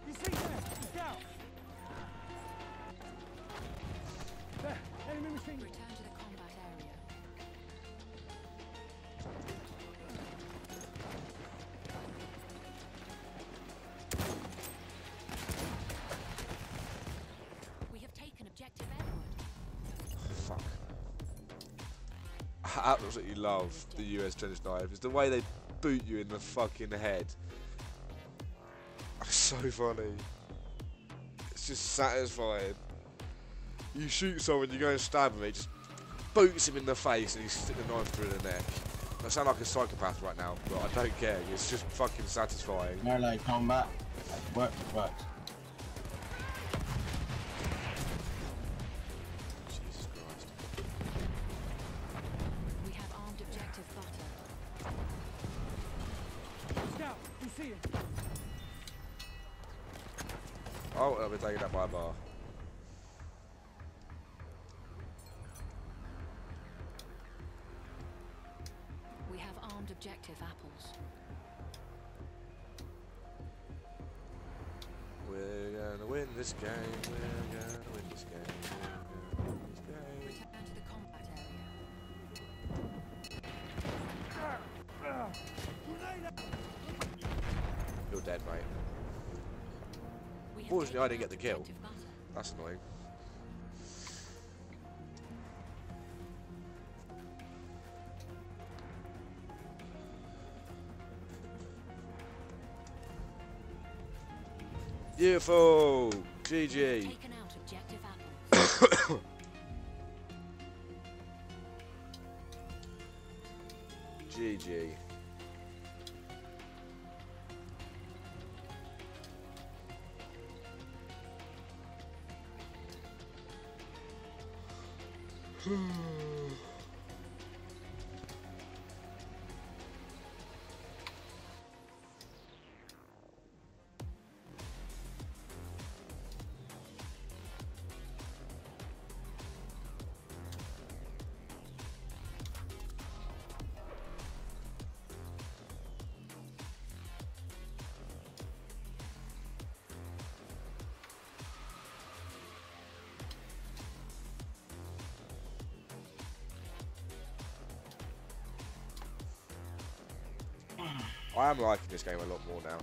You see there? Look out! There, enemy machine gun. Return to the combat area. We have taken objective Edward. Fuck. I absolutely love the US trench knife. It's the way they boot you in the fucking head. It's so funny. It's just satisfying. You shoot someone, you go and stab him, it just boots him in the face and you stick the knife through the neck. I sound like a psychopath right now, but I don't care. It's just fucking satisfying. Melee combat. Work. Jesus Christ. We have armed objective butter. Scout, you see it? Oh, I'll be taken out by a bar. We have armed objective apples. We're gonna win this game. We're gonna win this game. We're gonna win this game. Return to the combat area. You're dead, mate. We have Fortunately, I taken didn't get out the kill. objective butter. That's annoying. Beautiful! GG! Taken out objective apple. GG. I am liking this game a lot more now.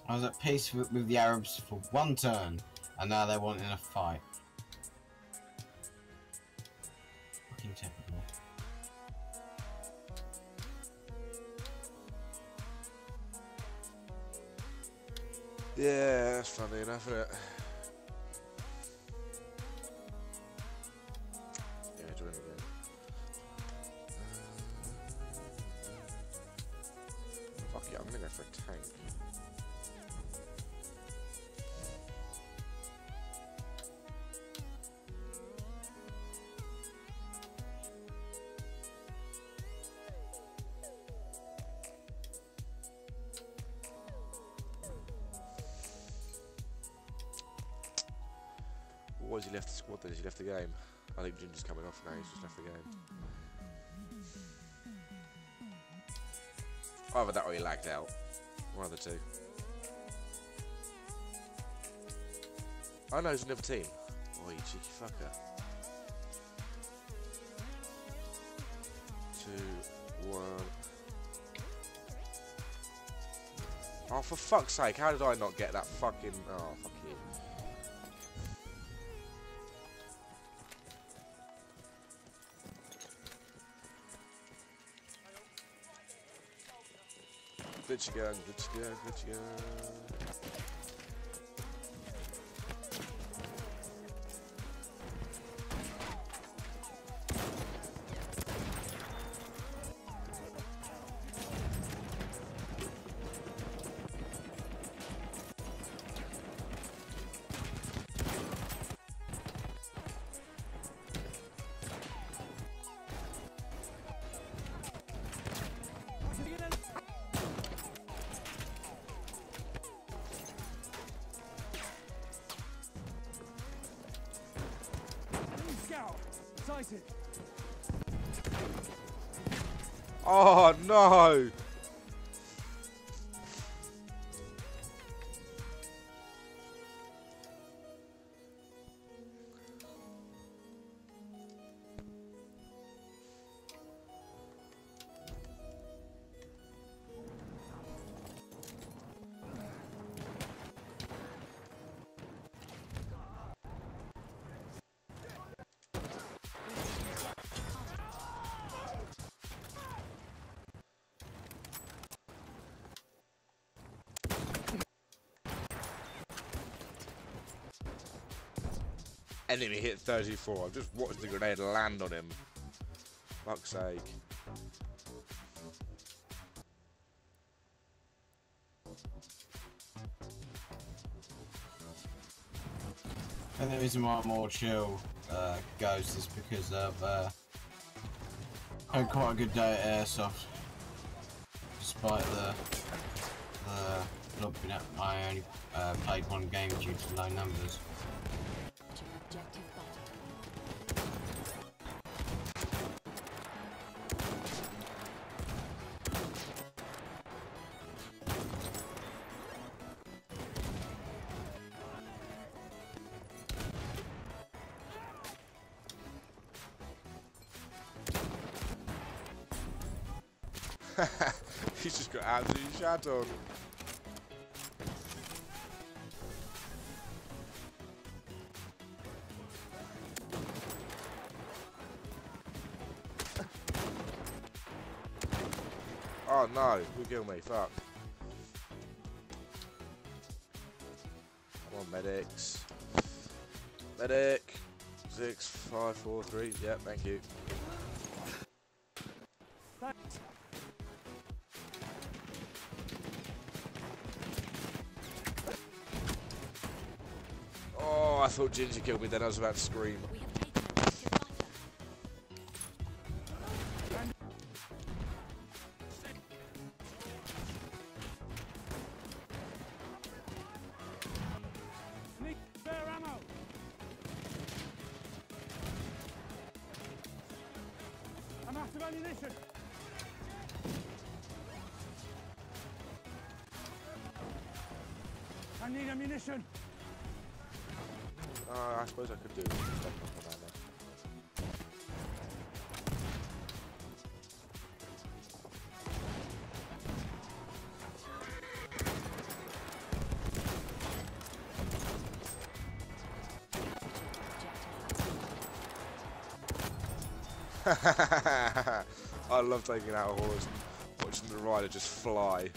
I was at peace with the Arabs for one turn, and now they're wanting a fight. Fucking typical. Yeah, that's funny enough, isn't it? Yeah, join again. Fuck yeah, I'm gonna go for a tank. What has he left the squad then? Has he left the game? I think Ginger's coming off now, he's just left the game. Either that or he lagged out. One of the two. Oh no, it's another team. Oh, you cheeky fucker. 2, 1. Oh, for fuck's sake, how did I not get that fucking... Oh, fuck you. Glitchy gun, glitchy gun, glitchy gun. Sighted. Oh no! Enemy hit 34. I've just watched the grenade land on him. Fuck's sake. And the reason why I'm more chill, Ghost, is because I've had quite a good day at Airsoft. Despite the not being up, I only played one game due to low numbers. Objective button. He's just got absolutely shot on. Oh no, who killed me? Fuck. Come on, medics. Medic. 6, 5, 4, 3. Yep, thank you. Thanks. Oh, I thought Ginger killed me then. I was about to scream. We have taken objective butter. Need spare ammo. I'm out of ammunition. I need ammunition. I suppose I could do stuff on that then. I love taking out a horse and watching the rider just fly.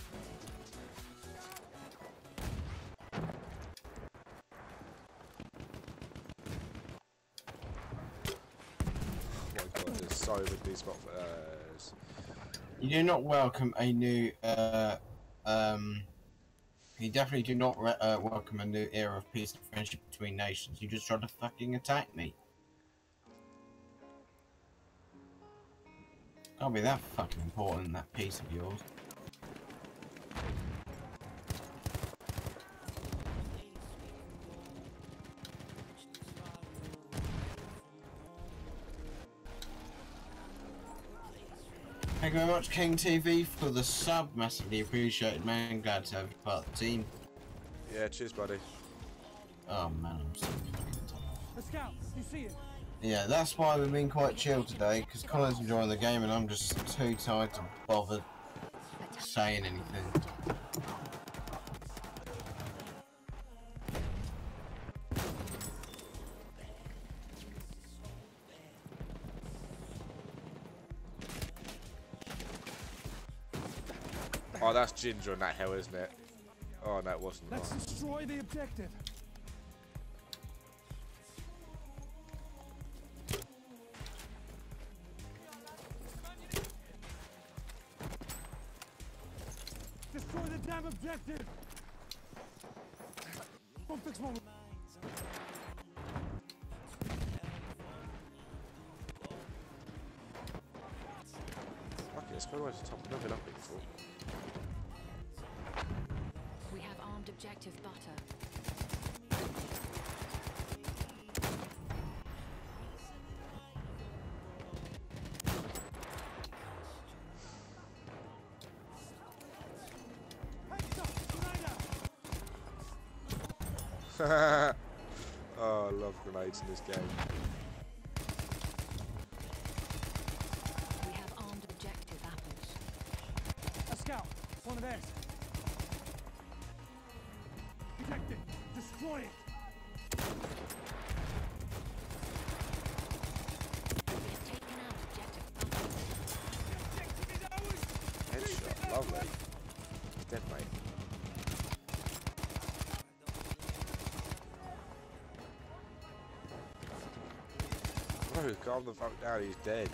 So many these spot fires. You do not welcome a new, you definitely do not welcome a new era of peace and friendship between nations. You just try to fucking attack me. Can't be that fucking important, that piece of yours. Thank you very much, King TV, for the sub. Massively appreciated, man. Glad to have you part of the team. Yeah, cheers, buddy. Oh man, I'm so The scout, you see it? yeah, that's why we've been quite chill today, because Colin's enjoying the game and I'm just too tired to bother saying anything. Oh, that's Ginger on that hill, isn't it? Oh, no, it wasn't. Let's Oh. destroy the objective. Destroy the damn objective. Go fix my. Okay, let's go right to the top. I've never been up here before. We have armed objective butter. Oh, I love grenades in this game. We have armed objective apples. A scout, one of theirs. Eject it. Destroy it. We have taken out objective butter. Headshot, lovely. Dead, mate. Bro, calm the fuck down, he's dead.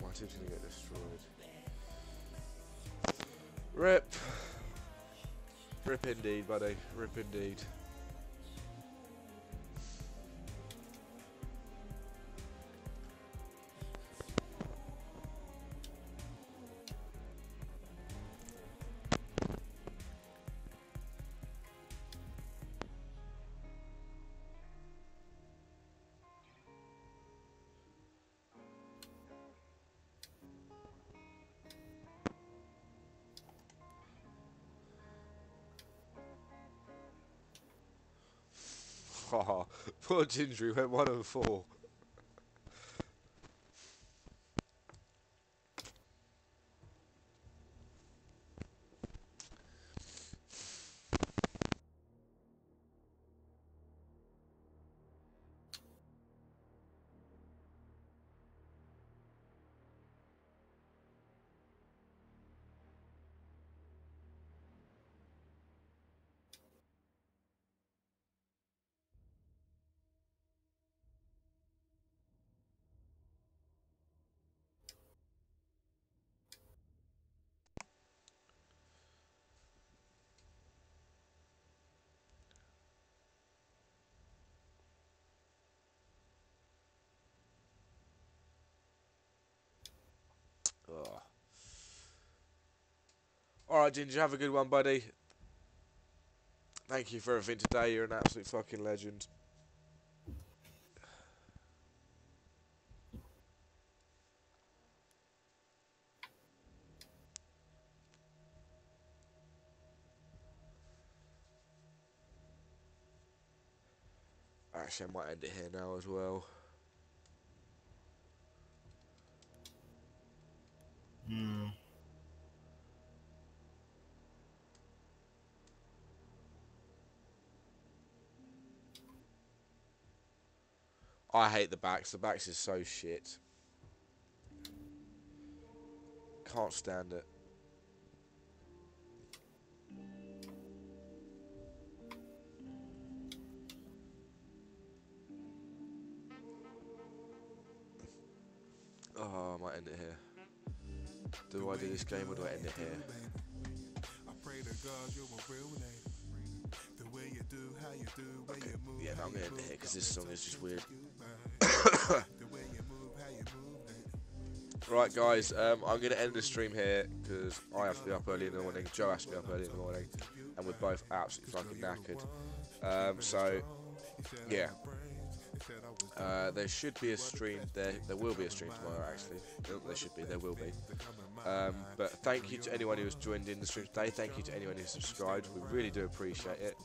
My team's gonna get destroyed. Rip. Rip indeed, buddy. Rip indeed. Oh, poor Ginger, he went 1 and 4. Oh. Alright, Ginger, have a good one, buddy. Thank you for everything today. You're an absolute fucking legend. Actually, I might end it here now as well. I hate the backs. The backs is so shit. Can't stand it. Oh, I might end it here. Do I do this game or do I end it here? I pray to God you're a real name. The Okay, yeah, no, I'm gonna end it here because this song is just weird. Right, guys, I'm gonna end the stream here because I have to be up early in the morning. Joe has to be up early in the morning, and we're both absolutely fucking knackered. So, yeah. There should be a stream there. There will be a stream tomorrow, actually. There should be. There will be. But thank you to anyone who has joined in the stream today. Thank you to anyone who subscribed. We really do appreciate it.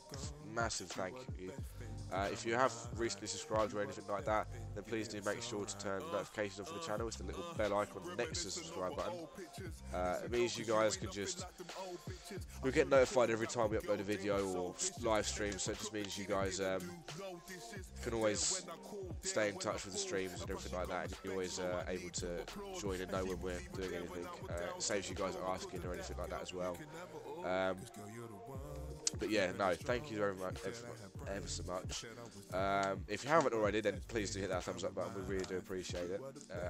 Massive thank you. If you have recently subscribed or anything like that, then please do make sure to turn notifications on for the channel. It's the little bell icon next to the subscribe button. It means you guys can you'll get notified every time we upload a video or live stream, so it just means you guys can always stay in touch with the streams and everything like that, and you're always able to join and know when we're doing anything. It saves you guys asking or anything like that as well. But yeah, no, thank you very much, ever so much. If you haven't already, then please do hit that thumbs up button. We really do appreciate it,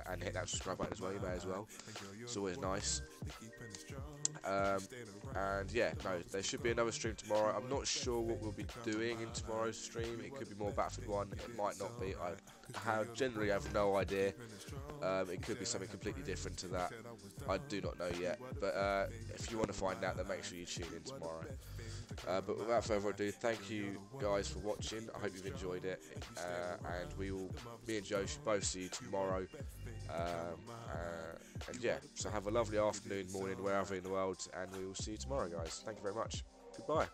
and hit that subscribe button as well. You may as well. It's always nice. And yeah, no, there should be another stream tomorrow. I'm not sure what we'll be doing in tomorrow's stream. It could be more Battlefield 1. It might not be. I generally have no idea. It could be something completely different to that. I do not know yet. But if you want to find out, then make sure you tune in tomorrow. But without further ado, thank you guys for watching. I hope you've enjoyed it, and me and Joe should both see you tomorrow. And yeah, so have a lovely afternoon, morning, wherever in the world, and we will see you tomorrow, guys. Thank you very much. Goodbye.